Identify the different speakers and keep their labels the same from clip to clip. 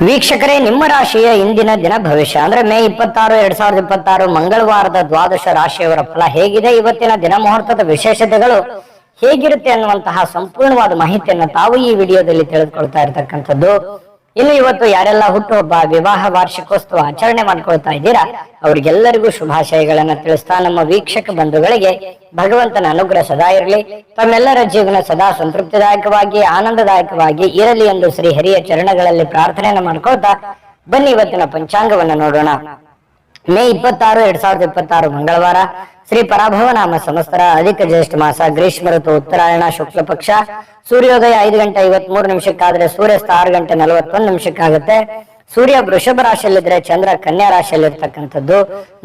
Speaker 1: ವೀಕ್ಷಕರೇ, ನಿಮ್ಮ ರಾಶಿಯ ಇಂದಿನ ದಿನ ಭವಿಷ್ಯ ಅಂದ್ರೆ ಮೇ 26, 2026 ಮಂಗಳವಾರದ ದ್ವಾದಶ ರಾಶಿಯವರ ಫಲ ಹೇಗಿದೆ, ಇವತ್ತಿನ ದಿನ ಮುಹೂರ್ತದ ವಿಶೇಷತೆಗಳು ಹೇಗಿರುತ್ತೆ ಅನ್ನುವಂತಹ ಸಂಪೂರ್ಣವಾದ ಮಾಹಿತಿಯನ್ನು ತಾವು ಈ ವಿಡಿಯೋದಲ್ಲಿ ತಿಳಿದುಕೊಳ್ತಾ ಇರತಕ್ಕಂಥದ್ದು. ಇನ್ನು ಇವತ್ತು ಯಾರೆಲ್ಲ ಹುಟ್ಟುಹಬ್ಬ, ವಿವಾಹ, ವಾರ್ಷಿಕೋತ್ಸವ ಆಚರಣೆ ಮಾಡ್ಕೊಳ್ತಾ ಇದ್ದೀರಾ ಅವರಿಗೆಲ್ಲರಿಗೂ ಶುಭಾಶಯಗಳನ್ನ ತಿಳಿಸ್ತಾ ನಮ್ಮ ವೀಕ್ಷಕ ಬಂಧುಗಳಿಗೆ ಭಗವಂತನ ಅನುಗ್ರಹ ಸದಾ ಇರಲಿ, ತಮ್ಮೆಲ್ಲರ ಜೀವನ ಸದಾ ಸಂತೃಪ್ತಿದಾಯಕವಾಗಿ ಆನಂದದಾಯಕವಾಗಿ ಇರಲಿ ಎಂದು ಶ್ರೀ ಹರಿಯ ಚರಣಗಳಲ್ಲಿ ಪ್ರಾರ್ಥನೆಯನ್ನು ಮಾಡ್ಕೊಳ್ತಾ ಬನ್ನಿ ಇವತ್ತಿನ ಪಂಚಾಂಗವನ್ನು ನೋಡೋಣ. ಮೇ 26, 2026 ಮಂಗಳವಾರ, ಶ್ರೀ ಪರಾಭವ ನಾಮ ಸಂವತ್ಸರ, ಅಧಿಕ ಜ್ಯೇಷ್ಠ ಮಾಸ, ಗ್ರೀಷ್ಮ ಋತು, ಉತ್ತರಾಯಣ, ಶುಕ್ಲ ಪಕ್ಷ, ಸೂರ್ಯೋದಯ 5:53 ಸೂರ್ಯಾಸ್ತ 6:41 ಸೂರ್ಯ ವೃಷಭ ರಾಶಿಯಲ್ಲಿದ್ರೆ ಚಂದ್ರ ಕನ್ಯಾ ರಾಶಿಯಲ್ಲಿ ಇರ್ತಕ್ಕಂಥದ್ದು.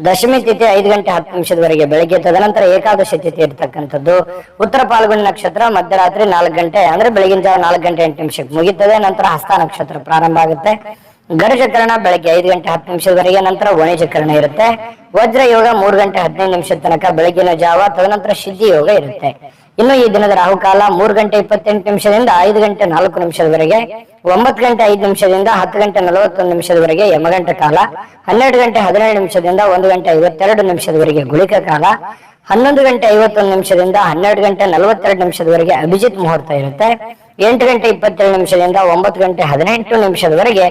Speaker 1: ದಶಮಿ ತಿಥಿ 5:10 ಬೆಳಗ್ಗೆ, ತದನಂತರ ಏಕಾದಶಿ ತಿಥಿ ಇರ್ತಕ್ಕಂಥದ್ದು. ಉತ್ತರ ಪಾಲ್ಗುಣ ನಕ್ಷತ್ರ ಮಧ್ಯರಾತ್ರಿ 4 ಗಂಟೆ ಅಂದ್ರೆ ಬೆಳಗಿನ ಜಾವ 4:08 ಮುಗಿತದೆ. ನಂತರ ಹಸ್ತ ನಕ್ಷತ್ರ ಪ್ರಾರಂಭ ಆಗುತ್ತೆ. ಗರಜಕರಣ ಬೆಳಗ್ಗೆ 5:10 ನಂತರ ವಣಿಜಕರಣ ಇರುತ್ತೆ. ವಜ್ರ ಯೋಗ 3:15 ತನಕ ಬೆಳಗಿನ ಜಾವ, ತದನಂತರ ಸಿದ್ಧಿ ಯೋಗ ಇರುತ್ತೆ. ಇನ್ನು ಈ ದಿನದ ರಾಹುಕಾಲ 3:28 5:04 9:05 10:41 ಯಮಗಂಟ ಕಾಲ, 12:17 1:52 ಗುಳಿಕ ಕಾಲ, 11:51 12:42 ಅಭಿಜಿತ್ ಮುಹೂರ್ತ ಇರುತ್ತೆ. 8:27 9:18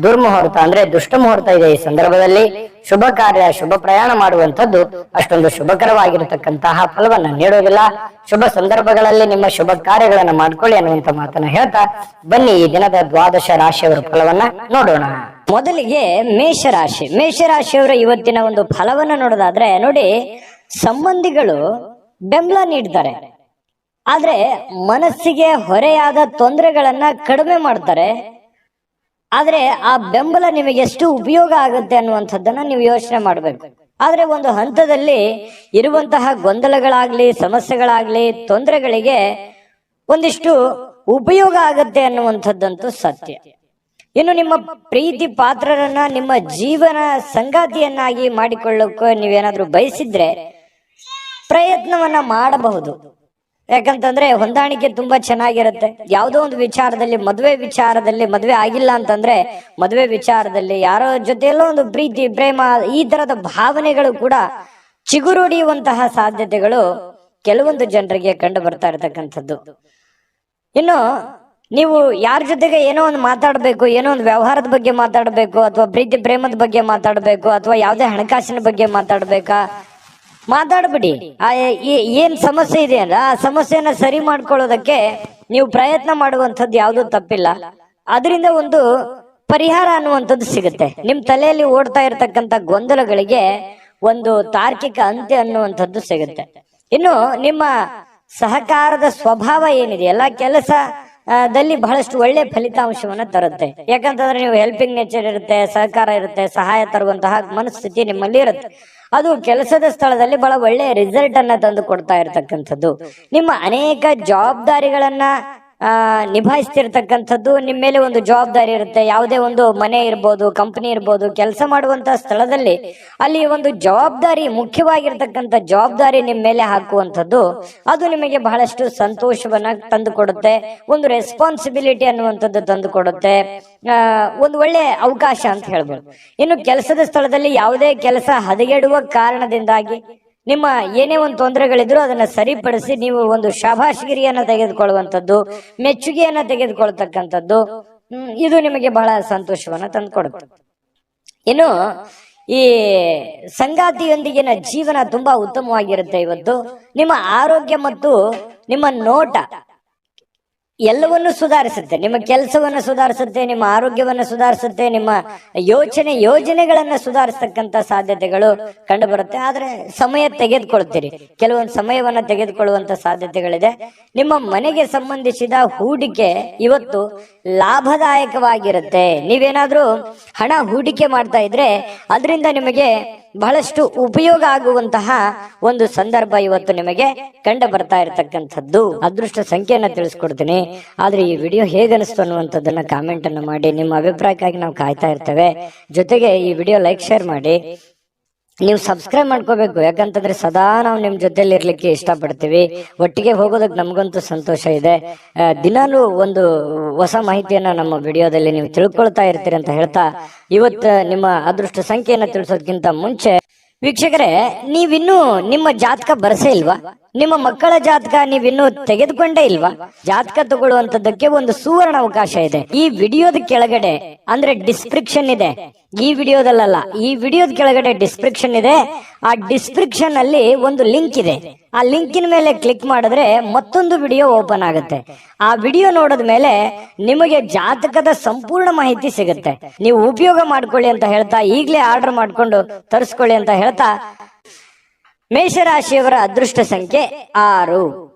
Speaker 1: ದುರ್ಮುಹೂರ್ತ ಅಂದ್ರೆ ದುಷ್ಟ ಮುಹೂರ್ತ ಇದೆ. ಈ ಸಂದರ್ಭದಲ್ಲಿ ಶುಭ ಕಾರ್ಯ, ಶುಭ ಪ್ರಯಾಣ ಮಾಡುವಂತದ್ದು ಅಷ್ಟೊಂದು ಶುಭಕರವಾಗಿರತಕ್ಕಂತಹ ಫಲವನ್ನ ನೀಡೋದಿಲ್ಲ. ಶುಭ ಸಂದರ್ಭಗಳಲ್ಲಿ ನಿಮ್ಮ ಶುಭ ಕಾರ್ಯಗಳನ್ನ ಮಾಡ್ಕೊಳ್ಳಿ ಅನ್ನುವಂತ ಮಾತನ್ನ ಹೇಳ್ತಾ ಬನ್ನಿ ಈ ದಿನದ ದ್ವಾದಶ ರಾಶಿಯವರ ಫಲವನ್ನ ನೋಡೋಣ. ಮೊದಲಿಗೆ ಮೇಷರಾಶಿ. ಮೇಷರಾಶಿಯವರ ಇವತ್ತಿನ ಒಂದು ಫಲವನ್ನ ನೋಡೋದಾದ್ರೆ ನೋಡಿ, ಸಂಬಂಧಿಗಳು ಬೆಂಬಲ ನೀಡ್ತಾರೆ, ಆದ್ರೆ ಮನಸ್ಸಿಗೆ ಹೊರೆಯಾದ ತೊಂದರೆಗಳನ್ನ ಕಡಿಮೆ ಮಾಡ್ತಾರೆ. ಆದ್ರೆ ಆ ಬೆಂಬಲ ನಿಮಗೆ ಎಷ್ಟು ಉಪಯೋಗ ಆಗುತ್ತೆ ಅನ್ನುವಂಥದ್ದನ್ನ ನೀವು ಯೋಚನೆ ಮಾಡಬೇಕು. ಆದ್ರೆ ಒಂದು ಹಂತದಲ್ಲಿ ಇರುವಂತಹ ಗೊಂದಲಗಳಾಗ್ಲಿ, ಸಮಸ್ಯೆಗಳಾಗ್ಲಿ, ತೊಂದರೆಗಳಿಗೆ ಒಂದಿಷ್ಟು ಉಪಯೋಗ ಆಗುತ್ತೆ ಅನ್ನುವಂಥದ್ದಂತೂ ಸತ್ಯ. ಇನ್ನು ನಿಮ್ಮ ಪ್ರೀತಿ ಪಾತ್ರರನ್ನ ನಿಮ್ಮ ಜೀವನ ಸಂಗಾತಿಯನ್ನಾಗಿ ಮಾಡಿಕೊಳ್ಳೋಕೆ ನೀವೇನಾದ್ರೂ ಬಯಸಿದ್ರೆ ಪ್ರಯತ್ನವನ್ನ ಮಾಡಬಹುದು. ಯಾಕಂತಂದ್ರೆ ಹೊಂದಾಣಿಕೆ ತುಂಬಾ ಚೆನ್ನಾಗಿರುತ್ತೆ. ಯಾವುದೋ ಒಂದು ವಿಚಾರದಲ್ಲಿ, ಮದುವೆ ಆಗಿಲ್ಲ ಅಂತಂದ್ರೆ ಮದುವೆ ವಿಚಾರದಲ್ಲಿ ಯಾರೋ ಜೊತೆಯಲ್ಲೋ ಒಂದು ಪ್ರೀತಿ, ಪ್ರೇಮ, ಈ ತರದ ಭಾವನೆಗಳು ಕೂಡ ಚಿಗುರೊಡೆಯುವಂತಹ ಸಾಧ್ಯತೆಗಳು ಕೆಲವೊಂದು ಜನರಿಗೆ ಕಂಡು ಬರ್ತಾ ಇರತಕ್ಕಂಥದ್ದು. ಇನ್ನು ನೀವು ಯಾರ ಜೊತೆಗೆ ಏನೋ ಒಂದು ಮಾತಾಡಬೇಕು, ಏನೋ ಒಂದು ವ್ಯವಹಾರದ ಬಗ್ಗೆ ಮಾತಾಡಬೇಕು, ಅಥವಾ ಪ್ರೀತಿ ಪ್ರೇಮದ ಬಗ್ಗೆ ಮಾತಾಡಬೇಕು, ಅಥವಾ ಯಾವುದೇ ಹಣಕಾಸಿನ ಬಗ್ಗೆ ಮಾತಾಡ್ಬಿಡಿ. ಏನ್ ಸಮಸ್ಯೆ ಇದೆ ಅಲ್ಲ, ಆ ಸಮಸ್ಯೆಯನ್ನ ಸರಿ ಮಾಡ್ಕೊಳ್ಳೋದಕ್ಕೆ ನೀವು ಪ್ರಯತ್ನ ಮಾಡುವಂಥದ್ದು ಯಾವುದೂ ತಪ್ಪಿಲ್ಲ. ಅದರಿಂದ ಒಂದು ಪರಿಹಾರ ಅನ್ನುವಂಥದ್ದು ಸಿಗುತ್ತೆ. ನಿಮ್ ತಲೆಯಲ್ಲಿ ಓಡ್ತಾ ಇರತಕ್ಕಂತ ಗೊಂದಲಗಳಿಗೆ ಒಂದು ತಾರ್ಕಿಕ ಅಂತ್ಯ ಅನ್ನುವಂಥದ್ದು ಸಿಗುತ್ತೆ. ಇನ್ನು ನಿಮ್ಮ ಸಹಕಾರದ ಸ್ವಭಾವ ಏನಿದೆ ಎಲ್ಲ ಕೆಲಸದಲ್ಲಿ ಬಹಳಷ್ಟು ಒಳ್ಳೆ ಫಲಿತಾಂಶವನ್ನ ತರುತ್ತೆ. ಯಾಕಂತಂದ್ರೆ ನೀವು ಹೆಲ್ಪಿಂಗ್ ನೇಚರ್ ಇರುತ್ತೆ, ಸಹಕಾರ ಇರುತ್ತೆ, ಸಹಾಯ ತರುವಂತಹ ಮನಸ್ಥಿತಿ ನಿಮ್ಮಲ್ಲಿ ಇರುತ್ತೆ. ಅದು ಕೆಲಸದ ಸ್ಥಳದಲ್ಲಿ ಬಹಳ ಒಳ್ಳೆ ರಿಸಲ್ಟ್ ಅನ್ನ ತಂದು ಕೊಡ್ತಾ ಇರತಕ್ಕಂಥದ್ದು. ನಿಮ್ಮ ಅನೇಕ ಜವಾಬ್ದಾರಿಗಳನ್ನ ನಿಭಾಯಿಸ್ತಿರ್ತಕ್ಕಂಥದ್ದು. ನಿಮ್ಮ ಮೇಲೆ ಒಂದು ಜವಾಬ್ದಾರಿ ಇರುತ್ತೆ. ಯಾವುದೇ ಒಂದು ಮನೆ ಇರ್ಬೋದು, ಕಂಪನಿ ಇರ್ಬೋದು, ಕೆಲಸ ಮಾಡುವಂತ ಸ್ಥಳದಲ್ಲಿ ಅಲ್ಲಿ ಒಂದು ಜವಾಬ್ದಾರಿ, ಮುಖ್ಯವಾಗಿರ್ತಕ್ಕಂಥ ಜವಾಬ್ದಾರಿ ನಿಮ್ಮ ಮೇಲೆ ಹಾಕುವಂಥದ್ದು ಅದು ನಿಮಗೆ ಬಹಳಷ್ಟು ಸಂತೋಷವನ್ನ ತಂದು ಕೊಡುತ್ತೆ. ಒಂದು ರೆಸ್ಪಾನ್ಸಿಬಿಲಿಟಿ ಅನ್ನುವಂಥದ್ದು ತಂದು ಕೊಡುತ್ತೆ. ಒಂದು ಒಳ್ಳೆ ಅವಕಾಶ ಅಂತ ಹೇಳ್ಬೋದು. ಇನ್ನು ಕೆಲಸದ ಸ್ಥಳದಲ್ಲಿ ಯಾವುದೇ ಕೆಲಸ ಹದಗೆಡುವ ಕಾರಣದಿಂದಾಗಿ ನಿಮ್ಮ ಏನೇ ಒಂದು ತೊಂದರೆಗಳಿದ್ರು ಅದನ್ನ ಸರಿಪಡಿಸಿ ನೀವು ಒಂದು ಶಾಬಾಷ್ಗಿರಿಯನ್ನ ತೆಗೆದುಕೊಳ್ಳುವಂಥದ್ದು, ಮೆಚ್ಚುಗೆಯನ್ನ ತೆಗೆದುಕೊಳ್ತಕ್ಕಂಥದ್ದು, ಇದು ನಿಮಗೆ ಬಹಳ ಸಂತೋಷವನ್ನ ತಂದುಕೊಡುತ್ತೆ. ಇನ್ನು ಈ ಸಂಗಾತಿಯೊಂದಿಗಿನ ಜೀವನ ತುಂಬಾ ಉತ್ತಮವಾಗಿರುತ್ತೆ. ಇವತ್ತು ನಿಮ್ಮ ಆರೋಗ್ಯ ಮತ್ತು ನಿಮ್ಮ ನೋಟ ಎಲ್ಲವನ್ನು ಸುಧಾರಿಸುತ್ತೆ. ನಿಮ್ಮ ಕೆಲಸವನ್ನ ಸುಧಾರಿಸುತ್ತೆ, ನಿಮ್ಮ ಆರೋಗ್ಯವನ್ನ ಸುಧಾರಿಸುತ್ತೆ, ನಿಮ್ಮ ಯೋಜನೆಗಳನ್ನ ಸುಧಾರಿಸತಕ್ಕಂತ ಸಾಧ್ಯತೆಗಳು ಕಂಡು ಬರುತ್ತೆ. ಆದ್ರೆ ಸಮಯ ತೆಗೆದುಕೊಳ್ತೀರಿ, ಕೆಲವೊಂದು ಸಮಯವನ್ನ ತೆಗೆದುಕೊಳ್ಳುವಂತ ಸಾಧ್ಯತೆಗಳಿದೆ. ನಿಮ್ಮ ಮನೆಗೆ ಸಂಬಂಧಿಸಿದ ಹೂಡಿಕೆ ಇವತ್ತು ಲಾಭದಾಯಕವಾಗಿರುತ್ತೆ. ನೀವೇನಾದ್ರೂ ಹಣ ಹೂಡಿಕೆ ಮಾಡ್ತಾ ಇದ್ರೆ ಅದರಿಂದ ನಿಮಗೆ ಬಹಳಷ್ಟು ಉಪಯೋಗ ಆಗುವಂತಹ ಒಂದು ಸಂದರ್ಭ ಇವತ್ತು ನಿಮಗೆ ಕಂಡು ಬರ್ತಾ ಇರತಕ್ಕಂಥದ್ದು. ಅದೃಷ್ಟ ಸಂಖ್ಯೆಯನ್ನ ತಿಳಿಸ್ಕೊಡ್ತೀನಿ. ಆದ್ರೆ ಈ ವಿಡಿಯೋ ಹೇಗನಿಸ್ತು ಅನ್ನುವಂಥದ್ದನ್ನ ಕಾಮೆಂಟ್ ಅನ್ನು ಮಾಡಿ. ನಿಮ್ಮ ಅಭಿಪ್ರಾಯಕ್ಕಾಗಿ ನಾವು ಕಾಯ್ತಾ ಇರ್ತೇವೆ. ಜೊತೆಗೆ ಈ ವಿಡಿಯೋ ಲೈಕ್, ಶೇರ್ ಮಾಡಿ. ನೀವು ಸಬ್ಸ್ಕ್ರೈಬ್ ಮಾಡ್ಕೋಬೇಕು. ಯಾಕಂತಂದ್ರೆ ಸದಾ ನಾವು ನಿಮ್ ಜೊತೆಲಿ ಇರ್ಲಿಕ್ಕೆ ಇಷ್ಟಪಡ್ತೀವಿ. ಒಟ್ಟಿಗೆ ಹೋಗೋದಕ್ಕೆ ನಮ್ಗಂತೂ ಸಂತೋಷ ಇದೆ. ದಿನಾಲೂ ಒಂದು ಹೊಸ ಮಾಹಿತಿಯನ್ನ ನಮ್ಮ ವಿಡಿಯೋದಲ್ಲಿ ನೀವು ತಿಳ್ಕೊಳ್ತಾ ಇರ್ತೀರಿ ಅಂತ ಹೇಳ್ತಾ, ಇವತ್ತು ನಿಮ್ಮ ಅದೃಷ್ಟ ಸಂಖ್ಯೆಯನ್ನ ತಿಳಿಸೋದಕ್ಕಿಂತ ಮುಂಚೆ ವೀಕ್ಷಕರೇ, ನೀವಿನ್ನೂ ನಿಮ್ಮ ಜಾತಕ ಬರಸೇ ಇಲ್ವಾ? ನಿಮ್ಮ ಮಕ್ಕಳ ಜಾತಕ ನೀವಿನ್ನೂ ತೆಗೆದುಕೊಂಡೇ ಇಲ್ವಾ? ಜಾತಕ ತಗೊಳ್ಳುವಂತದ್ದಕ್ಕೆ ಒಂದು ಸುವರ್ಣ ಅವಕಾಶ ಇದೆ. ಈ ವಿಡಿಯೋದ ಕೆಳಗಡೆ ಅಂದ್ರೆ ಡಿಸ್ಕ್ರಿಪ್ಷನ್ ಇದೆ. ಈ ವಿಡಿಯೋದಲ್ಲ, ಈ ವಿಡಿಯೋದ ಕೆಳಗಡೆ ಡಿಸ್ಕ್ರಿಪ್ಷನ್ ಇದೆ. ಆ ಡಿಸ್ಕ್ರಿಪ್ಷನ್ ಅಲ್ಲಿ ಒಂದು ಲಿಂಕ್ ಇದೆ. ಆ ಲಿಂಕಿನ ಮೇಲೆ ಕ್ಲಿಕ್ ಮಾಡಿದ್ರೆ ಮತ್ತೊಂದು ವಿಡಿಯೋ ಓಪನ್ ಆಗುತ್ತೆ. ಆ ವಿಡಿಯೋ ನೋಡಿದ ಮೇಲೆ ನಿಮಗೆ ಜಾತಕದ ಸಂಪೂರ್ಣ ಮಾಹಿತಿ ಸಿಗುತ್ತೆ. ನೀವು ಉಪಯೋಗ ಮಾಡ್ಕೊಳ್ಳಿ ಅಂತ ಹೇಳ್ತಾ, ಈಗಲೇ ಆರ್ಡರ್ ಮಾಡ್ಕೊಂಡು ತರಿಸ್ಕೊಳ್ಳಿ ಅಂತ ಹೇಳ್ತಾ, ಮೇಷರಾಶಿಯವರ ಅದೃಷ್ಟ ಸಂಖ್ಯೆ 6.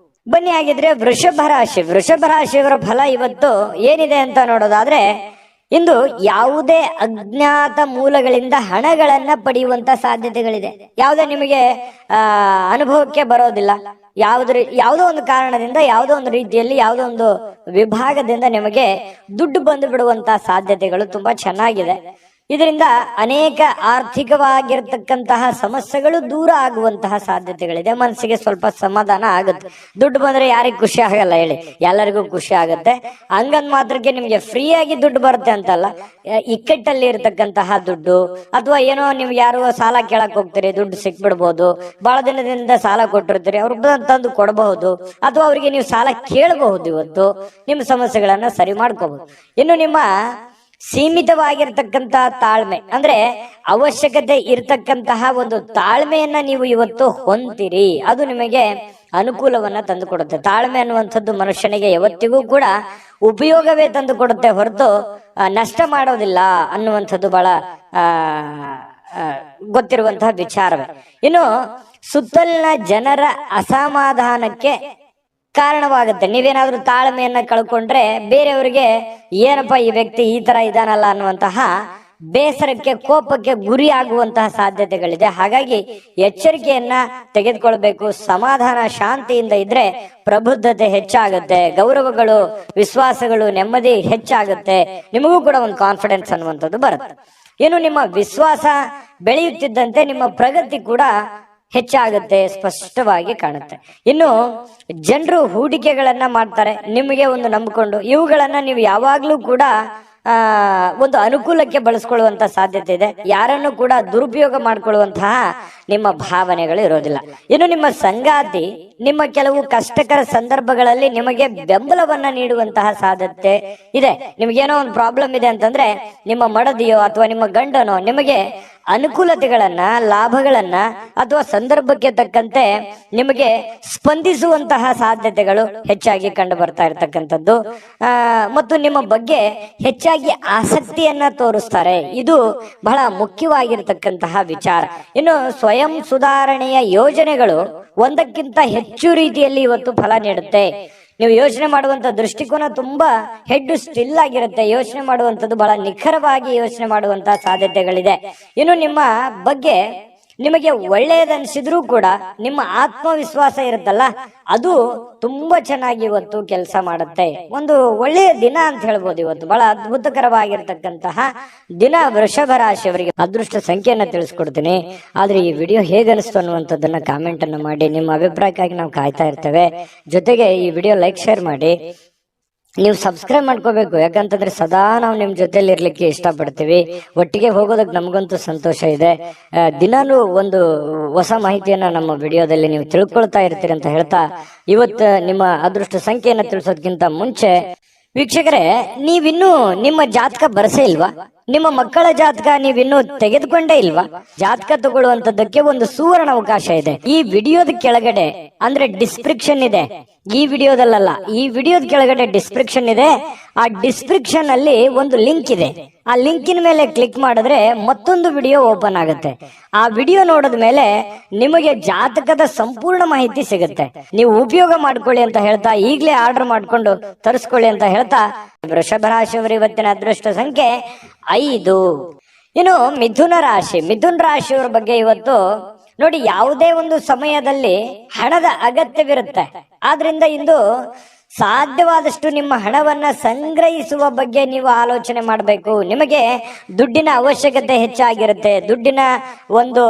Speaker 1: ಬನ್ನಿ ಆಗಿದ್ರೆ ವೃಷಭ ರಾಶಿಯವರ ಫಲ ಇವತ್ತು ಏನಿದೆ ಅಂತ ನೋಡೋದಾದ್ರೆ, ಇಂದು ಯಾವುದೇ ಅಜ್ಞಾತ ಮೂಲಗಳಿಂದ ಹಣಗಳನ್ನ ಪಡೆಯುವಂತ ಸಾಧ್ಯತೆಗಳಿದೆ. ಯಾವುದೇ ನಿಮಗೆ ಅನುಭವಕ್ಕೆ ಬರೋದಿಲ್ಲ. ಯಾವುದೋ ಒಂದು ಕಾರಣದಿಂದ, ಯಾವುದೋ ಒಂದು ರೀತಿಯಲ್ಲಿ, ಯಾವುದೋ ಒಂದು ವಿಭಾಗದಿಂದ ನಿಮಗೆ ದುಡ್ಡು ಬಂದು ಬಿಡುವಂತ ಸಾಧ್ಯತೆಗಳು ತುಂಬಾ ಚೆನ್ನಾಗಿದೆ. ಇದರಿಂದ ಅನೇಕ ಆರ್ಥಿಕವಾಗಿರ್ತಕ್ಕಂತಹ ಸಮಸ್ಯೆಗಳು ದೂರ ಆಗುವಂತಹ ಸಾಧ್ಯತೆಗಳಿದೆ. ಮನಸ್ಸಿಗೆ ಸ್ವಲ್ಪ ಸಮಾಧಾನ ಆಗುತ್ತೆ. ದುಡ್ಡು ಬಂದ್ರೆ ಯಾರಿಗೂ ಖುಷಿ ಆಗಲ್ಲ ಹೇಳಿ, ಎಲ್ಲರಿಗೂ ಖುಷಿ ಆಗುತ್ತೆ. ಹಂಗಂದ್ ಮಾತ್ರಕ್ಕೆ ನಿಮ್ಗೆ ಫ್ರೀ ಆಗಿ ದುಡ್ಡು ಬರುತ್ತೆ ಅಂತಲ್ಲ. ಇಕ್ಕಟ್ಟಲ್ಲಿ ಇರ್ತಕ್ಕಂತಹ ದುಡ್ಡು, ಅಥವಾ ಏನೋ ನೀವು ಯಾರು ಸಾಲ ಕೇಳಕ್ ಹೋಗ್ತೀರಿ, ದುಡ್ಡು ಸಿಕ್ಬಿಡ್ಬೋದು. ಬಹಳ ದಿನದಿಂದ ಸಾಲ ಕೊಟ್ಟಿರ್ತೀರಿ, ಅವ್ರು ತಂದು ಕೊಡಬಹುದು, ಅಥವಾ ಅವರಿಗೆ ನೀವು ಸಾಲ ಕೇಳಬಹುದು. ಇವತ್ತು ನಿಮ್ಮ ಸಮಸ್ಯೆಗಳನ್ನ ಸರಿ ಮಾಡ್ಕೋಬಹುದು. ಇನ್ನು ನಿಮ್ಮ ಸೀಮಿತವಾಗಿರ್ತಕ್ಕಂತಹ ತಾಳ್ಮೆ, ಅಂದ್ರೆ ಅವಶ್ಯಕತೆ ಇರತಕ್ಕಂತಹ ಒಂದು ತಾಳ್ಮೆಯನ್ನ ನೀವು ಇವತ್ತು ಹೊಂದಿರಿ. ಅದು ನಿಮಗೆ ಅನುಕೂಲವನ್ನ ತಂದು ಕೊಡುತ್ತೆ. ತಾಳ್ಮೆ ಅನ್ನುವಂಥದ್ದು ಮನುಷ್ಯನಿಗೆ ಯಾವತ್ತಿಗೂ ಕೂಡ ಉಪಯೋಗವೇ ತಂದು ಕೊಡುತ್ತೆ, ಹೊರತು ನಷ್ಟ ಮಾಡೋದಿಲ್ಲ ಅನ್ನುವಂಥದ್ದು ಬಹಳ ಗೊತ್ತಿರುವಂತಹ ವಿಚಾರವೇ. ಇನ್ನು ಸುತ್ತಲಿನ ಜನರ ಅಸಮಾಧಾನಕ್ಕೆ ಕಾರಣವಾಗುತ್ತೆ. ನೀವೇನಾದ್ರೂ ತಾಳ್ಮೆಯನ್ನ ಕಳ್ಕೊಂಡ್ರೆ ಬೇರೆಯವರಿಗೆ ಏನಪ್ಪಾ ಈ ವ್ಯಕ್ತಿ ಈ ತರ ಇದಾನಲ್ಲ ಅನ್ನುವಂತಹ ಬೇಸರಕ್ಕೆ, ಕೋಪಕ್ಕೆ ಗುರಿ ಆಗುವಂತಹ ಸಾಧ್ಯತೆಗಳಿದೆ. ಹಾಗಾಗಿ ಎಚ್ಚರಿಕೆಯನ್ನ ತೆಗೆದುಕೊಳ್ಬೇಕು. ಸಮಾಧಾನ, ಶಾಂತಿಯಿಂದ ಇದ್ರೆ ಪ್ರಬುದ್ಧತೆ ಹೆಚ್ಚಾಗುತ್ತೆ, ಗೌರವಗಳು, ವಿಶ್ವಾಸಗಳು, ನೆಮ್ಮದಿ ಹೆಚ್ಚಾಗುತ್ತೆ. ನಿಮಗೂ ಕೂಡ ಒಂದು ಕಾನ್ಫಿಡೆನ್ಸ್ ಅನ್ನುವಂಥದ್ದು ಬರುತ್ತೆ. ಇನ್ನು ನಿಮ್ಮ ವಿಶ್ವಾಸ ಬೆಳೆಯುತ್ತಿದ್ದಂತೆ ನಿಮ್ಮ ಪ್ರಗತಿ ಕೂಡ ಹೆಚ್ಚಾಗುತ್ತೆ, ಸ್ಪಷ್ಟವಾಗಿ ಕಾಣುತ್ತೆ. ಇನ್ನು ಜನರು ಹೂಡಿಕೆಗಳನ್ನ ಮಾಡ್ತಾರೆ ನಿಮಗೆ ಒಂದು ನಂಬಿಕೊಂಡು. ಇವುಗಳನ್ನ ನೀವು ಯಾವಾಗ್ಲೂ ಕೂಡ ಒಂದು ಅನುಕೂಲಕ್ಕೆ ಬಳಸ್ಕೊಳ್ಳುವಂತ ಸಾಧ್ಯತೆ ಇದೆ. ಯಾರನ್ನು ಕೂಡ ದುರುಪಯೋಗ ಮಾಡ್ಕೊಳ್ಳುವಂತಹ ನಿಮ್ಮ ಭಾವನೆಗಳು ಇರೋದಿಲ್ಲ. ಇನ್ನು ನಿಮ್ಮ ಸಂಗಾತಿ ನಿಮ್ಮ ಕೆಲವು ಕಷ್ಟಕರ ಸಂದರ್ಭಗಳಲ್ಲಿ ನಿಮಗೆ ಬೆಂಬಲವನ್ನ ನೀಡುವಂತಹ ಸಾಧ್ಯತೆ ಇದೆ. ನಿಮ್ಗೇನೋ ಒಂದು ಪ್ರಾಬ್ಲಮ್ ಇದೆ ಅಂತಂದ್ರೆ ನಿಮ್ಮ ಮಡದಿಯೋ ಅಥವಾ ನಿಮ್ಮ ಗಂಡನೋ ನಿಮಗೆ ಅನುಕೂಲತೆಗಳನ್ನ, ಲಾಭಗಳನ್ನ ಅಥವಾ ಸಂದರ್ಭಕ್ಕೆ ತಕ್ಕಂತೆ ನಿಮಗೆ ಸ್ಪಂದಿಸುವಂತಹ ಸಾಧ್ಯತೆಗಳು ಹೆಚ್ಚಾಗಿ ಕಂಡು ಬರ್ತಾ ಇರತಕ್ಕಂಥದ್ದು. ಮತ್ತು ನಿಮ್ಮ ಬಗ್ಗೆ ಹೆಚ್ಚಾಗಿ ಆಸಕ್ತಿಯನ್ನ ತೋರಿಸ್ತಾರೆ. ಇದು ಬಹಳ ಮುಖ್ಯವಾಗಿರ್ತಕ್ಕಂತಹ ವಿಚಾರ. ಇನ್ನು ಸ್ವಯಂ ಸುಧಾರಣೆಯ ಯೋಜನೆಗಳು ಒಂದಕ್ಕಿಂತ ಹೆಚ್ಚು ರೀತಿಯಲ್ಲಿ ಇವತ್ತು ಫಲ ನೀಡುತ್ತೆ. ನೀವು ಯೋಚನೆ ಮಾಡುವಂತ ದೃಷ್ಟಿಕೋನ ತುಂಬಾ ಹೆಡ್ ಸ್ಟಿಲ್ ಆಗಿರುತ್ತೆ. ಯೋಚನೆ ಮಾಡುವಂತದ್ದು ಬಹಳ ನಿಖರವಾಗಿ ಯೋಚನೆ ಮಾಡುವಂತಹ ಸಾಧ್ಯತೆಗಳಿದೆ. ಇನ್ನು ನಿಮ್ಮ ಬಗ್ಗೆ ನಿಮಗೆ ಒಳ್ಳೆಯದನ್ಸಿದ್ರೂ ಕೂಡ ನಿಮ್ಮ ಆತ್ಮವಿಶ್ವಾಸ ಇರುತ್ತಲ್ಲ, ಅದು ತುಂಬಾ ಚೆನ್ನಾಗಿ ಇವತ್ತು ಕೆಲಸ ಮಾಡುತ್ತೆ. ಒಂದು ಒಳ್ಳೆಯ ದಿನ ಅಂತ ಹೇಳ್ಬೋದು. ಇವತ್ತು ಬಹಳ ಅದ್ಭುತಕರವಾಗಿರ್ತಕ್ಕಂತಹ ದಿನ ವೃಷಭ ರಾಶಿಯವರಿಗೆ. ಅದೃಷ್ಟ ಸಂಖ್ಯೆಯನ್ನ ತಿಳಿಸ್ಕೊಡ್ತೀನಿ. ಆದ್ರೆ ಈ ವಿಡಿಯೋ ಹೇಗನಿಸ್ತು ಅನ್ನುವಂಥದ್ದನ್ನ ಕಾಮೆಂಟ್ ಅನ್ನು ಮಾಡಿ. ನಿಮ್ಮ ಅಭಿಪ್ರಾಯಕ್ಕಾಗಿ ನಾವು ಕಾಯ್ತಾ ಇರ್ತೇವೆ. ಜೊತೆಗೆ ಈ ವಿಡಿಯೋ ಲೈಕ್, ಶೇರ್ ಮಾಡಿ. ನೀವು ಸಬ್ಸ್ಕ್ರೈಬ್ ಮಾಡ್ಕೋಬೇಕು. ಯಾಕಂತಂದ್ರೆ ಸದಾ ನಾವು ನಿಮ್ ಜೊತೆಲಿ ಇರ್ಲಿಕ್ಕೆ ಇಷ್ಟಪಡ್ತೀವಿ. ಒಟ್ಟಿಗೆ ಹೋಗೋದಕ್ಕೆ ನಮ್ಗಂತೂ ಸಂತೋಷ ಇದೆ. ದಿನಾಲೂ ಒಂದು ಹೊಸ ಮಾಹಿತಿಯನ್ನ ನಮ್ಮ ವಿಡಿಯೋದಲ್ಲಿ ನೀವು ತಿಳ್ಕೊಳ್ತಾ ಇರ್ತೀರಿ ಅಂತ ಹೇಳ್ತಾ, ಇವತ್ತು ನಿಮ್ಮ ಅದೃಷ್ಟ ಸಂಖ್ಯೆಯನ್ನ ತಿಳಿಸೋದಕ್ಕಿಂತ ಮುಂಚೆ ವೀಕ್ಷಕರೇ, ನೀವಿನ್ನೂ ನಿಮ್ಮ ಜಾತಕ ಬರಸೇ ಇಲ್ವಾ? ನಿಮ್ಮ ಮಕ್ಕಳ ಜಾತಕ ನೀವಿನ್ನೂ ತೆಗೆದುಕೊಂಡೇ ಇಲ್ವಾ? ಜಾತಕ ತಗೊಳ್ಳುವಂತದ್ದಕ್ಕೆ ಒಂದು ಸುವರ್ಣ ಅವಕಾಶ ಇದೆ. ಈ ವಿಡಿಯೋದ ಕೆಳಗಡೆ ಅಂದ್ರೆ ಡಿಸ್ಕ್ರಿಪ್ಷನ್ ಇದೆ. ಈ ವಿಡಿಯೋದಲ್ಲ, ಈ ವಿಡಿಯೋದ ಕೆಳಗಡೆ ಡಿಸ್ಕ್ರಿಪ್ಷನ್ ಇದೆ. ಆ ಡಿಸ್ಕ್ರಿಪ್ಷನ್ ಅಲ್ಲಿ ಒಂದು ಲಿಂಕ್ ಇದೆ. ಆ ಲಿಂಕಿನ ಮೇಲೆ ಕ್ಲಿಕ್ ಮಾಡಿದ್ರೆ ಮತ್ತೊಂದು ವಿಡಿಯೋ ಓಪನ್ ಆಗುತ್ತೆ. ಆ ವಿಡಿಯೋ ನೋಡಿದ ಮೇಲೆ ನಿಮಗೆ ಜಾತಕದ ಸಂಪೂರ್ಣ ಮಾಹಿತಿ ಸಿಗುತ್ತೆ. ನೀವು ಉಪಯೋಗ ಮಾಡ್ಕೊಳ್ಳಿ ಅಂತ ಹೇಳ್ತಾ, ಈಗಲೇ ಆರ್ಡರ್ ಮಾಡ್ಕೊಂಡು ತರಿಸ್ಕೊಳ್ಳಿ ಅಂತ ಹೇಳ್ತಾ, ವೃಷಭ ರಾಶಿಯವರು ಇವತ್ತಿನ ಅದೃಷ್ಟ ಸಂಖ್ಯೆ 5. ಇನ್ನು ಮಿಥುನ ರಾಶಿಯವರ ಬಗ್ಗೆ ಇವತ್ತು ನೋಡಿ, ಯಾವುದೇ ಒಂದು ಸಮಯದಲ್ಲಿ ಹಣದ ಅಗತ್ಯವಿರುತ್ತೆ. ಆದ್ರಿಂದ ಇಂದು ಸಾಧ್ಯವಾದಷ್ಟು ನಿಮ್ಮ ಹಣವನ್ನ ಸಂಗ್ರಹಿಸುವ ಬಗ್ಗೆ ನೀವು ಆಲೋಚನೆ ಮಾಡಬೇಕು. ನಿಮಗೆ ದುಡ್ಡಿನ ಅವಶ್ಯಕತೆ ಹೆಚ್ಚಾಗಿರುತ್ತೆ. ದುಡ್ಡಿನ ಒಂದು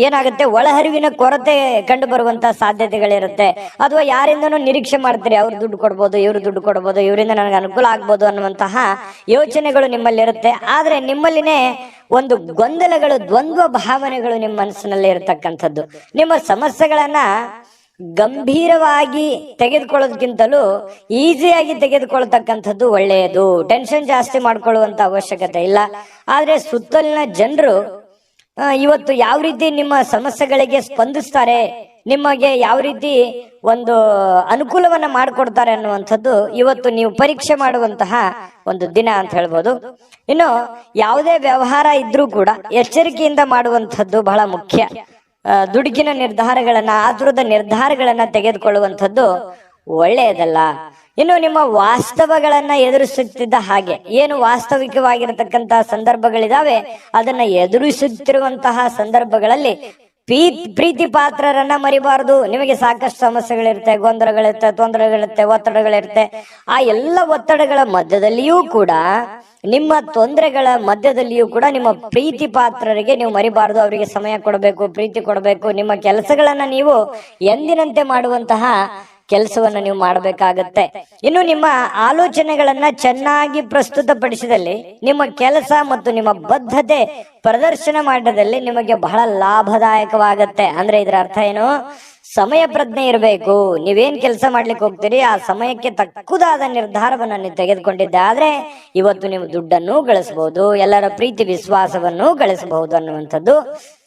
Speaker 1: ಏನಾಗುತ್ತೆ, ಒಳಹರಿವಿನ ಕೊರತೆ ಕಂಡು ಬರುವಂತಹ ಸಾಧ್ಯತೆಗಳಿರುತ್ತೆ. ಅಥವಾ ಯಾರಿಂದನೂ ನಿರೀಕ್ಷೆ ಮಾಡ್ತೀರಿ, ಅವ್ರು ದುಡ್ಡು ಕೊಡ್ಬೋದು, ಇವ್ರು ದುಡ್ಡು ಕೊಡ್ಬೋದು, ಇವರಿಂದ ನನಗೆ ಅನುಕೂಲ ಆಗ್ಬೋದು ಅನ್ನುವಂತಹ ಯೋಚನೆಗಳು ನಿಮ್ಮಲ್ಲಿರುತ್ತೆ. ಆದ್ರೆ ನಿಮ್ಮಲ್ಲಿನೇ ಒಂದು ಗೊಂದಲಗಳು, ದ್ವಂದ್ವ ಭಾವನೆಗಳು ನಿಮ್ಮ ಮನಸ್ಸಿನಲ್ಲಿ ಇರತಕ್ಕಂಥದ್ದು. ನಿಮ್ಮ ಸಮಸ್ಯೆಗಳನ್ನ ಗಂಭೀರವಾಗಿ ತೆಗೆದುಕೊಳ್ಳೋದಕ್ಕಿಂತಲೂ ಈಸಿಯಾಗಿ ತೆಗೆದುಕೊಳ್ತಕ್ಕಂಥದ್ದು ಒಳ್ಳೆಯದು. ಟೆನ್ಷನ್ ಜಾಸ್ತಿ ಮಾಡ್ಕೊಳ್ಳುವಂತ ಅವಶ್ಯಕತೆ ಇಲ್ಲ. ಆದ್ರೆ ಸುತ್ತಲಿನ ಜನರು ಇವತ್ತು ಯಾವ ರೀತಿ ನಿಮ್ಮ ಸಮಸ್ಯೆಗಳಿಗೆ ಸ್ಪಂದಿಸ್ತಾರೆ, ನಿಮಗೆ ಯಾವ ರೀತಿ ಒಂದು ಅನುಕೂಲವನ್ನ ಮಾಡಿಕೊಡ್ತಾರೆ ಅನ್ನುವಂಥದ್ದು ಇವತ್ತು ನೀವು ಪರೀಕ್ಷೆ ಮಾಡುವಂತಹ ಒಂದು ದಿನ ಅಂತ ಹೇಳ್ಬೋದು. ಇನ್ನು ಯಾವುದೇ ವ್ಯವಹಾರ ಇದ್ರೂ ಕೂಡ ಎಚ್ಚರಿಕೆಯಿಂದ ಮಾಡುವಂಥದ್ದು ಬಹಳ ಮುಖ್ಯ. ದುಡುಕಿನ ನಿರ್ಧಾರಗಳನ್ನ, ಆತುರದ ನಿರ್ಧಾರಗಳನ್ನ ತೆಗೆದುಕೊಳ್ಳುವಂಥದ್ದು ಒಳ್ಳೆಯದಲ್ಲ. ಇನ್ನು ನಿಮ್ಮ ವಾಸ್ತವಗಳನ್ನ ಎದುರಿಸುತ್ತಿದ್ದ ಹಾಗೆ, ಏನು ವಾಸ್ತವಿಕವಾಗಿರತಕ್ಕಂತಹ ಸಂದರ್ಭಗಳಿದಾವೆ ಅದನ್ನ ಎದುರಿಸುತ್ತಿರುವಂತಹ ಸಂದರ್ಭಗಳಲ್ಲಿ ಪ್ರೀತಿ ಪಾತ್ರರನ್ನ ಮರಿಬಾರದು. ನಿಮಗೆ ಸಾಕಷ್ಟು ಸಮಸ್ಯೆಗಳಿರುತ್ತೆ, ಗೊಂದಲಗಳಿರುತ್ತೆ, ತೊಂದರೆಗಳಿರುತ್ತೆ, ಒತ್ತಡಗಳಿರುತ್ತೆ. ಆ ಎಲ್ಲ ಒತ್ತಡಗಳ ಮಧ್ಯದಲ್ಲಿಯೂ ಕೂಡ, ನಿಮ್ಮ ತೊಂದರೆಗಳ ಮಧ್ಯದಲ್ಲಿಯೂ ಕೂಡ ನಿಮ್ಮ ಪ್ರೀತಿ ಪಾತ್ರರಿಗೆ ನೀವು ಮರಿಬಾರದು. ಅವರಿಗೆ ಸಮಯ ಕೊಡಬೇಕು, ಪ್ರೀತಿ ಕೊಡಬೇಕು. ನಿಮ್ಮ ಕೆಲಸಗಳನ್ನ ನೀವು ಎಂದಿನಂತೆ ಮಾಡುವಂತಹ ಕೆಲಸವನ್ನ ನೀವು ಮಾಡಬೇಕಾಗತ್ತೆ. ಇನ್ನು ನಿಮ್ಮ ಆಲೋಚನೆಗಳನ್ನ ಚೆನ್ನಾಗಿ ಪ್ರಸ್ತುತಪಡಿಸಿದಲ್ಲಿ ನಿಮ್ಮ ಕೆಲಸ ಮತ್ತು ನಿಮ್ಮ ಬದ್ಧತೆ ಪ್ರದರ್ಶನ ಮಾಡೋದಲ್ಲಿ ನಿಮಗೆ ಬಹಳ ಲಾಭದಾಯಕವಾಗತ್ತೆ. ಅಂದ್ರೆ ಇದರ ಅರ್ಥ ಏನು? ಸಮಯ ಪ್ರಜ್ಞೆ ಇರಬೇಕು. ನೀವೇನ್ ಕೆಲಸ ಮಾಡ್ಲಿಕ್ಕೆ ಹೋಗ್ತೀರಿ ಆ ಸಮಯಕ್ಕೆ ತಕ್ಕುದಾದ ನಿರ್ಧಾರವನ್ನು ನೀವು ತೆಗೆದುಕೊಂಡಿದ್ದೆ ಆದ್ರೆ ಇವತ್ತು ನೀವು ದುಡ್ಡನ್ನು ಗಳಿಸಬಹುದು, ಎಲ್ಲರ ಪ್ರೀತಿ ವಿಶ್ವಾಸವನ್ನು ಗಳಿಸಬಹುದು ಅನ್ನುವಂಥದ್ದು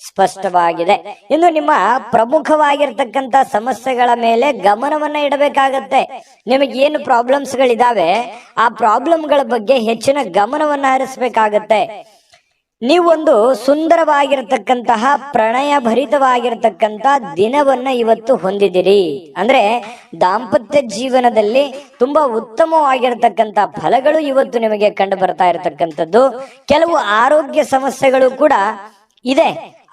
Speaker 1: ಸ್ಪಷ್ಟವಾಗಿದೆ. ಇನ್ನು ನಿಮ್ಮ ಪ್ರಮುಖವಾಗಿರ್ತಕ್ಕಂಥ ಸಮಸ್ಯೆಗಳ ಮೇಲೆ ಗಮನವನ್ನ ಇಡಬೇಕಾಗತ್ತೆ. ನಿಮಗೆ ಏನು ಪ್ರಾಬ್ಲಮ್ಸ್ ಗಳಿದಾವೆ ಆ ಪ್ರಾಬ್ಲಮ್ಗಳ ಬಗ್ಗೆ ಹೆಚ್ಚಿನ ಗಮನವನ್ನ ಹರಿಸಬೇಕಾಗತ್ತೆ. ನೀವೊಂದು ಸುಂದರವಾಗಿರತಕ್ಕಂತಹ ಪ್ರಣಯ ಭರಿತವಾಗಿರತಕ್ಕಂತ ದಿನವನ್ನ ಇವತ್ತು ಹೊಂದಿದಿರಿ. ಅಂದ್ರೆ ದಾಂಪತ್ಯ ಜೀವನದಲ್ಲಿ ತುಂಬಾ ಉತ್ತಮವಾಗಿರತಕ್ಕಂತ ಫಲಗಳು ಇವತ್ತು ನಿಮಗೆ ಕಂಡು ಬರ್ತಾ ಇರತಕ್ಕಂಥದ್ದು. ಕೆಲವು ಆರೋಗ್ಯ ಸಮಸ್ಯೆಗಳು ಕೂಡ ಇದೆ,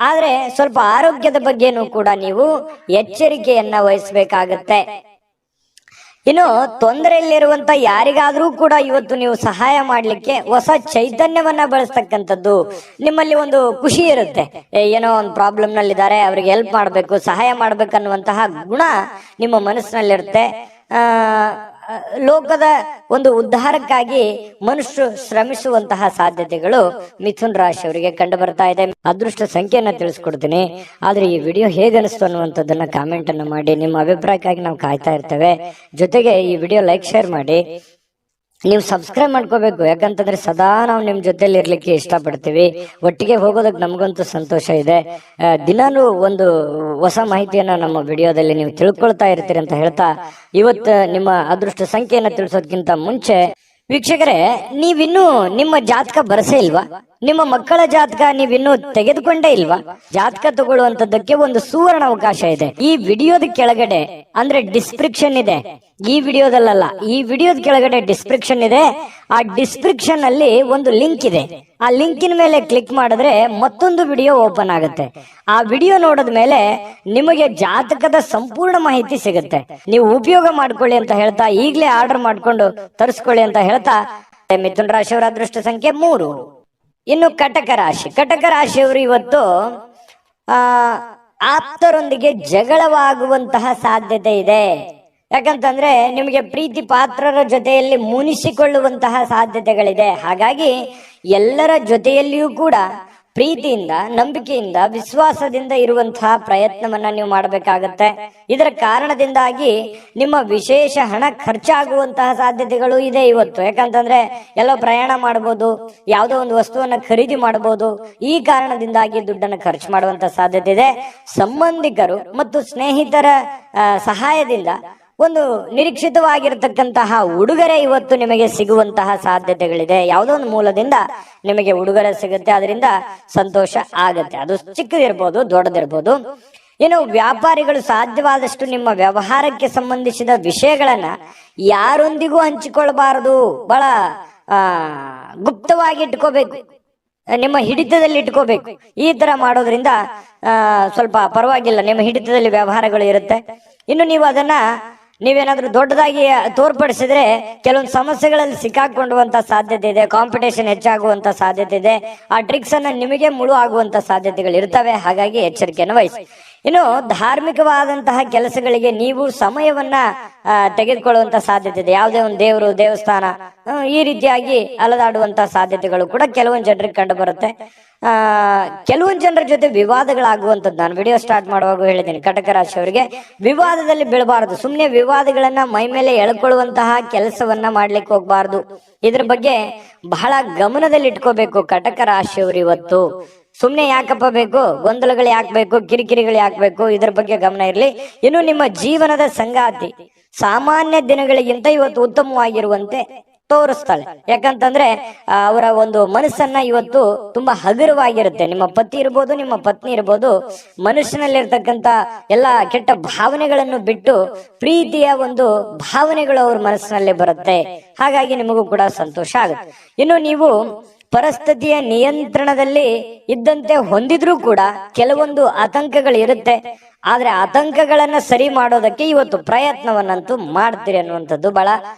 Speaker 1: ಆದ್ರೆ ಸ್ವಲ್ಪ ಆರೋಗ್ಯದ ಬಗ್ಗೆನೂ ಕೂಡ ನೀವು ಎಚ್ಚರಿಕೆಯನ್ನ ವಹಿಸಬೇಕಾಗತ್ತೆ. ಇನ್ನು ತೊಂದರೆಯಲ್ಲಿರುವಂತ ಯಾರಿಗಾದ್ರೂ ಕೂಡ ಇವತ್ತು ನೀವು ಸಹಾಯ ಮಾಡ್ಲಿಕ್ಕೆ ಹೊಸ ಚೈತನ್ಯವನ್ನ ಬಳಸ್ತಕ್ಕಂಥದ್ದು. ನಿಮ್ಮಲ್ಲಿ ಒಂದು ಖುಷಿ ಇರುತ್ತೆ, ಏನೋ ಒಂದು ಪ್ರಾಬ್ಲಮ್ ನಲ್ಲಿದ್ದಾರೆ, ಅವ್ರಿಗೆ ಹೆಲ್ಪ್ ಮಾಡ್ಬೇಕು, ಸಹಾಯ ಮಾಡ್ಬೇಕನ್ನುವಂತಹ ಗುಣ ನಿಮ್ಮ ಮನಸ್ಸಿನಲ್ಲಿರುತ್ತೆ. ಲೋಕದ ಒಂದು ಉದ್ಧಾರಕ್ಕಾಗಿ ಮನುಷ್ಯರು ಶ್ರಮಿಸುವಂತಹ ಸಾಧ್ಯತೆಗಳು ಮಿಥುನ್ ರಾಶಿಯವರಿಗೆ ಕಂಡು ಬರ್ತಾ ಇದೆ. ಅದೃಷ್ಟ ಸಂಖ್ಯೆಯನ್ನ ತಿಳಿಸ್ಕೊಡ್ತೀನಿ. ಆದ್ರೆ ಈ ವಿಡಿಯೋ ಹೇಗೆ ಅನಿಸ್ತು ಅನ್ನುವಂಥದ್ದನ್ನ ಕಾಮೆಂಟ್ ಅನ್ನ ಮಾಡಿ. ನಿಮ್ಮ ಅಭಿಪ್ರಾಯಕ್ಕಾಗಿ ನಾವು ಕಾಯ್ತಾ ಇರ್ತೇವೆ. ಜೊತೆಗೆ ಈ ವಿಡಿಯೋ ಲೈಕ್, ಶೇರ್ ಮಾಡಿ. ನೀವು ಸಬ್ಸ್ಕ್ರೈಬ್ ಮಾಡ್ಕೋಬೇಕು, ಯಾಕಂತಂದ್ರೆ ಸದಾ ನಾವು ನಿಮ್ ಜೊತೆಲಿ ಇರ್ಲಿಕ್ಕೆ ಇಷ್ಟಪಡ್ತೀವಿ. ಒಟ್ಟಿಗೆ ಹೋಗೋದಕ್ಕೆ ನಮಗಂತೂ ಸಂತೋಷ ಇದೆ. ದಿನಾನು ಒಂದು ಹೊಸ ಮಾಹಿತಿಯನ್ನ ನಮ್ಮ ವಿಡಿಯೋದಲ್ಲಿ ನೀವು ತಿಳ್ಕೊಳ್ತಾ ಇರ್ತೀರಿ ಅಂತ ಹೇಳ್ತಾ, ಇವತ್ತು ನಿಮ್ಮ ಅದೃಷ್ಟ ಸಂಖ್ಯೆಯನ್ನ ತಿಳಿಸೋದಕ್ಕಿಂತ ಮುಂಚೆ ವೀಕ್ಷಕರೇ, ನೀವಿನ್ನೂ ನಿಮ್ಮ ಜಾತಕ ಬರಸೇ ಇಲ್ವಾ? ನಿಮ್ಮ ಮಕ್ಕಳ ಜಾತಕ ನೀವಿನ್ನೂ ತೆಗೆದುಕೊಂಡೇ ಇಲ್ವಾ? ಜಾತಕ ತಗೊಳ್ಳುವಂತದ್ದಕ್ಕೆ ಒಂದು ಸುವರ್ಣ ಅವಕಾಶ ಇದೆ. ಈ ವಿಡಿಯೋದ ಕೆಳಗಡೆ ಅಂದ್ರೆ ಡಿಸ್ಕ್ರಿಪ್ಷನ್ ಇದೆ, ಈ ವಿಡಿಯೋದಲ್ಲ, ಈ ವಿಡಿಯೋದ ಕೆಳಗಡೆ ಡಿಸ್ಕ್ರಿಪ್ಷನ್ ಇದೆ. ಆ ಡಿಸ್ಕ್ರಿಪ್ಷನ್ ಅಲ್ಲಿ ಒಂದು ಲಿಂಕ್ ಇದೆ. ಆ ಲಿಂಕಿನ ಮೇಲೆ ಕ್ಲಿಕ್ ಮಾಡಿದ್ರೆ ಮತ್ತೊಂದು ವಿಡಿಯೋ ಓಪನ್ ಆಗುತ್ತೆ. ಆ ವಿಡಿಯೋ ನೋಡಿದ ಮೇಲೆ ನಿಮಗೆ ಜಾತಕದ ಸಂಪೂರ್ಣ ಮಾಹಿತಿ ಸಿಗುತ್ತೆ. ನೀವು ಉಪಯೋಗ ಮಾಡ್ಕೊಳ್ಳಿ ಅಂತ ಹೇಳ್ತಾ, ಈಗಲೇ ಆರ್ಡರ್ ಮಾಡ್ಕೊಂಡು ತರಿಸ್ಕೊಳ್ಳಿ ಅಂತ ಹೇಳ್ತಾ, ಮಿಥುನ್ ರಾಶಿಯವರ ಅದೃಷ್ಟ ಸಂಖ್ಯೆ 3. ಇನ್ನು ಕಟಕ ರಾಶಿ. ಕಟಕ ರಾಶಿಯವರು ಇವತ್ತು ಆಪ್ತರೊಂದಿಗೆ ಜಗಳವಾಗುವಂತಹ ಸಾಧ್ಯತೆ ಇದೆ. ಯಾಕಂತಂದ್ರೆ ನಿಮಗೆ ಪ್ರೀತಿ ಪಾತ್ರರ ಜೊತೆಯಲ್ಲಿ ಮುನಿಸಿಕೊಳ್ಳುವಂತಹ ಸಾಧ್ಯತೆಗಳಿದೆ. ಹಾಗಾಗಿ ಎಲ್ಲರ ಜೊತೆಯಲ್ಲಿಯೂ ಕೂಡ ಪ್ರೀತಿಯಿಂದ, ನಂಬಿಕೆಯಿಂದ, ವಿಶ್ವಾಸದಿಂದ ಇರುವಂತಹ ಪ್ರಯತ್ನವನ್ನ ನೀವು ಮಾಡಬೇಕಾಗತ್ತೆ. ಇದರ ಕಾರಣದಿಂದಾಗಿ ನಿಮ್ಮ ವಿಶೇಷ ಹಣ ಖರ್ಚಾಗುವಂತಹ ಸಾಧ್ಯತೆಗಳು ಇದೆ ಇವತ್ತು. ಯಾಕಂತಂದ್ರೆ ಎಲ್ಲೋ ಪ್ರಯಾಣ ಮಾಡಬಹುದು, ಯಾವುದೋ ಒಂದು ವಸ್ತುವನ್ನ ಖರೀದಿ ಮಾಡಬಹುದು. ಈ ಕಾರಣದಿಂದಾಗಿ ದುಡ್ಡನ್ನು ಖರ್ಚು ಮಾಡುವಂತಹ ಸಾಧ್ಯತೆ ಇದೆ. ಸಂಬಂಧಿಕರು ಮತ್ತು ಸ್ನೇಹಿತರ ಸಹಾಯದಿಂದ ಒಂದು ನಿರೀಕ್ಷಿತವಾಗಿರತಕ್ಕಂತಹ ಉಡುಗೊರೆ ಇವತ್ತು ನಿಮಗೆ ಸಿಗುವಂತಹ ಸಾಧ್ಯತೆಗಳಿದೆ. ಯಾವುದೋ ಒಂದು ಮೂಲದಿಂದ ನಿಮಗೆ ಉಡುಗೊರೆ ಸಿಗುತ್ತೆ, ಅದರಿಂದ ಸಂತೋಷ ಆಗತ್ತೆ. ಅದು ಚಿಕ್ಕದಿರ್ಬೋದು, ದೊಡ್ಡದಿರ್ಬೋದು. ಇನ್ನು ವ್ಯಾಪಾರಿಗಳು ಸಾಧ್ಯವಾದಷ್ಟು ನಿಮ್ಮ ವ್ಯವಹಾರಕ್ಕೆ ಸಂಬಂಧಿಸಿದ ವಿಷಯಗಳನ್ನ ಯಾರೊಂದಿಗೂ ಹಂಚಿಕೊಳ್ಬಾರದು. ಬಹಳ ಗುಪ್ತವಾಗಿ ಇಟ್ಕೋಬೇಕು, ನಿಮ್ಮ ಹಿಡಿತದಲ್ಲಿ ಇಟ್ಕೋಬೇಕು. ಈ ತರ ಮಾಡೋದ್ರಿಂದ ಸ್ವಲ್ಪ ಪರವಾಗಿಲ್ಲ, ನಿಮ್ಮ ಹಿಡಿತದಲ್ಲಿ ವ್ಯವಹಾರಗಳು ಇರುತ್ತೆ. ಇನ್ನು ನೀವು ಅದನ್ನ ನೀವೇನಾದ್ರೂ ದೊಡ್ಡದಾಗಿ ತೋರ್ಪಡಿಸಿದ್ರೆ ಕೆಲವೊಂದು ಸಮಸ್ಯೆಗಳಲ್ಲಿ ಸಿಕ್ಕಾಕೊಳ್ಳುವಂತ ಸಾಧ್ಯತೆ ಇದೆ, ಕಾಂಪಿಟೇಷನ್ ಹೆಚ್ಚಾಗುವಂತ ಸಾಧ್ಯತೆ ಇದೆ, ಆ ಟ್ರಿಕ್ಸ್ ಅನ್ನ ನಿಮಗೆ ಮುಳು ಆಗುವಂತ ಸಾಧ್ಯತೆಗಳು ಇರ್ತವೆ. ಹಾಗಾಗಿ ಎಚ್ಚರಿಕೆಯನ್ನು ವಹಿಸಿ. ಇನ್ನು ಧಾರ್ಮಿಕವಾದಂತಹ ಕೆಲಸಗಳಿಗೆ ನೀವು ಸಮಯವನ್ನ ತೆಗೆದುಕೊಳ್ಳುವಂತ ಸಾಧ್ಯತೆ ಇದೆ. ಯಾವುದೇ ಒಂದು ದೇವರು, ದೇವಸ್ಥಾನ ಈ ರೀತಿಯಾಗಿ ಅಲದಾಡುವಂತ ಸಾಧ್ಯತೆಗಳು ಕೂಡ ಕೆಲವೊಂದು ಜನರಿಗೆ ಕಂಡು ಬರುತ್ತೆ. ಕೆಲವೊಂದು ಜನರ ಜೊತೆ ವಿವಾದಗಳಾಗುವಂಥದ್ದು ನಾನು ವಿಡಿಯೋ ಸ್ಟಾರ್ಟ್ ಮಾಡುವಾಗ ಹೇಳಿದ್ದೀನಿ. ಕಟಕ ರಾಶಿಯವರಿಗೆ ವಿವಾದದಲ್ಲಿ ಬೀಳಬಾರದು. ಸುಮ್ಮನೆ ವಿವಾದಗಳನ್ನ ಮೈ ಮೇಲೆ ಎಳ್ಕೊಳ್ಳುವಂತಹ ಕೆಲಸವನ್ನ ಮಾಡ್ಲಿಕ್ಕೆ ಹೋಗ್ಬಾರ್ದು. ಇದ್ರ ಬಗ್ಗೆ ಬಹಳ ಗಮನದಲ್ಲಿ ಇಟ್ಕೋಬೇಕು ಕಟಕ ರಾಶಿಯವರು. ಇವತ್ತು ಸುಮ್ನೆ ಯಾಕಪ್ಪ ಬೇಕು, ಗೊಂದಲಗಳು ಯಾಕಬೇಕು, ಕಿರಿಕಿರಿಗಳು ಯಾಕಬೇಕು, ಇದ್ರ ಬಗ್ಗೆ ಗಮನ ಇರಲಿ. ಇನ್ನು ನಿಮ್ಮ ಜೀವನದ ಸಂಗಾತಿ ಸಾಮಾನ್ಯ ದಿನಗಳಿಗಿಂತ ಇವತ್ತು ಉತ್ತಮವಾಗಿರುವಂತೆ ತೋರಿಸ್ತಾಳೆ. ಯಾಕಂತಂದ್ರೆ ಅವರ ಒಂದು ಮನಸ್ಸನ್ನ ಇವತ್ತು ತುಂಬಾ ಹಗುರವಾಗಿರುತ್ತೆ. ನಿಮ್ಮ ಪತಿ ಇರ್ಬೋದು, ನಿಮ್ಮ ಪತ್ನಿ ಇರ್ಬೋದು, ಮನುಷ್ಯನಲ್ಲಿರ್ತಕ್ಕಂಥ ಎಲ್ಲ ಕೆಟ್ಟ ಭಾವನೆಗಳನ್ನು ಬಿಟ್ಟು ಪ್ರೀತಿಯ ಒಂದು ಭಾವನೆಗಳು ಅವ್ರ ಮನಸ್ಸಿನಲ್ಲಿ ಬರುತ್ತೆ. ಹಾಗಾಗಿ ನಿಮಗೂ ಕೂಡ ಸಂತೋಷ ಆಗುತ್ತೆ. ಇನ್ನು ನೀವು ಪರಿಸ್ಥಿತಿಯ ನಿಯಂತ್ರಣದಲ್ಲಿ ಇದ್ದಂತೆ ಹೊಂದಿದ್ರೂ ಕೂಡ ಕೆಲವೊಂದು ಆತಂಕಗಳು ಇರುತ್ತೆ. ಆದ್ರೆ ಆತಂಕಗಳನ್ನ ಸರಿ ಮಾಡೋದಕ್ಕೆ ಇವತ್ತು ಪ್ರಯತ್ನವನ್ನಂತೂ ಮಾಡ್ತೀರಿ ಅನ್ನುವಂಥದ್ದು ಬಹಳ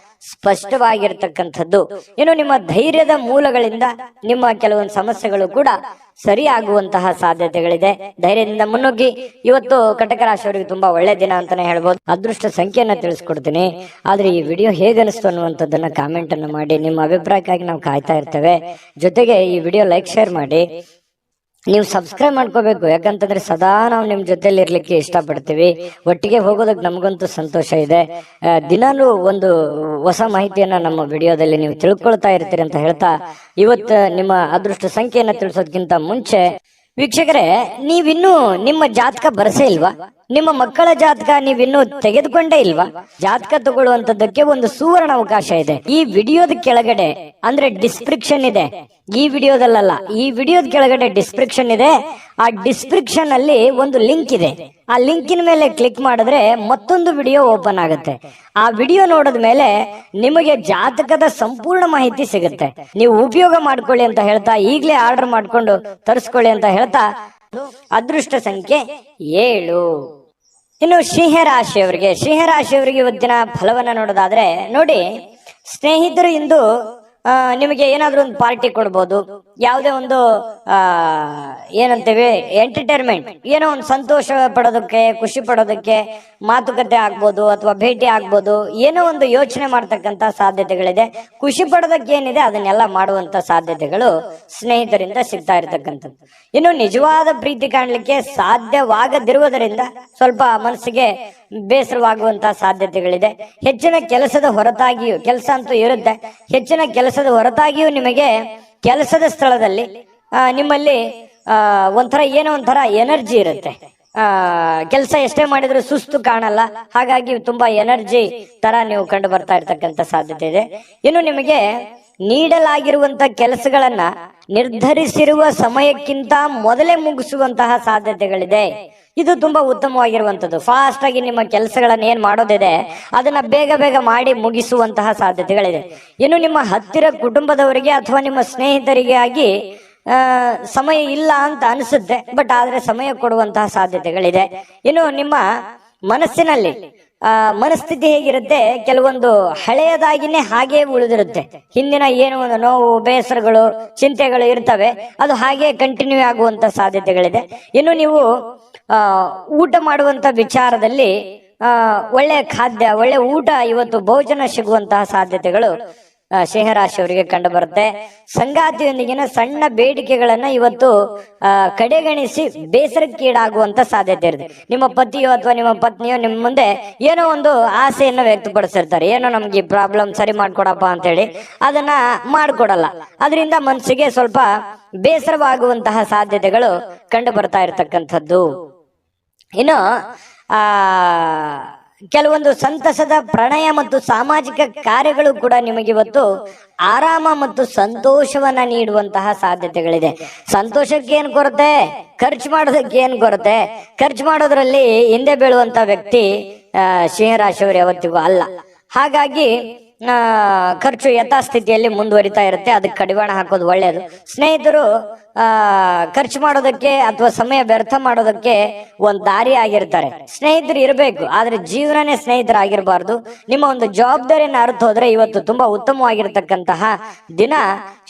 Speaker 1: ಸ್ಪಷ್ಟವಾಗಿರ್ತಕ್ಕಂಥದ್ದು. ಇನ್ನು ನಿಮ್ಮ ಧೈರ್ಯದ ಮೂಲಗಳಿಂದ ನಿಮ್ಮ ಕೆಲವೊಂದು ಸಮಸ್ಯೆಗಳು ಕೂಡ ಸರಿಯಾಗುವಂತಹ ಸಾಧ್ಯತೆಗಳಿದೆ. ಧೈರ್ಯದಿಂದ ಮುನ್ನುಗ್ಗಿ. ಇವತ್ತು ಕಟಕ ರಾಶಿಯವರಿಗೆ ತುಂಬಾ ಒಳ್ಳೆ ದಿನ ಅಂತಾನೆ ಹೇಳ್ಬೋದು. ಅದೃಷ್ಟ ಸಂಖ್ಯೆಯನ್ನ ತಿಳಿಸ್ಕೊಡ್ತೀನಿ. ಆದ್ರೆ ಈ ವಿಡಿಯೋ ಹೇಗನಿಸ್ತು ಅನ್ನುವಂಥದ್ದನ್ನ ಕಾಮೆಂಟ್ ಅನ್ನು ಮಾಡಿ. ನಿಮ್ಮ ಅಭಿಪ್ರಾಯಕ್ಕಾಗಿ ನಾವು ಕಾಯ್ತಾ ಇರ್ತೇವೆ. ಜೊತೆಗೆ ಈ ವಿಡಿಯೋ ಲೈಕ್, ಶೇರ್ ಮಾಡಿ. ನೀವು ಸಬ್ಸ್ಕ್ರೈಬ್ ಮಾಡ್ಕೋಬೇಕು. ಯಾಕಂತಂದ್ರೆ ಸದಾ ನಾವು ನಿಮ್ ಜೊತೆಲಿ ಇರ್ಲಿಕ್ಕೆ ಇಷ್ಟಪಡ್ತೀವಿ. ಒಟ್ಟಿಗೆ ಹೋಗೋದಕ್ಕೆ ನಮಗಂತೂ ಸಂತೋಷ ಇದೆ. ದಿನಾಲೂ ಒಂದು ಹೊಸ ಮಾಹಿತಿಯನ್ನ ನಮ್ಮ ವಿಡಿಯೋದಲ್ಲಿ ನೀವು ತಿಳ್ಕೊಳ್ತಾ ಇರ್ತೀರಿ ಅಂತ ಹೇಳ್ತಾ, ಇವತ್ತು ನಿಮ್ಮ ಅದೃಷ್ಟ ಸಂಖ್ಯೆಯನ್ನ ತಿಳಿಸೋದಕ್ಕಿಂತ ಮುಂಚೆ ವೀಕ್ಷಕರೇ, ನೀವಿನ್ನೂ ನಿಮ್ಮ ಜಾತಕ ಬರಸೇ ಇಲ್ವಾ? ನಿಮ್ಮ ಮಕ್ಕಳ ಜಾತಕ ನೀವಿನ್ನೂ ತೆಗೆದುಕೊಂಡೇ ಇಲ್ವಾ? ಜಾತಕ ತಗೊಳ್ಳುವಂತದ್ದಕ್ಕೆ ಒಂದು ಸುವರ್ಣ ಅವಕಾಶ ಇದೆ. ಈ ವಿಡಿಯೋದ ಕೆಳಗಡೆ ಅಂದ್ರೆ ಡಿಸ್ಕ್ರಿಪ್ಷನ್ ಇದೆ. ಈ ವಿಡಿಯೋದಲ್ಲ, ಈ ವಿಡಿಯೋದ ಕೆಳಗಡೆ ಡಿಸ್ಕ್ರಿಪ್ಷನ್ ಇದೆ. ಆ ಡಿಸ್ಕ್ರಿಪ್ಷನ್ ಅಲ್ಲಿ ಒಂದು ಲಿಂಕ್ ಇದೆ. ಆ ಲಿಂಕಿನ ಮೇಲೆ ಕ್ಲಿಕ್ ಮಾಡಿದ್ರೆ ಮತ್ತೊಂದು ವಿಡಿಯೋ ಓಪನ್ ಆಗುತ್ತೆ. ಆ ವಿಡಿಯೋ ನೋಡಿದ ಮೇಲೆ ನಿಮಗೆ ಜಾತಕದ ಸಂಪೂರ್ಣ ಮಾಹಿತಿ ಸಿಗುತ್ತೆ. ನೀವು ಉಪಯೋಗ ಮಾಡ್ಕೊಳ್ಳಿ ಅಂತ ಹೇಳ್ತಾ, ಈಗಲೇ ಆರ್ಡರ್ ಮಾಡ್ಕೊಂಡು ತರಿಸ್ಕೊಳ್ಳಿ ಅಂತ ಹೇಳ್ತಾ, ಅದೃಷ್ಟ ಸಂಖ್ಯೆ 7. ಇನ್ನು ಸಿಂಹರಾಶಿಯವರಿಗೆ ಇವತ್ತಿನ ಫಲವನ್ನ ನೋಡೋದಾದ್ರೆ, ನೋಡಿ ಸ್ನೇಹಿತರು ಇಂದು ನಿಮಗೆ ಏನಾದ್ರೂ ಒಂದು ಪಾರ್ಟಿ ಕೊಡ್ಬೋದು. ಯಾವುದೇ ಒಂದು ಏನಂತೇವೆ ಎಂಟರ್ಟೈನ್ಮೆಂಟ್, ಏನೋ ಒಂದು ಸಂತೋಷ ಪಡೋದಕ್ಕೆ, ಖುಷಿ ಪಡೋದಕ್ಕೆ ಮಾತುಕತೆ ಆಗ್ಬೋದು ಅಥವಾ ಭೇಟಿ ಆಗ್ಬೋದು. ಏನೋ ಒಂದು ಯೋಚನೆ ಮಾಡ್ತಕ್ಕಂತ ಸಾಧ್ಯತೆಗಳಿದೆ. ಖುಷಿ ಪಡೋದಕ್ಕೆ ಏನಿದೆ ಅದನ್ನೆಲ್ಲ ಮಾಡುವಂತ ಸಾಧ್ಯತೆಗಳು ಸ್ನೇಹಿತರಿಂದ ಸಿಗ್ತಾ ಇರ್ತಕ್ಕಂಥದ್ದು. ಇನ್ನು ನಿಜವಾದ ಪ್ರೀತಿ ಕಾಣಲಿಕ್ಕೆ ಸಾಧ್ಯವಾಗದಿರುವುದರಿಂದ ಸ್ವಲ್ಪ ಮನಸ್ಸಿಗೆ ಬೇಸರವಾಗುವಂತಹ ಸಾಧ್ಯತೆಗಳಿದೆ. ಹೆಚ್ಚಿನ ಕೆಲಸದ ಹೊರತಾಗಿಯೂ, ಕೆಲಸ ಅಂತೂ ಇರುತ್ತೆ, ಹೆಚ್ಚಿನ ಕೆಲಸದ ಹೊರತಾಗಿಯೂ ನಿಮಗೆ ಕೆಲಸದ ಸ್ಥಳದಲ್ಲಿ ನಿಮ್ಮಲ್ಲಿ ಏನೋ ಒಂಥರ ಎನರ್ಜಿ ಇರುತ್ತೆ. ಕೆಲಸ ಎಷ್ಟೇ ಮಾಡಿದ್ರು ಸುಸ್ತು ಕಾಣಲ್ಲ. ಹಾಗಾಗಿ ತುಂಬಾ ಎನರ್ಜಿ ತರ ನೀವು ಕಂಡು ಬರ್ತಾ ಇರ್ತಕ್ಕಂಥ ಸಾಧ್ಯತೆ ಇದೆ. ಇನ್ನು ನಿಮಗೆ ನೀಡಲಾಗಿರುವಂತ ಕೆಲಸಗಳನ್ನ ನಿರ್ಧರಿಸಿರುವ ಸಮಯಕ್ಕಿಂತ ಮೊದಲೇ ಮುಗಿಸುವಂತಹ ಸಾಧ್ಯತೆಗಳಿದೆ. ಇದು ತುಂಬಾ ಉತ್ತಮವಾಗಿರುವಂತದ್ದು. ಫಾಸ್ಟ್ ಆಗಿ ನಿಮ್ಮ ಕೆಲಸಗಳನ್ನ ಏನ್ ಮಾಡೋದಿದೆ ಅದನ್ನ ಬೇಗ ಬೇಗ ಮಾಡಿ ಮುಗಿಸುವಂತಹ ಸಾಧ್ಯತೆಗಳಿದೆ. ಇನ್ನು ನಿಮ್ಮ ಹತ್ತಿರ ಕುಟುಂಬದವರಿಗೆ ಅಥವಾ ನಿಮ್ಮ ಸ್ನೇಹಿತರಿಗೆ ಆಗಿ ಸಮಯ ಇಲ್ಲ ಅಂತ ಅನಿಸುತ್ತೆ, ಬಟ್ ಆದ್ರೆ ಸಮಯ ಕೊಡುವಂತಹ ಸಾಧ್ಯತೆಗಳಿದೆ. ಇನ್ನು ನಿಮ್ಮ ಮನಸ್ಸಿನಲ್ಲಿ ಮನಸ್ಥಿತಿ ಹೇಗಿರುತ್ತೆ, ಕೆಲವೊಂದು ಹಳೆಯದಾಗಿನೇ ಹಾಗೆ ಉಳಿದಿರುತ್ತೆ. ಹಿಂದಿನ ಏನು ಒಂದು ನೋವು, ಬೇಸರಗಳು, ಚಿಂತೆಗಳು ಇರ್ತವೆ, ಅದು ಹಾಗೆ ಕಂಟಿನ್ಯೂ ಆಗುವಂತ ಸಾಧ್ಯತೆಗಳಿದೆ. ಇನ್ನು ನೀವು ಊಟ ಮಾಡುವಂತ ವಿಚಾರದಲ್ಲಿ ಒಳ್ಳೆ ಖಾದ್ಯ, ಒಳ್ಳೆ ಊಟ, ಇವತ್ತು ಭೋಜನ ಸಿಗುವಂತಹ ಸಾಧ್ಯತೆಗಳು ಸಿಂಹರಾಶಿಯವರಿಗೆ ಕಂಡು ಬರುತ್ತೆ. ಸಂಗಾತಿಯೊಂದಿಗಿನ ಸಣ್ಣ ಬೇಡಿಕೆಗಳನ್ನ ಇವತ್ತು ಕಡೆಗಣಿಸಿ ಬೇಸರಕ್ಕೀಡಾಗುವಂತ ಸಾಧ್ಯತೆ ಇರುತ್ತೆ. ನಿಮ್ಮ ಪತಿಯೋ ಅಥವಾ ನಿಮ್ಮ ಪತ್ನಿಯೋ ನಿಮ್ಮ ಮುಂದೆ ಏನೋ ಒಂದು ಆಸೆಯನ್ನು ವ್ಯಕ್ತಪಡಿಸಿರ್ತಾರೆ, ಏನೋ ನಮ್ಗೆ ಈ ಪ್ರಾಬ್ಲಮ್ ಸರಿ ಮಾಡ್ಕೊಡಪ್ಪ ಅಂತ ಹೇಳಿ, ಅದನ್ನ ಮಾಡ್ಕೊಡಲ್ಲ. ಅದರಿಂದ ಮನಸ್ಸಿಗೆ ಸ್ವಲ್ಪ ಬೇಸರವಾಗುವಂತಹ ಸಾಧ್ಯತೆಗಳು ಕಂಡು ಬರ್ತಾ ಇರತಕ್ಕಂಥದ್ದು. ಇನ್ನು ಕೆಲವೊಂದು ಸಂತಸದ ಪ್ರಣಯ ಮತ್ತು ಸಾಮಾಜಿಕ ಕಾರ್ಯಗಳು ಕೂಡ ನಿಮಗೆ ಇವತ್ತು ಆರಾಮ ಮತ್ತು ಸಂತೋಷವನ್ನ ನೀಡುವಂತಹ ಸಾಧ್ಯತೆಗಳಿದೆ. ಸಂತೋಷಕ್ಕೆ ಏನ್ ಕೊರತೆ, ಖರ್ಚು ಮಾಡೋದಕ್ಕೆ ಏನ್ ಕೊರತೆ? ಖರ್ಚು ಮಾಡೋದ್ರಲ್ಲಿ ಹಿಂದೆ ಬೀಳುವಂತ ವ್ಯಕ್ತಿ ಸಿಂಹರಾಶಿಯವರು ಯಾವತ್ತಿಗೂ ಅಲ್ಲ. ಹಾಗಾಗಿ ಖರ್ಚು ಯಥಾಸ್ಥಿತಿಯಲ್ಲಿ ಮುಂದುವರಿತಾ ಇರುತ್ತೆ. ಅದಕ್ಕೆ ಕಡಿವಾಣ ಹಾಕೋದು ಒಳ್ಳೆಯದು. ಸ್ನೇಹಿತರು ಖರ್ಚು ಮಾಡೋದಕ್ಕೆ ಅಥವಾ ಸಮಯ ವ್ಯರ್ಥ ಮಾಡೋದಕ್ಕೆ ಒಂದು ದಾರಿ ಆಗಿರ್ತಾರೆ. ಸ್ನೇಹಿತರು ಇರಬೇಕು, ಆದ್ರೆ ಜೀವನನೇ ಸ್ನೇಹಿತರಾಗಿರಬಾರ್ದು. ನಿಮ್ಮ ಒಂದು ಜವಾಬ್ದಾರಿಯನ್ನು ಅರ್ಥ ಹೋದ್ರೆ ಇವತ್ತು ತುಂಬಾ ಉತ್ತಮವಾಗಿರ್ತಕ್ಕಂತಹ ದಿನ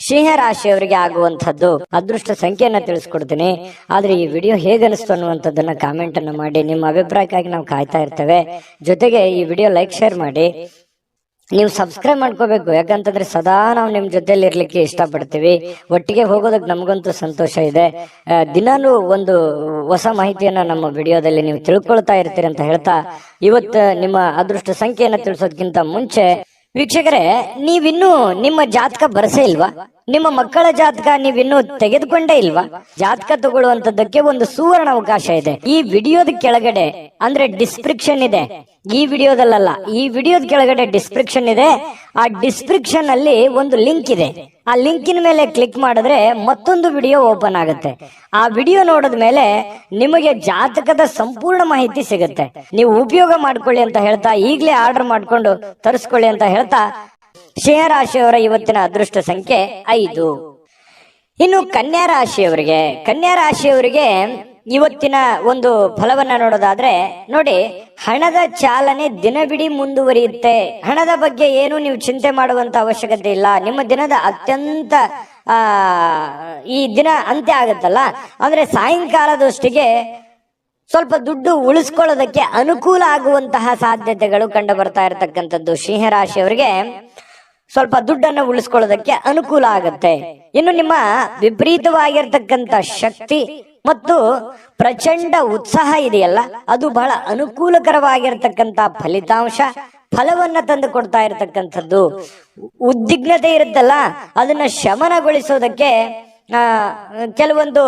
Speaker 1: ಸಿಂಹ ರಾಶಿಯವರಿಗೆ ಆಗುವಂತದ್ದು. ಅದೃಷ್ಟ ಸಂಖ್ಯೆಯನ್ನ ತಿಳಿಸ್ಕೊಡ್ತೀನಿ. ಆದ್ರೆ ಈ ವಿಡಿಯೋ ಹೇಗನಿಸ್ತು ಅನ್ನುವಂಥದ್ದನ್ನ ಕಾಮೆಂಟ್ ಅನ್ನ ಮಾಡಿ. ನಿಮ್ಮ ಅಭಿಪ್ರಾಯಕ್ಕಾಗಿ ನಾವು ಕಾಯ್ತಾ ಇರ್ತೇವೆ. ಜೊತೆಗೆ ಈ ವಿಡಿಯೋ ಲೈಕ್ ಶೇರ್ ಮಾಡಿ. ನೀವು ಸಬ್ಸ್ಕ್ರೈಬ್ ಮಾಡ್ಕೋಬೇಕು, ಯಾಕಂತಂದ್ರೆ ಸದಾ ನಾವು ನಿಮ್ ಜೊತೆಲಿ ಇರ್ಲಿಕ್ಕೆ ಇಷ್ಟಪಡ್ತೀವಿ. ಒಟ್ಟಿಗೆ ಹೋಗೋದಕ್ಕೆ ನಮಗಂತೂ ಸಂತೋಷ ಇದೆ. ದಿನಾನು ಒಂದು ಹೊಸ ಮಾಹಿತಿಯನ್ನ ನಮ್ಮ ವಿಡಿಯೋದಲ್ಲಿ ನೀವು ತಿಳ್ಕೊಳ್ತಾ ಇರ್ತೀರಿ ಅಂತ ಹೇಳ್ತಾ, ಇವತ್ತು ನಿಮ್ಮ ಅದೃಷ್ಟ ಸಂಖ್ಯೆಯನ್ನ ತಿಳಿಸೋದಕ್ಕಿಂತ ಮುಂಚೆ ವೀಕ್ಷಕರೇ, ನೀವಿನ್ನೂ ನಿಮ್ಮ ಜಾತಕ ಬರಸೇ ಇಲ್ವಾ? ನಿಮ್ಮ ಮಕ್ಕಳ ಜಾತಕ ನೀವಿನ್ನೂ ತೆಗೆದುಕೊಂಡೇ ಇಲ್ವಾ? ಜಾತಕ ತಗೊಳ್ಳುವಂತದ್ದಕ್ಕೆ ಒಂದು ಸುವರ್ಣ ಅವಕಾಶ ಇದೆ. ಈ ವಿಡಿಯೋದ ಕೆಳಗಡೆ ಅಂದ್ರೆ ಡಿಸ್ಕ್ರಿಪ್ಷನ್ ಇದೆ. ಈ ವಿಡಿಯೋದಲ್ಲ, ಈ ವಿಡಿಯೋದ ಕೆಳಗಡೆ ಡಿಸ್ಕ್ರಿಪ್ಷನ್ ಇದೆ. ಆ ಡಿಸ್ಕ್ರಿಪ್ಷನ್ ಅಲ್ಲಿ ಒಂದು ಲಿಂಕ್ ಇದೆ. ಆ ಲಿಂಕಿನ ಮೇಲೆ ಕ್ಲಿಕ್ ಮಾಡಿದ್ರೆ ಮತ್ತೊಂದು ವಿಡಿಯೋ ಓಪನ್ ಆಗುತ್ತೆ. ಆ ವಿಡಿಯೋ ನೋಡಿದ ಮೇಲೆ ನಿಮಗೆ ಜಾತಕದ ಸಂಪೂರ್ಣ ಮಾಹಿತಿ ಸಿಗುತ್ತೆ. ನೀವು ಉಪಯೋಗ ಮಾಡ್ಕೊಳ್ಳಿ ಅಂತ ಹೇಳ್ತಾ, ಈಗಲೇ ಆರ್ಡರ್ ಮಾಡ್ಕೊಂಡು ತರಿಸ್ಕೊಳ್ಳಿ ಅಂತ ಹೇಳ್ತಾ, ಸಿಂಹ ರಾಶಿಯವರ ಇವತ್ತಿನ ಅದೃಷ್ಟ ಸಂಖ್ಯೆ 5. ಇನ್ನು ಕನ್ಯಾ ರಾಶಿಯವರಿಗೆ ಇವತ್ತಿನ ಒಂದು ಫಲವನ್ನ ನೋಡೋದಾದ್ರೆ ನೋಡಿ, ಹಣದ ಚಾಲನೆ ದಿನವಿಡೀ ಮುಂದುವರಿಯುತ್ತೆ. ಹಣದ ಬಗ್ಗೆ ಏನು ನೀವು ಚಿಂತೆ ಮಾಡುವಂತ ಅವಶ್ಯಕತೆ ಇಲ್ಲ. ನಿಮ್ಮ ದಿನದ ಅತ್ಯಂತ ಈ ದಿನ ಅಂತ್ಯ ಆಗುತ್ತಲ್ಲ, ಅಂದ್ರೆ ಸಾಯಂಕಾಲದಷ್ಟಿಗೆ ಸ್ವಲ್ಪ ದುಡ್ಡು ಉಳಿಸ್ಕೊಳ್ಳೋದಕ್ಕೆ ಅನುಕೂಲ ಆಗುವಂತಹ ಸಾಧ್ಯತೆಗಳು ಕಂಡು ಬರ್ತಾ ಇರತಕ್ಕಂಥದ್ದು. ಸಿಂಹ ರಾಶಿಯವರಿಗೆ ಸ್ವಲ್ಪ ದುಡ್ಡನ್ನು ಉಳಿಸ್ಕೊಳ್ಳೋದಕ್ಕೆ ಅನುಕೂಲ ಆಗುತ್ತೆ. ಇನ್ನು ನಿಮ್ಮ ವಿಪರೀತವಾಗಿರ್ತಕ್ಕಂಥ ಶಕ್ತಿ ಮತ್ತು ಪ್ರಚಂಡ ಉತ್ಸಾಹ ಇದೆಯಲ್ಲ, ಅದು ಬಹಳ ಅನುಕೂಲಕರವಾಗಿರ್ತಕ್ಕಂಥ ಫಲವನ್ನ ತಂದು ಕೊಡ್ತಾ ಇರತಕ್ಕಂಥದ್ದು. ಉದ್ವಿಗ್ನತೆ ಇರುತ್ತಲ್ಲ, ಅದನ್ನ ಶಮನಗೊಳಿಸೋದಕ್ಕೆ ಕೆಲವೊಂದು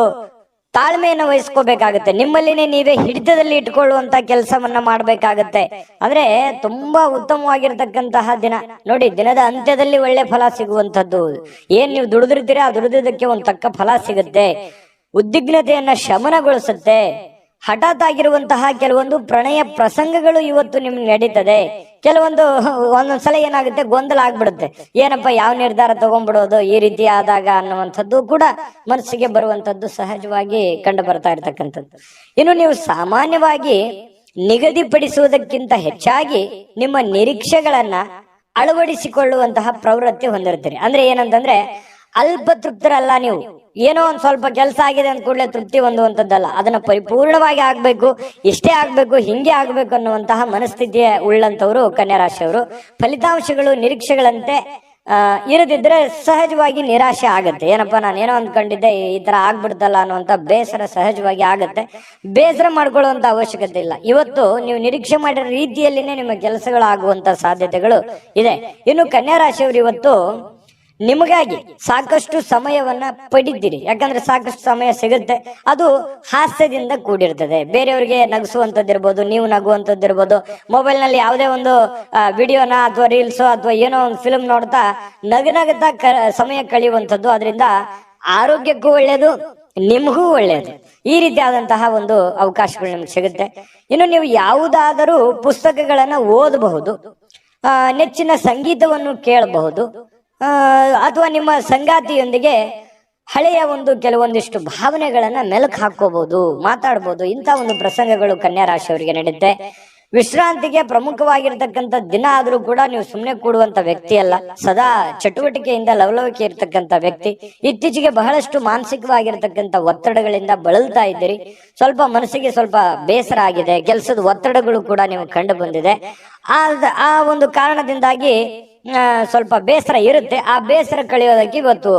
Speaker 1: ತಾಳ್ಮೆಯನ್ನು ವಹಿಸ್ಕೋಬೇಕಾಗತ್ತೆ. ನಿಮ್ಮಲ್ಲಿನೇ ನೀವೇ ಹಿಡಿತದಲ್ಲಿ ಇಟ್ಕೊಳ್ಳುವಂತ ಕೆಲಸವನ್ನ ಮಾಡ್ಬೇಕಾಗತ್ತೆ. ಅಂದ್ರೆ ತುಂಬಾ ಉತ್ತಮವಾಗಿರ್ತಕ್ಕಂತಹ ದಿನ ನೋಡಿ. ದಿನದ ಅಂತ್ಯದಲ್ಲಿ ಒಳ್ಳೆ ಫಲ ಸಿಗುವಂತದ್ದು. ಏನ್ ನೀವು ದುಡಿದಿರ್ತೀರಾ, ಆ ದುಡಿದಕ್ಕೆ ಒಂದು ತಕ್ಕ ಫಲ ಸಿಗುತ್ತೆ. ಉದ್ವಿಗ್ನತೆಯನ್ನ ಶಮನಗೊಳಿಸುತ್ತೆ. ಹಠಾತ್ ಆಗಿರುವಂತಹ ಕೆಲವೊಂದು ಪ್ರಣಯ ಪ್ರಸಂಗಗಳು ಇವತ್ತು ನಿಮ್ಗೆ ನಡೀತದೆ. ಒಂದೊಂದ್ಸಲ ಏನಾಗುತ್ತೆ, ಗೊಂದಲ ಆಗ್ಬಿಡುತ್ತೆ. ಏನಪ್ಪ, ಯಾವ ನಿರ್ಧಾರ ತಗೊಂಡ್ಬಿಡೋದು ಈ ರೀತಿ ಆದಾಗ ಅನ್ನುವಂಥದ್ದು ಕೂಡ ಮನಸ್ಸಿಗೆ ಬರುವಂತದ್ದು ಸಹಜವಾಗಿ ಕಂಡು ಬರ್ತಾ ಇರ್ತಕ್ಕಂಥದ್ದು. ಇನ್ನು ನೀವು ಸಾಮಾನ್ಯವಾಗಿ ನಿಗದಿಪಡಿಸುವುದಕ್ಕಿಂತ ಹೆಚ್ಚಾಗಿ ನಿಮ್ಮ ನಿರೀಕ್ಷೆಗಳನ್ನ ಅಳವಡಿಸಿಕೊಳ್ಳುವಂತಹ ಪ್ರವೃತ್ತಿ ಹೊಂದಿರ್ತೀರಿ. ಅಂದ್ರೆ ಏನಂತಂದ್ರೆ, ಅಲ್ಪ ತೃಪ್ತರಲ್ಲ ನೀವು. ಏನೋ ಒಂದ್ ಸ್ವಲ್ಪ ಕೆಲಸ ಆಗಿದೆ ಅಂದ ಕೂಡಲೇ ತೃಪ್ತಿ ಹೊಂದುವಂತದ್ದಲ್ಲ. ಅದನ್ನ ಪರಿಪೂರ್ಣವಾಗಿ ಆಗ್ಬೇಕು, ಇಷ್ಟೇ ಆಗ್ಬೇಕು, ಹಿಂಗೆ ಆಗ್ಬೇಕು ಅನ್ನುವಂತಹ ಮನಸ್ಥಿತಿಯ ಉಳ್ಳಂತವರು ಕನ್ಯಾ ರಾಶಿಯವರು. ಫಲಿತಾಂಶಗಳು ನಿರೀಕ್ಷೆಗಳಂತೆ ಇರದಿದ್ರೆ ಸಹಜವಾಗಿ ನಿರಾಶೆ ಆಗತ್ತೆ. ಏನಪ್ಪಾ, ನಾನೇನೋ ಅಂದ್ಕೊಂಡಿದ್ದೆ, ಈ ತರ ಆಗ್ಬಿಡ್ತಲ್ಲ ಅನ್ನುವಂತ ಬೇಸರ ಸಹಜವಾಗಿ ಆಗತ್ತೆ. ಬೇಸರ ಮಾಡ್ಕೊಳ್ಳುವಂತ ಅವಶ್ಯಕತೆ ಇಲ್ಲ. ಇವತ್ತು ನೀವು ನಿರೀಕ್ಷೆ ಮಾಡಿರೋ ರೀತಿಯಲ್ಲಿನೇ ನಿಮ್ಮ ಕೆಲಸಗಳು ಆಗುವಂತ ಸಾಧ್ಯತೆಗಳು ಇದೆ. ಇನ್ನು ಕನ್ಯಾ ರಾಶಿಯವರು ಇವತ್ತು ನಿಮಗಾಗಿ ಸಾಕಷ್ಟು ಸಮಯವನ್ನ ಪಡಿತೀರಿ. ಯಾಕಂದ್ರೆ ಸಾಕಷ್ಟು ಸಮಯ ಸಿಗುತ್ತೆ. ಅದು ಹಾಸ್ಯದಿಂದ ಕೂಡಿರ್ತದೆ. ಬೇರೆಯವರಿಗೆ ನಗಿಸುವಂತದ್ದಿರ್ಬೋದು, ನೀವು ನಗುವಂತದ್ದಿರ್ಬೋದು. ಮೊಬೈಲ್ ನಲ್ಲಿ ಯಾವುದೇ ಒಂದು ವಿಡಿಯೋನ ಅಥವಾ ರೀಲ್ಸ್ ಅಥವಾ ಏನೋ ಒಂದು ಫಿಲ್ಮ್ ನೋಡ್ತಾ ನಗನಗುತ್ತಾ ಸಮಯ ಕಳೆಯುವಂಥದ್ದು. ಅದರಿಂದ ಆರೋಗ್ಯಕ್ಕೂ ಒಳ್ಳೆಯದು, ನಿಮಗೂ ಒಳ್ಳೆಯದು. ಈ ರೀತಿಯಾದಂತಹ ಒಂದು ಅವಕಾಶಗಳು ನಿಮ್ಗೆ ಸಿಗುತ್ತೆ. ಇನ್ನು ನೀವು ಯಾವುದಾದರೂ ಪುಸ್ತಕಗಳನ್ನ ಓದಬಹುದು, ನೆಚ್ಚಿನ ಸಂಗೀತವನ್ನು ಕೇಳಬಹುದು, ಅಥವಾ ನಿಮ್ಮ ಸಂಗಾತಿಯೊಂದಿಗೆ ಹಳೆಯ ಒಂದು ಕೆಲವೊಂದಿಷ್ಟು ಭಾವನೆಗಳನ್ನ ಮೆಲುಕು ಹಾಕೋಬಹುದು, ಮಾತಾಡಬಹುದು. ಇಂಥ ಒಂದು ಪ್ರಸಂಗಗಳು ಕನ್ಯಾ ರಾಶಿಯವರಿಗೆ ನಡೆಯುತ್ತೆ. ವಿಶ್ರಾಂತಿಗೆ ಪ್ರಮುಖವಾಗಿರ್ತಕ್ಕಂಥ ದಿನ ಆದ್ರೂ ಕೂಡ ನೀವು ಸುಮ್ಮನೆ ಕೂಡುವಂತ ವ್ಯಕ್ತಿ ಅಲ್ಲ. ಸದಾ ಚಟುವಟಿಕೆಯಿಂದ ಲವಲವಿಕೆ ಇರ್ತಕ್ಕಂಥ ವ್ಯಕ್ತಿ. ಇತ್ತೀಚೆಗೆ ಬಹಳಷ್ಟು ಮಾನಸಿಕವಾಗಿರ್ತಕ್ಕಂಥ ಒತ್ತಡಗಳಿಂದ ಬಳಲ್ತಾ ಇದ್ದೀರಿ. ಸ್ವಲ್ಪ ಮನಸ್ಸಿಗೆ ಸ್ವಲ್ಪ ಬೇಸರ ಆಗಿದೆ. ಕೆಲಸದ ಒತ್ತಡಗಳು ಕೂಡ ನೀವು ಕಂಡು ಬಂದಿದೆ. ಆ ಒಂದು ಕಾರಣದಿಂದಾಗಿ ಸ್ವಲ್ಪ ಬೇಸರ ಇರುತ್ತೆ. ಆ ಬೇಸರ ಕಳೆಯೋದಕ್ಕೆ ಇವತ್ತು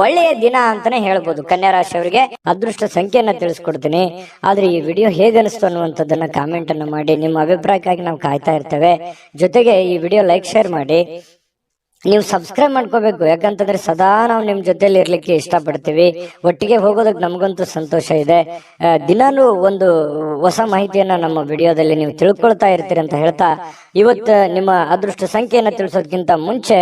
Speaker 1: ಒಳ್ಳೆಯ ದಿನ ಅಂತಾನೆ ಹೇಳ್ಬೋದು. ಕನ್ಯಾ ರಾಶಿಯವರಿಗೆ ಅದೃಷ್ಟ ಸಂಖ್ಯೆಯನ್ನ ತಿಳಿಸ್ಕೊಡ್ತೀನಿ. ಆದ್ರೆ ಈ ವಿಡಿಯೋ ಹೇಗನಿಸ್ತು ಅನ್ನುವಂಥದ್ದನ್ನ ಕಾಮೆಂಟ್ ಅನ್ನ ಮಾಡಿ. ನಿಮ್ಮ ಅಭಿಪ್ರಾಯಕ್ಕಾಗಿ ನಾವು ಕಾಯ್ತಾ ಇರ್ತೇವೆ. ಜೊತೆಗೆ ಈ ವಿಡಿಯೋ ಲೈಕ್ ಶೇರ್ ಮಾಡಿ. ನೀವು ಸಬ್ಸ್ಕ್ರೈಬ್ ಮಾಡ್ಕೋಬೇಕು, ಯಾಕಂತಂದ್ರೆ ಸದಾ ನಾವು ನಿಮ್ ಜೊತೆಲಿ ಇರ್ಲಿಕ್ಕೆ ಇಷ್ಟಪಡ್ತೀವಿ. ಒಟ್ಟಿಗೆ ಹೋಗೋದಕ್ಕೆ ನಮಗಂತೂ ಸಂತೋಷ ಇದೆ. ದಿನಾನು ಒಂದು ಹೊಸ ಮಾಹಿತಿಯನ್ನ ನಮ್ಮ ವಿಡಿಯೋದಲ್ಲಿ ನೀವು ತಿಳ್ಕೊಳ್ತಾ ಇರ್ತೀರಿ ಅಂತ ಹೇಳ್ತಾ, ಇವತ್ತು ನಿಮ್ಮ ಅದೃಷ್ಟ ಸಂಖ್ಯೆಯನ್ನ ತಿಳಿಸೋದಕ್ಕಿಂತ ಮುಂಚೆ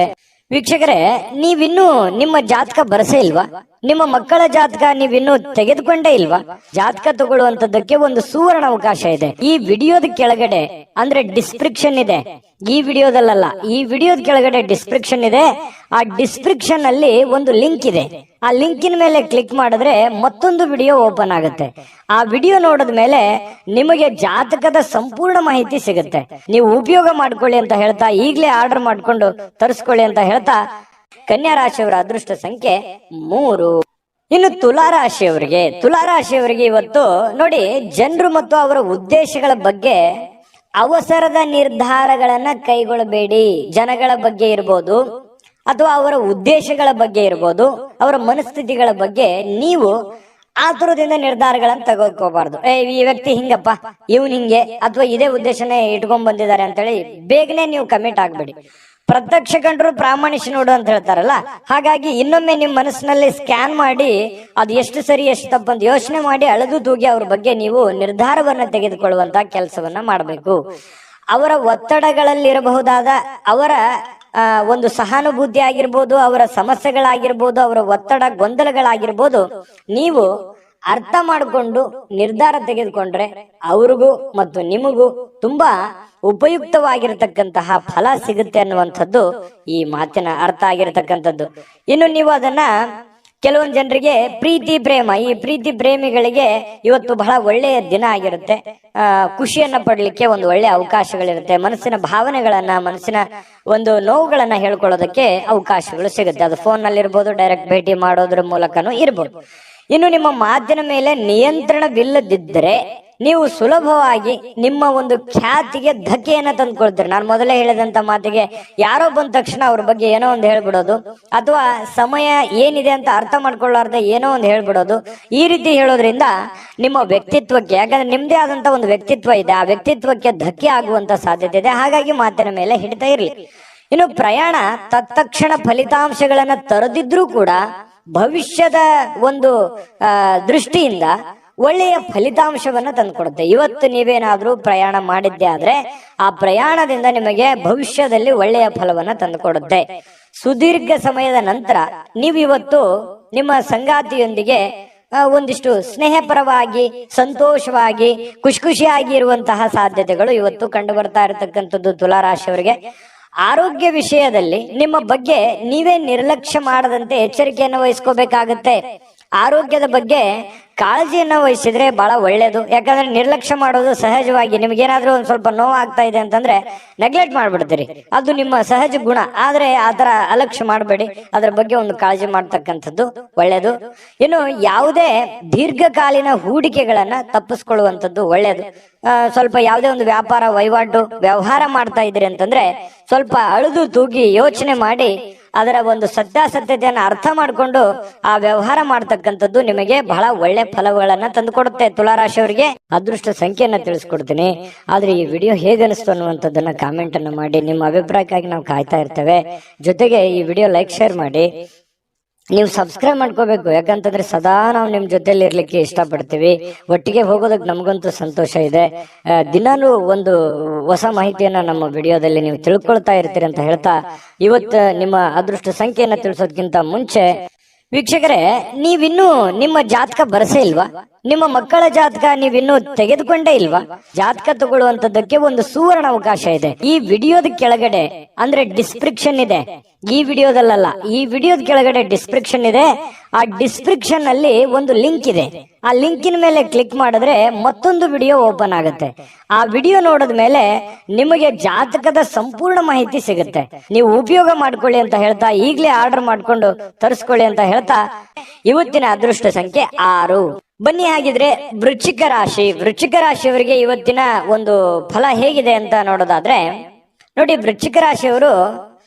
Speaker 1: ವೀಕ್ಷಕರೇ, ನೀವಿನ್ನೂ ನಿಮ್ಮ ಜಾತಕ ಬರಸೇ ಇಲ್ವಾ? ನಿಮ್ಮ ಮಕ್ಕಳ ಜಾತಕ ನೀವಿನ್ನೂ ತೆಗೆದುಕೊಂಡೇ ಇಲ್ವಾ? ಜಾತಕ ತಗೊಳ್ಳುವಂತದ್ದಕ್ಕೆ ಒಂದು ಸುವರ್ಣ ಅವಕಾಶ ಇದೆ. ಈ ವಿಡಿಯೋದ ಕೆಳಗಡೆ ಅಂದ್ರೆ ಡಿಸ್ಕ್ರಿಪ್ಷನ್ ಇದೆ. ಈ ವಿಡಿಯೋದಲ್ಲ, ಈ ವಿಡಿಯೋದ ಕೆಳಗಡೆ ಡಿಸ್ಕ್ರಿಪ್ಷನ್ ಇದೆ. ಆ ಡಿಸ್ಕ್ರಿಪ್ಷನ್ ಅಲ್ಲಿ ಒಂದು ಲಿಂಕ್ ಇದೆ. ಆ ಲಿಂಕಿನ ಮೇಲೆ ಕ್ಲಿಕ್ ಮಾಡಿದ್ರೆ ಮತ್ತೊಂದು ವಿಡಿಯೋ ಓಪನ್ ಆಗುತ್ತೆ. ಆ ವಿಡಿಯೋ ನೋಡಿದ ಮೇಲೆ ನಿಮಗೆ ಜಾತಕದ ಸಂಪೂರ್ಣ ಮಾಹಿತಿ ಸಿಗುತ್ತೆ. ನೀವು ಉಪಯೋಗ ಮಾಡ್ಕೊಳ್ಳಿ ಅಂತ ಹೇಳ್ತಾ, ಈಗಲೇ ಆರ್ಡರ್ ಮಾಡ್ಕೊಂಡು ತರಿಸ್ಕೊಳ್ಳಿ ಅಂತ ಹೇಳ್ತಾ, ಕನ್ಯಾ ರಾಶಿಯವರ ಅದೃಷ್ಟ ಸಂಖ್ಯೆ 3. ಇನ್ನು ತುಲಾರಾಶಿಯವರಿಗೆ ಇವತ್ತು ನೋಡಿ, ಜನರು ಮತ್ತು ಅವರ ಉದ್ದೇಶಗಳ ಬಗ್ಗೆ ಅವಸರದ ನಿರ್ಧಾರಗಳನ್ನ ಕೈಗೊಳ್ಳಬೇಡಿ. ಜನಗಳ ಬಗ್ಗೆ ಇರ್ಬೋದು ಅಥವಾ ಅವರ ಉದ್ದೇಶಗಳ ಬಗ್ಗೆ ಇರ್ಬೋದು, ಅವರ ಮನಸ್ಥಿತಿಗಳ ಬಗ್ಗೆ ನೀವು ಆತುರದಿಂದ ನಿರ್ಧಾರಗಳನ್ನ ತಗೋಕೋಬಾರ್ದು. ಈ ವ್ಯಕ್ತಿ ಹಿಂಗಪ್ಪ, ಇವನ್ ಹಿಂಗೆ, ಅಥವಾ ಇದೇ ಉದ್ದೇಶನೇ ಇಟ್ಕೊಂಡ್ ಬಂದಿದ್ದಾರೆ ಅಂತೇಳಿ ಬೇಗನೆ ನೀವು ಕಮಿಟ್ ಆಗ್ಬೇಡಿ. ಪ್ರತ್ಯಕ್ಷ ಕಂಡ್ರು ಪ್ರಾಮಾಣಿಕ ನೋಡು ಅಂತ ಹೇಳ್ತಾರಲ್ಲ, ಹಾಗಾಗಿ ಇನ್ನೊಮ್ಮೆ ನಿಮ್ ಮನಸ್ಸಿನಲ್ಲಿ ಸ್ಕ್ಯಾನ್ ಮಾಡಿ ಅದು ಎಷ್ಟು ಸರಿ ಎಷ್ಟು ತಪ್ಪಂತ ಯೋಚನೆ ಮಾಡಿ ಅಳೆದು ತೂಗಿ ಅವ್ರ ಬಗ್ಗೆ ನೀವು ನಿರ್ಧಾರವನ್ನ ತೆಗೆದುಕೊಳ್ಳುವಂತ ಕೆಲಸವನ್ನ ಮಾಡಬೇಕು. ಅವರ ಒತ್ತಡಗಳಲ್ಲಿರಬಹುದಾದ ಅವರ ಒಂದು ಸಹಾನುಭೂತಿ ಆಗಿರ್ಬೋದು, ಅವರ ಸಮಸ್ಯೆಗಳಾಗಿರ್ಬೋದು, ಅವರ ಒತ್ತಡ ಗೊಂದಲಗಳಾಗಿರ್ಬೋದು, ನೀವು ಅರ್ಥ ಮಾಡಿಕೊಂಡು ನಿರ್ಧಾರ ತೆಗೆದುಕೊಂಡ್ರೆ ಅವ್ರಿಗೂ ಮತ್ತು ನಿಮಗೂ ತುಂಬಾ ಉಪಯುಕ್ತವಾಗಿರತಕ್ಕಂತಹ ಫಲ ಸಿಗುತ್ತೆ ಅನ್ನುವಂಥದ್ದು ಈ ಮಾತಿನ ಅರ್ಥ ಆಗಿರತಕ್ಕಂಥದ್ದು. ಇನ್ನು ನೀವು ಅದನ್ನ ಕೆಲವೊಂದು ಜನರಿಗೆ ಪ್ರೀತಿ ಪ್ರೇಮ, ಈ ಪ್ರೀತಿ ಪ್ರೇಮಿಗಳಿಗೆ ಇವತ್ತು ಬಹಳ ಒಳ್ಳೆಯ ದಿನ ಆಗಿರುತ್ತೆ. ಖುಷಿಯನ್ನ ಪಡ್ಲಿಕ್ಕೆ ಒಂದು ಒಳ್ಳೆಯ ಅವಕಾಶಗಳಿರುತ್ತೆ. ಮನಸ್ಸಿನ ಭಾವನೆಗಳನ್ನ, ಮನಸ್ಸಿನ ಒಂದು ನೋವುಗಳನ್ನ ಹೇಳ್ಕೊಳ್ಳೋದಕ್ಕೆ ಅವಕಾಶಗಳು ಸಿಗುತ್ತೆ. ಅದು ಫೋನ್ ನಲ್ಲಿ ಇರ್ಬೋದು, ಡೈರೆಕ್ಟ್ ಭೇಟಿ ಮಾಡೋದ್ರ ಮೂಲಕನೂ ಇರ್ಬೋದು. ಇನ್ನು ನಿಮ್ಮ ಮಾತಿನ ಮೇಲೆ ನಿಯಂತ್ರಣವಿಲ್ಲದಿದ್ದರೆ ನೀವು ಸುಲಭವಾಗಿ ನಿಮ್ಮ ಒಂದು ಖ್ಯಾತಿಗೆ ಧಕ್ಕೆಯನ್ನ ತಂದ್ಕೊಳ್ತೀರಿ. ನಾನು ಮೊದಲೇ ಹೇಳಿದಂತ ಮಾತಿಗೆ ಯಾರೋ ಬಂದ ತಕ್ಷಣ ಅವ್ರ ಬಗ್ಗೆ ಏನೋ ಒಂದು ಹೇಳ್ಬಿಡೋದು, ಅಥವಾ ಸಮಯ ಏನಿದೆ ಅಂತ ಅರ್ಥ ಮಾಡ್ಕೊಳ್ಳಾರ್ದೆ ಏನೋ ಒಂದು ಹೇಳ್ಬಿಡೋದು. ಈ ರೀತಿ ಹೇಳೋದ್ರಿಂದ ನಿಮ್ಮ ವ್ಯಕ್ತಿತ್ವಕ್ಕೆ, ಯಾಕಂದ್ರೆ ನಿಮ್ದೇ ಆದಂತ ಒಂದು ವ್ಯಕ್ತಿತ್ವ ಇದೆ, ಆ ವ್ಯಕ್ತಿತ್ವಕ್ಕೆ ಧಕ್ಕೆ ಆಗುವಂತ ಸಾಧ್ಯತೆ ಇದೆ. ಹಾಗಾಗಿ ಮಾತಿನ ಮೇಲೆ ಹಿಡಿತಾ ಇರ್ಲಿ. ಇನ್ನು ಪ್ರಯಾಣ ತತ್ಕ್ಷಣ ಫಲಿತಾಂಶಗಳನ್ನ ತರದಿದ್ರೂ ಕೂಡ ಭವಿಷ್ಯದ ಒಂದು ದೃಷ್ಟಿಯಿಂದ ಒಳ್ಳೆಯ ಫಲಿತಾಂಶವನ್ನ ತಂದುಕೊಡುತ್ತೆ. ಇವತ್ತು ನೀವೇನಾದ್ರೂ ಪ್ರಯಾಣ ಮಾಡಿದ್ದೆ ಆದ್ರೆ ಆ ಪ್ರಯಾಣದಿಂದ ನಿಮಗೆ ಭವಿಷ್ಯದಲ್ಲಿ ಒಳ್ಳೆಯ ಫಲವನ್ನ ತಂದುಕೊಡುತ್ತೆ. ಸುದೀರ್ಘ ಸಮಯದ ನಂತರ ನೀವು ಇವತ್ತು ನಿಮ್ಮ ಸಂಗಾತಿಯೊಂದಿಗೆ ಒಂದಿಷ್ಟು ಸ್ನೇಹಪರವಾಗಿ, ಸಂತೋಷವಾಗಿ, ಖುಷಿಯಾಗಿ ಇರುವಂತಹ ಸಾಧ್ಯತೆಗಳು ಇವತ್ತು ಕಂಡು ಬರ್ತಾ ಇರತಕ್ಕಂಥದ್ದು ತುಲಾರಾಶಿಯವರಿಗೆ. ಆರೋಗ್ಯ ವಿಷಯದಲ್ಲಿ ನಿಮ್ಮ ಬಗ್ಗೆ ನೀವೇ ನಿರ್ಲಕ್ಷ್ಯ ಮಾಡದಂತೆ ಎಚ್ಚರಿಕೆಯನ್ನು ವಹಿಸ್ಕೋಬೇಕಾಗತ್ತೆ. ಆರೋಗ್ಯದ ಬಗ್ಗೆ ಕಾಳಜಿಯನ್ನ ವಹಿಸಿದ್ರೆ ಬಹಳ ಒಳ್ಳೇದು. ಯಾಕಂದ್ರೆ ನಿರ್ಲಕ್ಷ್ಯ ಮಾಡೋದು ಸಹಜವಾಗಿ, ನಿಮ್ಗೇನಾದ್ರೂ ಒಂದ್ ಸ್ವಲ್ಪ ನೋವು ಆಗ್ತಾ ಇದೆ ಅಂತಂದ್ರೆ ನೆಗ್ಲೆಕ್ಟ್ ಮಾಡ್ಬಿಡ್ತೀರಿ, ಅದು ನಿಮ್ಮ ಸಹಜ ಗುಣ. ಆದ್ರೆ ಆತರ ಅಲಕ್ಷ್ಯ ಮಾಡಬೇಡಿ, ಅದ್ರ ಬಗ್ಗೆ ಒಂದು ಕಾಳಜಿ ಮಾಡ್ತಕ್ಕಂಥದ್ದು ಒಳ್ಳೇದು. ಇನ್ನು ಯಾವುದೇ ದೀರ್ಘಕಾಲೀನ ಹೂಡಿಕೆಗಳನ್ನ ತಪ್ಪಿಸ್ಕೊಳ್ಳುವಂಥದ್ದು ಒಳ್ಳೇದು. ಸ್ವಲ್ಪ ಯಾವುದೇ ಒಂದು ವ್ಯಾಪಾರ ವಹಿವಾಟು ವ್ಯವಹಾರ ಮಾಡ್ತಾ ಇದ್ದೀರಿ ಅಂತಂದ್ರೆ ಸ್ವಲ್ಪ ಅಳುದು ತೂಗಿ ಯೋಚನೆ ಮಾಡಿ ಅದರ ಒಂದು ಸತ್ಯಾಸತ್ಯತೆಯನ್ನು ಅರ್ಥ ಮಾಡಿಕೊಂಡು ಆ ವ್ಯವಹಾರ ಮಾಡ್ತಕ್ಕಂಥದ್ದು ನಿಮಗೆ ಬಹಳ ಒಳ್ಳೆ ಫಲಗಳನ್ನ ತಂದುಕೊಡುತ್ತೆ. ತುಲಾರಾಶಿಯವರಿಗೆ ಅದೃಷ್ಟ ಸಂಖ್ಯೆಯನ್ನ ತಿಳಿಸ್ಕೊಡ್ತೀನಿ. ಆದ್ರೆ ಈ ವಿಡಿಯೋ ಹೇಗೆ ಅನಿಸ್ತು ಅನ್ನುವಂಥದ್ದನ್ನ ಕಾಮೆಂಟ್ ಅನ್ನು ಮಾಡಿ. ನಿಮ್ಮ ಅಭಿಪ್ರಾಯಕ್ಕಾಗಿ ನಾವು ಕಾಯ್ತಾ ಇರ್ತೇವೆ. ಜೊತೆಗೆ ಈ ವಿಡಿಯೋ ಲೈಕ್, ಶೇರ್ ಮಾಡಿ. ನೀವು ಸಬ್ಸ್ಕ್ರೈಬ್ ಮಾಡ್ಕೋಬೇಕು, ಯಾಕಂತಂದ್ರೆ ಸದಾ ನಾವು ನಿಮ್ ಜೊತೆಲಿ ಇರ್ಲಿಕ್ಕೆ ಇಷ್ಟಪಡ್ತೀವಿ. ಒಟ್ಟಿಗೆ ಹೋಗೋದಕ್ಕೆ ನಮಗಂತೂ ಸಂತೋಷ ಇದೆ. ದಿನಾನು ಒಂದು ಹೊಸ ಮಾಹಿತಿಯನ್ನ ನಮ್ಮ ವಿಡಿಯೋದಲ್ಲಿ ನೀವು ತಿಳ್ಕೊಳ್ತಾ ಇರ್ತೀರಿ ಅಂತ ಹೇಳ್ತಾ, ಇವತ್ತು ನಿಮ್ಮ ಅದೃಷ್ಟ ಸಂಖ್ಯೆಯನ್ನ ತಿಳಿಸೋದಕ್ಕಿಂತ ಮುಂಚೆ ವೀಕ್ಷಕರೇ, ನೀವಿನ್ನೂ ನಿಮ್ಮ ಜಾತಕ ಬರಸೇ ಇಲ್ವಾ? ನಿಮ್ಮ ಮಕ್ಕಳ ಜಾತಕ ನೀವಿನ್ನೂ ತೆಗೆದುಕೊಂಡೇ ಇಲ್ವಾ? ಜಾತಕ ತಗೊಳ್ಳುವಂತದ್ದಕ್ಕೆ ಒಂದು ಸುವರ್ಣ ಅವಕಾಶ ಇದೆ. ಈ ವಿಡಿಯೋದ ಕೆಳಗಡೆ ಅಂದ್ರೆ ಡಿಸ್ಕ್ರಿಪ್ಷನ್ ಇದೆ. ಈ ವಿಡಿಯೋದಲ್ಲ, ಈ ವಿಡಿಯೋದ ಕೆಳಗಡೆ ಡಿಸ್ಕ್ರಿಪ್ಷನ್ ಇದೆ. ಆ ಡಿಸ್ಕ್ರಿಪ್ಷನ್ ಅಲ್ಲಿ ಒಂದು ಲಿಂಕ್ ಇದೆ. ಆ ಲಿಂಕಿನ ಮೇಲೆ ಕ್ಲಿಕ್ ಮಾಡಿದ್ರೆ ಮತ್ತೊಂದು ವಿಡಿಯೋ ಓಪನ್ ಆಗುತ್ತೆ. ಆ ವಿಡಿಯೋ ನೋಡಿದ ಮೇಲೆ ನಿಮಗೆ ಜಾತಕದ ಸಂಪೂರ್ಣ ಮಾಹಿತಿ ಸಿಗುತ್ತೆ. ನೀವು ಉಪಯೋಗ ಮಾಡ್ಕೊಳ್ಳಿ ಅಂತ ಹೇಳ್ತಾ, ಈಗಲೇ ಆರ್ಡರ್ ಮಾಡ್ಕೊಂಡು ತರಿಸ್ಕೊಳ್ಳಿ ಅಂತ ಹೇಳ್ತಾ, ಇವತ್ತಿನ ಅದೃಷ್ಟ ಸಂಖ್ಯೆ 6. ಬನ್ನಿ ಹಾಗಿದ್ರೆ ವೃಶ್ಚಿಕ ರಾಶಿಯವರಿಗೆ ಇವತ್ತಿನ ಒಂದು ಫಲ ಹೇಗಿದೆ ಅಂತ ನೋಡೋದಾದ್ರೆ, ನೋಡಿ, ವೃಶ್ಚಿಕ ರಾಶಿಯವರು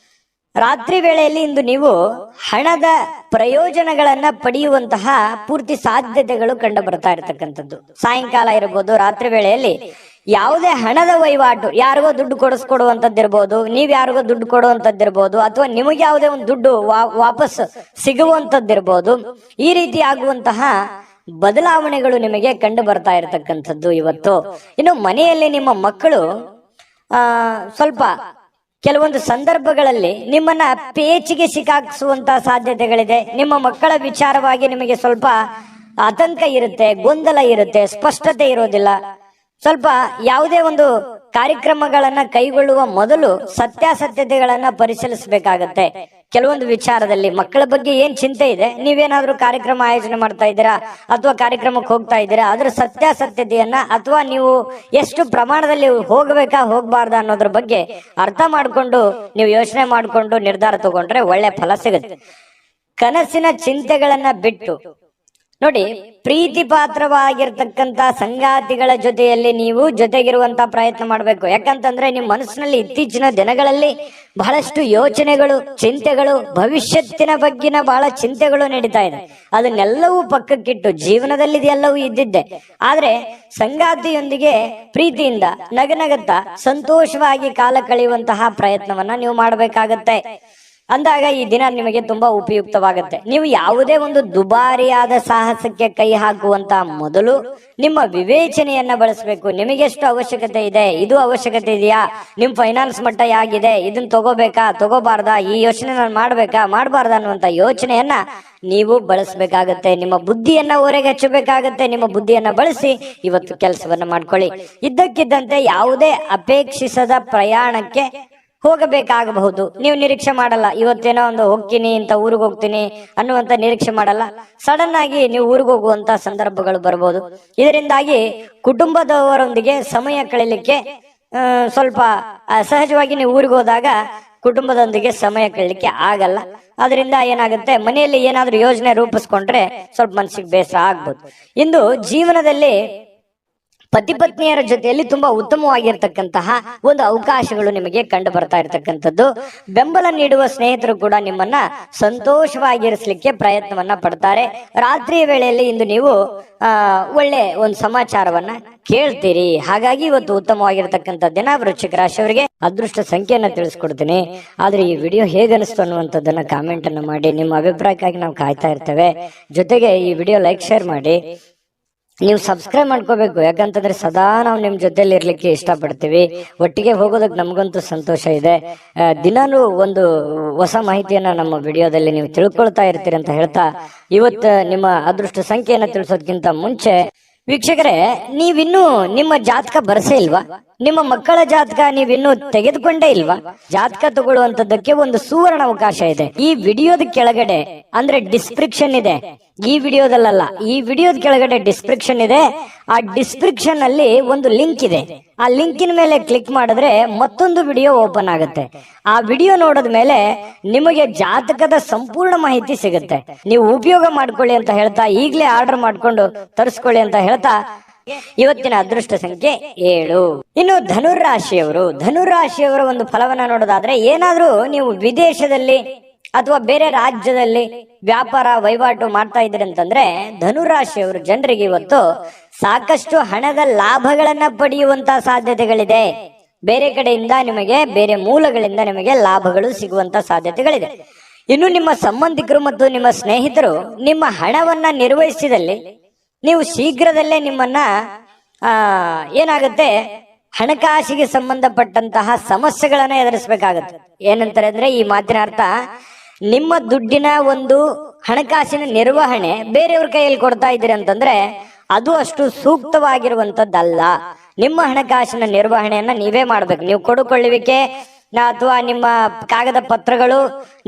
Speaker 1: ರಾತ್ರಿ ವೇಳೆಯಲ್ಲಿ ಇಂದು ನೀವು ಹಣದ ಪ್ರಯೋಜನಗಳನ್ನ ಪಡೆಯುವಂತಹ ಪೂರ್ತಿ ಸಾಧ್ಯತೆಗಳು ಕಂಡು ಬರ್ತಾ ಇರತಕ್ಕಂಥದ್ದು. ಸಾಯಂಕಾಲ ಇರಬಹುದು, ರಾತ್ರಿ ವೇಳೆಯಲ್ಲಿ ಯಾವುದೇ ಹಣದ ವಹಿವಾಟು, ಯಾರಿಗೋ ದುಡ್ಡು ಕೊಡಿಸ್ಕೊಡುವಂತದ್ದಿರ್ಬೋದು, ನೀವ್ ಯಾರಿಗೋ ದುಡ್ಡು ಕೊಡುವಂತದ್ದಿರ್ಬೋದು, ಅಥವಾ ನಿಮಗೆ ಯಾವುದೇ ಒಂದು ದುಡ್ಡು ವಾಪಸ್ ಸಿಗುವಂತದ್ದಿರ್ಬೋದು. ಈ ರೀತಿ ಆಗುವಂತಹ ಬದಲಾವಣೆಗಳು ನಿಮಗೆ ಕಂಡು ಬರ್ತಾ ಇರತಕ್ಕಂಥದ್ದು ಇವತ್ತು. ಇನ್ನು ಮನೆಯಲ್ಲಿ ನಿಮ್ಮ ಮಕ್ಕಳು ಸ್ವಲ್ಪ
Speaker 2: ಕೆಲವೊಂದು ಸಂದರ್ಭಗಳಲ್ಲಿ ನಿಮ್ಮನ್ನ ಪೇಚಿಗೆ ಸಿಕ್ಕಾಕ್ಸುವಂತ ಸಾಧ್ಯತೆಗಳಿದೆ. ನಿಮ್ಮ ಮಕ್ಕಳ ವಿಚಾರವಾಗಿ ನಿಮಗೆ ಸ್ವಲ್ಪ ಆತಂಕ ಇರುತ್ತೆ, ಗೊಂದಲ ಇರುತ್ತೆ, ಸ್ಪಷ್ಟತೆ ಇರೋದಿಲ್ಲ. ಸ್ವಲ್ಪ ಯಾವುದೇ ಒಂದು ಕಾರ್ಯಕ್ರಮಗಳನ್ನ ಕೈಗೊಳ್ಳುವ ಮೊದಲು ಸತ್ಯಾಸತ್ಯತೆಗಳನ್ನ ಪರಿಶೀಲಿಸಬೇಕಾಗತ್ತೆ. ಕೆಲವೊಂದು ವಿಚಾರದಲ್ಲಿ ಮಕ್ಕಳ ಬಗ್ಗೆ ಏನ್ ಚಿಂತೆ ಇದೆ, ನೀವೇನಾದ್ರೂ ಕಾರ್ಯಕ್ರಮ ಆಯೋಜನೆ ಮಾಡ್ತಾ ಇದ್ದೀರಾ ಅಥವಾ ಕಾರ್ಯಕ್ರಮಕ್ಕೆ ಹೋಗ್ತಾ ಇದ್ದೀರಾ, ಅದ್ರ ಸತ್ಯಾಸತ್ಯತೆಯನ್ನ ಅಥವಾ ನೀವು ಎಷ್ಟು ಪ್ರಮಾಣದಲ್ಲಿ ಹೋಗ್ಬೇಕಾ ಹೋಗ್ಬಾರ್ದ ಅನ್ನೋದ್ರ ಬಗ್ಗೆ ಅರ್ಥ ಮಾಡ್ಕೊಂಡು ನೀವು ಯೋಚನೆ ಮಾಡ್ಕೊಂಡು ನಿರ್ಧಾರ ತಗೊಂಡ್ರೆ ಒಳ್ಳೆ ಫಲ ಸಿಗುತ್ತೆ. ಕನಸಿನ ಚಿಂತೆಗಳನ್ನ ಬಿಟ್ಟು ನೋಡಿ, ಪ್ರೀತಿ ಪಾತ್ರವಾಗಿರ್ತಕ್ಕಂತ ಸಂಗಾತಿಗಳ ಜೊತೆಯಲ್ಲಿ ನೀವು ಜೊತೆಗಿರುವಂತ ಪ್ರಯತ್ನ ಮಾಡಬೇಕು. ಯಾಕಂತಂದ್ರೆ ನಿಮ್ಮ ಮನಸ್ಸಿನಲ್ಲಿ ಇತ್ತೀಚಿನ ದಿನಗಳಲ್ಲಿ ಬಹಳಷ್ಟು ಯೋಚನೆಗಳು, ಚಿಂತೆಗಳು, ಭವಿಷ್ಯತ್ತಿನ ಬಗ್ಗಿನ ಬಹಳ ಚಿಂತೆಗಳು ನಡೀತಾ ಇದೆ. ಅದನ್ನೆಲ್ಲವೂ ಪಕ್ಕಕ್ಕಿಟ್ಟು ಜೀವನದಲ್ಲಿ ಇದೆಲ್ಲವೂ ಇದ್ದಿದ್ದೆ, ಆದ್ರೆ ಸಂಗಾತಿಯೊಂದಿಗೆ ಪ್ರೀತಿಯಿಂದ ನಗನಗತ್ತಾ ಸಂತೋಷವಾಗಿ ಕಾಲ ಕಳೆಯುವಂತಹ ಪ್ರಯತ್ನವನ್ನ ನೀವು ಮಾಡಬೇಕಾಗತ್ತೆ. ಅಂದಾಗ ಈ ದಿನ ನಿಮಗೆ ತುಂಬಾ ಉಪಯುಕ್ತವಾಗುತ್ತೆ. ನೀವು ಯಾವುದೇ ಒಂದು ದುಬಾರಿಯಾದ ಸಾಹಸಕ್ಕೆ ಕೈ ಹಾಕುವಂತ ಮೊದಲು ನಿಮ್ಮ ವಿವೇಚನೆಯನ್ನ ಬಳಸಬೇಕು. ನಿಮಗೆಷ್ಟು ಅವಶ್ಯಕತೆ ಇದೆ, ಇದು ಅವಶ್ಯಕತೆ ಇದೆಯಾ, ನಿಮ್ ಫೈನಾನ್ಸ್ ಮಟ್ಟ ಹೇಗಿದೆ, ಇದನ್ನ ತಗೋಬೇಕಾ ತಗೋಬಾರ್ದಾ, ಈ ಯೋಚನೆ ನಾನು ಮಾಡ್ಬೇಕಾ ಮಾಡಬಾರ್ದ ಅನ್ನುವಂತ ಯೋಚನೆಯನ್ನ ನೀವು ಬಳಸಬೇಕಾಗತ್ತೆ. ನಿಮ್ಮ ಬುದ್ಧಿಯನ್ನ ಹೊರಗೆ ಹಚ್ಚಬೇಕಾಗತ್ತೆ. ನಿಮ್ಮ ಬುದ್ಧಿಯನ್ನ ಬಳಸಿ ಇವತ್ತು ಕೆಲಸವನ್ನ ಮಾಡ್ಕೊಳ್ಳಿ. ಇದ್ದಕ್ಕಿದ್ದಂತೆ ಯಾವುದೇ ಅಪೇಕ್ಷಿಸದ ಪ್ರಯಾಣಕ್ಕೆ ಹೋಗಬೇಕಾಗಬಹುದು. ನೀವು ನಿರೀಕ್ಷೆ ಮಾಡಲ್ಲ, ಇವತ್ತೇನೋ ಒಂದು ಹೋಗ್ತೀನಿ ಇಂತ ಊರಿಗೆ ಹೋಗ್ತೀನಿ ಅನ್ನುವಂತ ನಿರೀಕ್ಷೆ ಮಾಡಲ್ಲ. ಸಡನ್ ಆಗಿ ನೀವು ಊರಿಗೆ ಹೋಗುವಂತ ಸಂದರ್ಭಗಳು ಬರ್ಬೋದು. ಇದರಿಂದಾಗಿ ಕುಟುಂಬದವರೊಂದಿಗೆ ಸಮಯ ಕಳೀಲಿಕ್ಕೆ ಸ್ವಲ್ಪ ಸಹಜವಾಗಿ ನೀವು ಊರಿಗೆ ಹೋದಾಗ ಕುಟುಂಬದೊಂದಿಗೆ ಸಮಯ ಕಳೀಲಿಕ್ಕೆ ಆಗಲ್ಲ. ಅದರಿಂದ ಏನಾಗುತ್ತೆ, ಮನೆಯಲ್ಲಿ ಏನಾದ್ರೂ ಯೋಜನೆ ರೂಪಿಸ್ಕೊಂಡ್ರೆ ಸ್ವಲ್ಪ ಮನಸ್ಸಿಗೆ ಬೇಸರ ಆಗ್ಬೋದು. ಇಂದು ಜೀವನದಲ್ಲಿ ಪತಿ ಪತ್ನಿಯರ ಜೊತೆಯಲ್ಲಿ ತುಂಬಾ ಉತ್ತಮವಾಗಿರ್ತಕ್ಕಂತಹ ಒಂದು ಅವಕಾಶಗಳು ನಿಮಗೆ ಕಂಡು ಬರ್ತಾ ಇರತಕ್ಕಂಥದ್ದು. ಬೆಂಬಲ ನೀಡುವ ಸ್ನೇಹಿತರು ಕೂಡ ನಿಮ್ಮನ್ನ ಸಂತೋಷವಾಗಿರಿಸಲಿಕ್ಕೆ ಪ್ರಯತ್ನವನ್ನ ಪಡ್ತಾರೆ. ರಾತ್ರಿಯ ವೇಳೆಯಲ್ಲಿ ಇಂದು ನೀವು ಒಳ್ಳೆ ಒಂದು ಸಮಾಚಾರವನ್ನ ಕೇಳ್ತೀರಿ. ಹಾಗಾಗಿ ಇವತ್ತು ಉತ್ತಮವಾಗಿರ್ತಕ್ಕಂಥ ದಿನ. ವೃಶ್ಚಿಕ ರಾಶಿಯವರಿಗೆ ಅದೃಷ್ಟ ಸಂಖ್ಯೆಯನ್ನ ತಿಳಿಸ್ಕೊಡ್ತೀನಿ. ಆದ್ರೆ ಈ ವಿಡಿಯೋ ಹೇಗನಿಸ್ತು ಅನ್ನುವಂಥದ್ದನ್ನ ಕಾಮೆಂಟ್ ಅನ್ನು ಮಾಡಿ. ನಿಮ್ಮ ಅಭಿಪ್ರಾಯಕ್ಕಾಗಿ ನಾವು ಕಾಯ್ತಾ ಇರ್ತೇವೆ. ಜೊತೆಗೆ ಈ ವಿಡಿಯೋ ಲೈಕ್ ಶೇರ್ ಮಾಡಿ. ನೀವು ಸಬ್ಸ್ಕ್ರೈಬ್ ಮಾಡ್ಕೋಬೇಕು. ಯಾಕಂತಂದ್ರೆ ಸದಾ ನಾವು ನಿಮ್ ಜೊತೆಲಿ ಇರ್ಲಿಕ್ಕೆ ಇಷ್ಟಪಡ್ತೀವಿ. ಒಟ್ಟಿಗೆ ಹೋಗೋದಕ್ಕೆ ನಮಗಂತೂ ಸಂತೋಷ ಇದೆ. ದಿನಾನು ಒಂದು ಹೊಸ ಮಾಹಿತಿಯನ್ನ ನಮ್ಮ ವಿಡಿಯೋದಲ್ಲಿ ನೀವು ತಿಳ್ಕೊಳ್ತಾ ಇರ್ತೀರಿ ಅಂತ ಹೇಳ್ತಾ, ಇವತ್ತು ನಿಮ್ಮ ಅದೃಷ್ಟ ಸಂಖ್ಯೆಯನ್ನ ತಿಳಿಸೋದಕ್ಕಿಂತ ಮುಂಚೆ ವೀಕ್ಷಕರೇ, ನೀವಿನ್ನೂ ನಿಮ್ಮ ಜಾತಕ ಬರಸೇ ಇಲ್ವಾ? ನಿಮ್ಮ ಮಕ್ಕಳ ಜಾತಕ ನೀವಿನ್ನೂ ತೆಗೆದುಕೊಂಡೇ ಇಲ್ವಾ? ಜಾತಕ ತಗೊಳ್ಳುವಂತದ್ದಕ್ಕೆ ಒಂದು ಸುವರ್ಣ ಅವಕಾಶ ಇದೆ. ಈ ವಿಡಿಯೋದ ಕೆಳಗಡೆ ಅಂದ್ರೆ ಡಿಸ್ಕ್ರಿಪ್ಷನ್ ಇದೆ. ಈ ವಿಡಿಯೋದಲ್ಲ, ಈ ವಿಡಿಯೋದ ಕೆಳಗಡೆ ಡಿಸ್ಕ್ರಿಪ್ಷನ್ ಇದೆ. ಆ ಡಿಸ್ಕ್ರಿಪ್ಷನ್ ಅಲ್ಲಿ ಒಂದು ಲಿಂಕ್ ಇದೆ. ಆ ಲಿಂಕಿನ ಮೇಲೆ ಕ್ಲಿಕ್ ಮಾಡಿದ್ರೆ ಮತ್ತೊಂದು ವಿಡಿಯೋ ಓಪನ್ ಆಗುತ್ತೆ. ಆ ವಿಡಿಯೋ ನೋಡಿದ ಮೇಲೆ ನಿಮಗೆ ಜಾತಕದ ಸಂಪೂರ್ಣ ಮಾಹಿತಿ ಸಿಗುತ್ತೆ. ನೀವು ಉಪಯೋಗ ಮಾಡ್ಕೊಳ್ಳಿ ಅಂತ ಹೇಳ್ತಾ, ಈಗಲೇ ಆರ್ಡರ್ ಮಾಡ್ಕೊಂಡು ತರಿಸ್ಕೊಳ್ಳಿ ಅಂತ ಹೇಳ್ತಾ, ಇವತ್ತಿನ ಅದೃಷ್ಟ ಸಂಖ್ಯೆ 7. ಇನ್ನು ಧನುರಾಶಿಯವರ ಒಂದು ಫಲವನ್ನ ನೋಡೋದಾದ್ರೆ, ಏನಾದ್ರೂ ನೀವು ವಿದೇಶದಲ್ಲಿ ಅಥವಾ ಬೇರೆ ರಾಜ್ಯದಲ್ಲಿ ವ್ಯಾಪಾರ ವಹಿವಾಟು ಮಾಡ್ತಾ ಇದ್ರಿ ಅಂತಂದ್ರೆ, ಧನುರಾಶಿಯವರು ಜನರಿಗೆ ಇವತ್ತು ಸಾಕಷ್ಟು ಹಣದ ಲಾಭಗಳನ್ನ ಪಡೆಯುವಂತ ಸಾಧ್ಯತೆಗಳಿದೆ. ಬೇರೆ ಕಡೆಯಿಂದ ನಿಮಗೆ, ಬೇರೆ ಮೂಲಗಳಿಂದ ನಿಮಗೆ ಲಾಭಗಳು ಸಿಗುವಂತ ಸಾಧ್ಯತೆಗಳಿದೆ. ಇನ್ನು ನಿಮ್ಮ ಸಂಬಂಧಿಕರು ಮತ್ತು ನಿಮ್ಮ ಸ್ನೇಹಿತರು ನಿಮ್ಮ ಹಣವನ್ನ ನಿರ್ವಹಿಸಿದಲ್ಲಿ ನೀವು ಶೀಘ್ರದಲ್ಲೇ ನಿಮ್ಮನ್ನ ಏನಾಗುತ್ತೆ, ಹಣಕಾಸಿಗೆ ಸಂಬಂಧಪಟ್ಟಂತಹ ಸಮಸ್ಯೆಗಳನ್ನ ಎದುರಿಸಬೇಕಾಗತ್ತೆ. ಏನಂತಾರೆ ಅಂದ್ರೆ, ಈ ಮಾತಿನ ಅರ್ಥ, ನಿಮ್ಮ ದುಡ್ಡಿನ ಒಂದು ಹಣಕಾಸಿನ ನಿರ್ವಹಣೆ ಬೇರೆಯವ್ರ ಕೈಯಲ್ಲಿ ಕೊಡ್ತಾ ಇದ್ದೀರಿ ಅಂತಂದ್ರೆ ಅದು ಅಷ್ಟು ಸೂಕ್ತವಾಗಿರುವಂತದ್ದಲ್ಲ. ನಿಮ್ಮ ಹಣಕಾಸಿನ ನಿರ್ವಹಣೆಯನ್ನ ನೀವೇ ಮಾಡ್ಬೇಕು. ನೀವು ಕೊಡುಕೊಳ್ಳುವಿಕೆ ಅಥವಾ ನಿಮ್ಮ ಕಾಗದ ಪತ್ರಗಳು,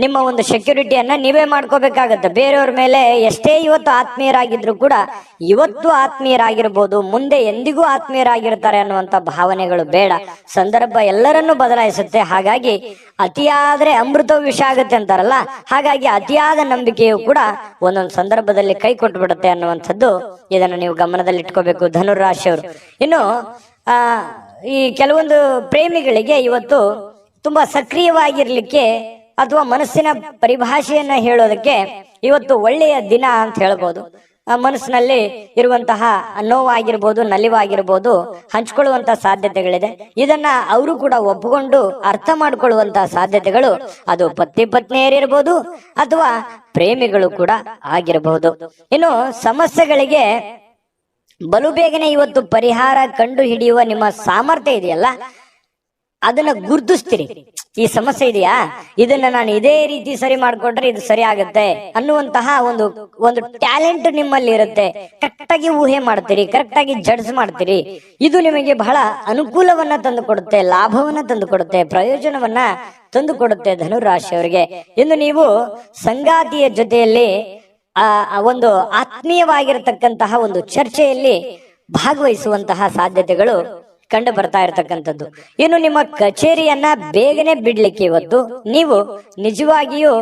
Speaker 2: ನಿಮ್ಮ ಒಂದು ಸೆಕ್ಯೂರಿಟಿಯನ್ನ ನೀವೇ ಮಾಡ್ಕೋಬೇಕಾಗತ್ತೆ. ಬೇರೆಯವ್ರ ಮೇಲೆ ಎಷ್ಟೇ ಇವತ್ತು ಆತ್ಮೀಯರಾಗಿದ್ರು ಕೂಡ, ಇವತ್ತು ಆತ್ಮೀಯರಾಗಿರ್ಬೋದು, ಮುಂದೆ ಎಂದಿಗೂ ಆತ್ಮೀಯರಾಗಿರ್ತಾರೆ ಅನ್ನುವಂತ ಭಾವನೆಗಳು ಬೇಡ. ಸಂದರ್ಭ ಎಲ್ಲರನ್ನೂ ಬದಲಾಯಿಸುತ್ತೆ. ಹಾಗಾಗಿ ಅತಿಯಾದ್ರೆ ಅಮೃತ ವಿಷ ಆಗುತ್ತೆ ಅಂತಾರಲ್ಲ, ಹಾಗಾಗಿ ಅತಿಯಾದ ನಂಬಿಕೆಯು ಕೂಡ ಒಂದೊಂದು ಸಂದರ್ಭದಲ್ಲಿ ಕೈ ಕೊಟ್ಟು ಬಿಡುತ್ತೆ ಅನ್ನುವಂಥದ್ದು. ಇದನ್ನು ನೀವು ಗಮನದಲ್ಲಿ ಇಟ್ಕೋಬೇಕು ಧನುರಾಶಿಯವರು. ಇನ್ನು ಈ ಕೆಲವೊಂದು ಪ್ರೇಮಿಗಳಿಗೆ ಇವತ್ತು ತುಂಬಾ ಸಕ್ರಿಯವಾಗಿರ್ಲಿಕ್ಕೆ ಅಥವಾ ಮನಸ್ಸಿನ ಪರಿಭಾಷೆಯನ್ನ ಹೇಳೋದಕ್ಕೆ ಇವತ್ತು ಒಳ್ಳೆಯ ದಿನ ಅಂತ ಹೇಳ್ಬೋದು. ಮನಸ್ಸಿನಲ್ಲಿ ಇರುವಂತಹ ನೋವಾಗಿರ್ಬೋದು, ನಲಿವಾಗಿರ್ಬೋದು, ಹಂಚ್ಕೊಳ್ಳುವಂತಹ ಸಾಧ್ಯತೆಗಳಿದೆ. ಇದನ್ನ ಅವರು ಕೂಡ ಒಪ್ಪಿಕೊಂಡು ಅರ್ಥ ಮಾಡ್ಕೊಳ್ಳುವಂತಹ ಸಾಧ್ಯತೆಗಳು, ಅದು ಪತಿ ಪತ್ನಿಯರಿರ್ಬೋದು ಅಥವಾ ಪ್ರೇಮಿಗಳು ಕೂಡ ಆಗಿರಬಹುದು. ಇನ್ನು ಸಮಸ್ಯೆಗಳಿಗೆ ಬಲು ಬೇಗನೆ ಇವತ್ತು ಪರಿಹಾರ ಕಂಡು ಹಿಡಿಯುವ ನಿಮ್ಮ ಸಾಮರ್ಥ್ಯ ಇದೆಯಲ್ಲ, ಅದನ್ನ ಗುರುತಿಸ್ತೀರಿ. ಈ ಸಮಸ್ಯೆ ಇದೆಯಾ, ಇದನ್ನ ನಾನು ಇದೇ ರೀತಿ ಸರಿ ಮಾಡ್ಕೊಂಡ್ರೆ ಇದು ಸರಿ ಆಗತ್ತೆ ಅನ್ನುವಂತಹ ಒಂದು ಒಂದು ಟ್ಯಾಲೆಂಟ್ ನಿಮ್ಮಲ್ಲಿ ಇರುತ್ತೆ. ಕರೆಕ್ಟ್ ಆಗಿ ಊಹೆ ಮಾಡ್ತೀರಿ, ಕರೆಕ್ಟ್ ಆಗಿ ಜಡ್ಜ್ ಮಾಡ್ತೀರಿ. ಇದು ನಿಮಗೆ ಬಹಳ ಅನುಕೂಲವನ್ನ ತಂದು ಕೊಡುತ್ತೆ, ಲಾಭವನ್ನ ತಂದು ಕೊಡುತ್ತೆ, ಪ್ರಯೋಜನವನ್ನ ತಂದು ಕೊಡುತ್ತೆ ಧನುರಾಶಿಯವರಿಗೆ. ಇನ್ನು ನೀವು ಸಂಗಾತಿಯ ಜೊತೆಯಲ್ಲಿ ಒಂದು ಆತ್ಮೀಯವಾಗಿರತಕ್ಕಂತಹ ಒಂದು ಚರ್ಚೆಯಲ್ಲಿ ಭಾಗವಹಿಸುವಂತಹ ಸಾಧ್ಯತೆಗಳು ಕಂಡು ಬರ್ತಾ ಇರತಕ್ಕಂಥದ್ದು. ಇನ್ನು ನಿಮ್ಮ ಕಚೇರಿಯನ್ನ ಬೇಗನೆ ಬಿಡ್ಲಿಕ್ಕೆ ಇವತ್ತು ನೀವು ನಿಜವಾಗಿಯೂ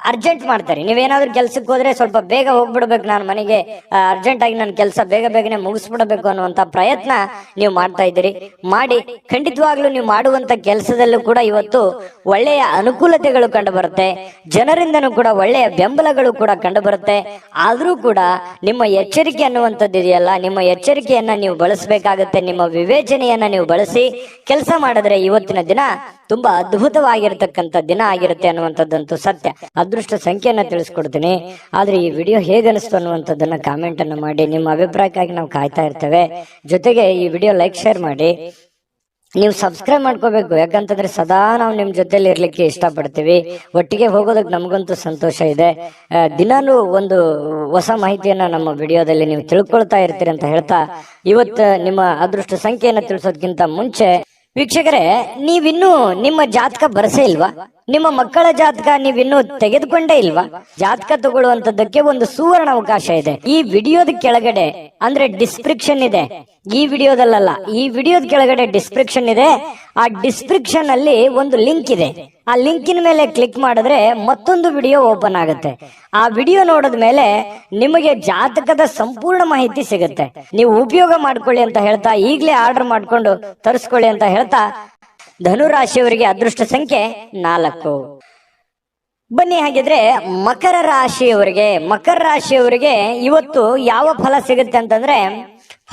Speaker 2: ಅರ್ಜೆಂಟ್ ಮಾಡ್ತಾರೆ. ನೀವೇನಾದ್ರೂ ಕೆಲ್ಸಕ್ಕೆ ಹೋದ್ರೆ ಸ್ವಲ್ಪ ಬೇಗ ಹೋಗ್ಬಿಡ್ಬೇಕು, ನಾನು ಮನೆಗೆ ಅರ್ಜೆಂಟ್ ಆಗಿ ನನ್ನ ಕೆಲಸ ಬೇಗನೆ ಮುಗಿಸ್ಬಿಡಬೇಕು ಅನ್ನುವಂತ ಪ್ರಯತ್ನ ನೀವು ಮಾಡ್ತಾ ಇದ್ದೀರಿ. ಮಾಡಿ, ಖಂಡಿತವಾಗ್ಲೂ ನೀವು ಮಾಡುವಂತ ಕೆಲಸದಲ್ಲೂ ಕೂಡ ಇವತ್ತು ಒಳ್ಳೆಯ ಅನುಕೂಲತೆಗಳು ಕಂಡು ಬರುತ್ತೆ, ಜನರಿಂದನೂ ಕೂಡ ಒಳ್ಳೆಯ ಬೆಂಬಲಗಳು ಕೂಡ ಕಂಡು ಬರುತ್ತೆ. ಆದ್ರೂ ಕೂಡ ನಿಮ್ಮ ಎಚ್ಚರಿಕೆ ಅನ್ನುವಂಥದ್ದು ಇದೆಯಲ್ಲ, ನಿಮ್ಮ ಎಚ್ಚರಿಕೆಯನ್ನ ನೀವು ಬಳಸಬೇಕಾಗತ್ತೆ. ನಿಮ್ಮ ವಿವೇಚನೆಯನ್ನ ನೀವು ಬಳಸಿ ಕೆಲಸ ಮಾಡಿದ್ರೆ ಇವತ್ತಿನ ದಿನ ತುಂಬಾ ಅದ್ಭುತವಾಗಿರ್ತಕ್ಕಂಥ ದಿನ ಆಗಿರುತ್ತೆ ಅನ್ನುವಂಥದ್ದಂತೂ ಸತ್ಯ. ಅದೃಷ್ಟ ಸಂಖ್ಯೆಯನ್ನ ತಿಳಿಸ್ಕೊಡ್ತೀನಿ. ಆದ್ರೆ ಈ ವಿಡಿಯೋ ಹೇಗನಿಸ್ತು ಅನ್ನುವಂಥದ್ದನ್ನ ಕಾಮೆಂಟ್ ಅನ್ನು ಮಾಡಿ. ನಿಮ್ಮ ಅಭಿಪ್ರಾಯಕ್ಕಾಗಿ ನಾವು ಕಾಯ್ತಾ ಇರ್ತೇವೆ. ಜೊತೆಗೆ ಈ ವಿಡಿಯೋ ಲೈಕ್, ಶೇರ್ ಮಾಡಿ. ನೀವು ಸಬ್ಸ್ಕ್ರೈಬ್ ಮಾಡ್ಕೋಬೇಕು, ಯಾಕಂತಂದ್ರೆ ಸದಾ ನಾವು ನಿಮ್ ಜೊತೆಲಿ ಇರ್ಲಿಕ್ಕೆ ಇಷ್ಟಪಡ್ತೀವಿ. ಒಟ್ಟಿಗೆ ಹೋಗೋದಕ್ಕೆ ನಮಗಂತೂ ಸಂತೋಷ ಇದೆ. ದಿನಾನು ಒಂದು ಹೊಸ ಮಾಹಿತಿಯನ್ನ ನಮ್ಮ ವಿಡಿಯೋದಲ್ಲಿ ನೀವು ತಿಳ್ಕೊಳ್ತಾ ಇರ್ತೀರಿ ಅಂತ ಹೇಳ್ತಾ, ಇವತ್ತು ನಿಮ್ಮ ಅದೃಷ್ಟ ಸಂಖ್ಯೆಯನ್ನ ತಿಳಿಸೋದಕ್ಕಿಂತ ಮುಂಚೆ ವೀಕ್ಷಕರೇ, ನೀವಿನ್ನೂ ನಿಮ್ಮ ಜಾತಕ ಬರಸೇ ಇಲ್ವಾ? ನಿಮ್ಮ ಮಕ್ಕಳ ಜಾತಕ ನೀವಿನ್ನೂ ತೆಗೆದುಕೊಂಡೇ ಇಲ್ವಾ? ಜಾತಕ ತಗೊಳ್ಳುವಂತದ್ದಕ್ಕೆ ಒಂದು ಸುವರ್ಣ ಅವಕಾಶ ಇದೆ. ಈ ವಿಡಿಯೋದ ಕೆಳಗಡೆ ಅಂದ್ರೆ ಡಿಸ್ಕ್ರಿಪ್ಷನ್ ಇದೆ, ಈ ವಿಡಿಯೋದಲ್ಲ, ಈ ವಿಡಿಯೋದ ಕೆಳಗಡೆ ಡಿಸ್ಕ್ರಿಪ್ಷನ್ ಇದೆ. ಆ ಡಿಸ್ಕ್ರಿಪ್ಷನ್ ಅಲ್ಲಿ ಒಂದು ಲಿಂಕ್ ಇದೆ. ಆ ಲಿಂಕಿನ ಮೇಲೆ ಕ್ಲಿಕ್ ಮಾಡಿದ್ರೆ ಮತ್ತೊಂದು ವಿಡಿಯೋ ಓಪನ್ ಆಗುತ್ತೆ. ಆ ವಿಡಿಯೋ ನೋಡಿದ ಮೇಲೆ ನಿಮಗೆ ಜಾತಕದ ಸಂಪೂರ್ಣ ಮಾಹಿತಿ ಸಿಗುತ್ತೆ. ನೀವು ಉಪಯೋಗ ಮಾಡ್ಕೊಳ್ಳಿ ಅಂತ ಹೇಳ್ತಾ, ಈಗಲೇ ಆರ್ಡರ್ ಮಾಡ್ಕೊಂಡು ತರಿಸ್ಕೊಳ್ಳಿ ಅಂತ ಹೇಳ್ತಾ, ಧನುರಾಶಿಯವರಿಗೆ ಅದೃಷ್ಟ ಸಂಖ್ಯೆ 4. ಬನ್ನಿ ಹಾಗಿದ್ರೆ ಮಕರ ರಾಶಿಯವರಿಗೆ ಇವತ್ತು ಯಾವ ಫಲ ಸಿಗುತ್ತೆ ಅಂತಂದ್ರೆ,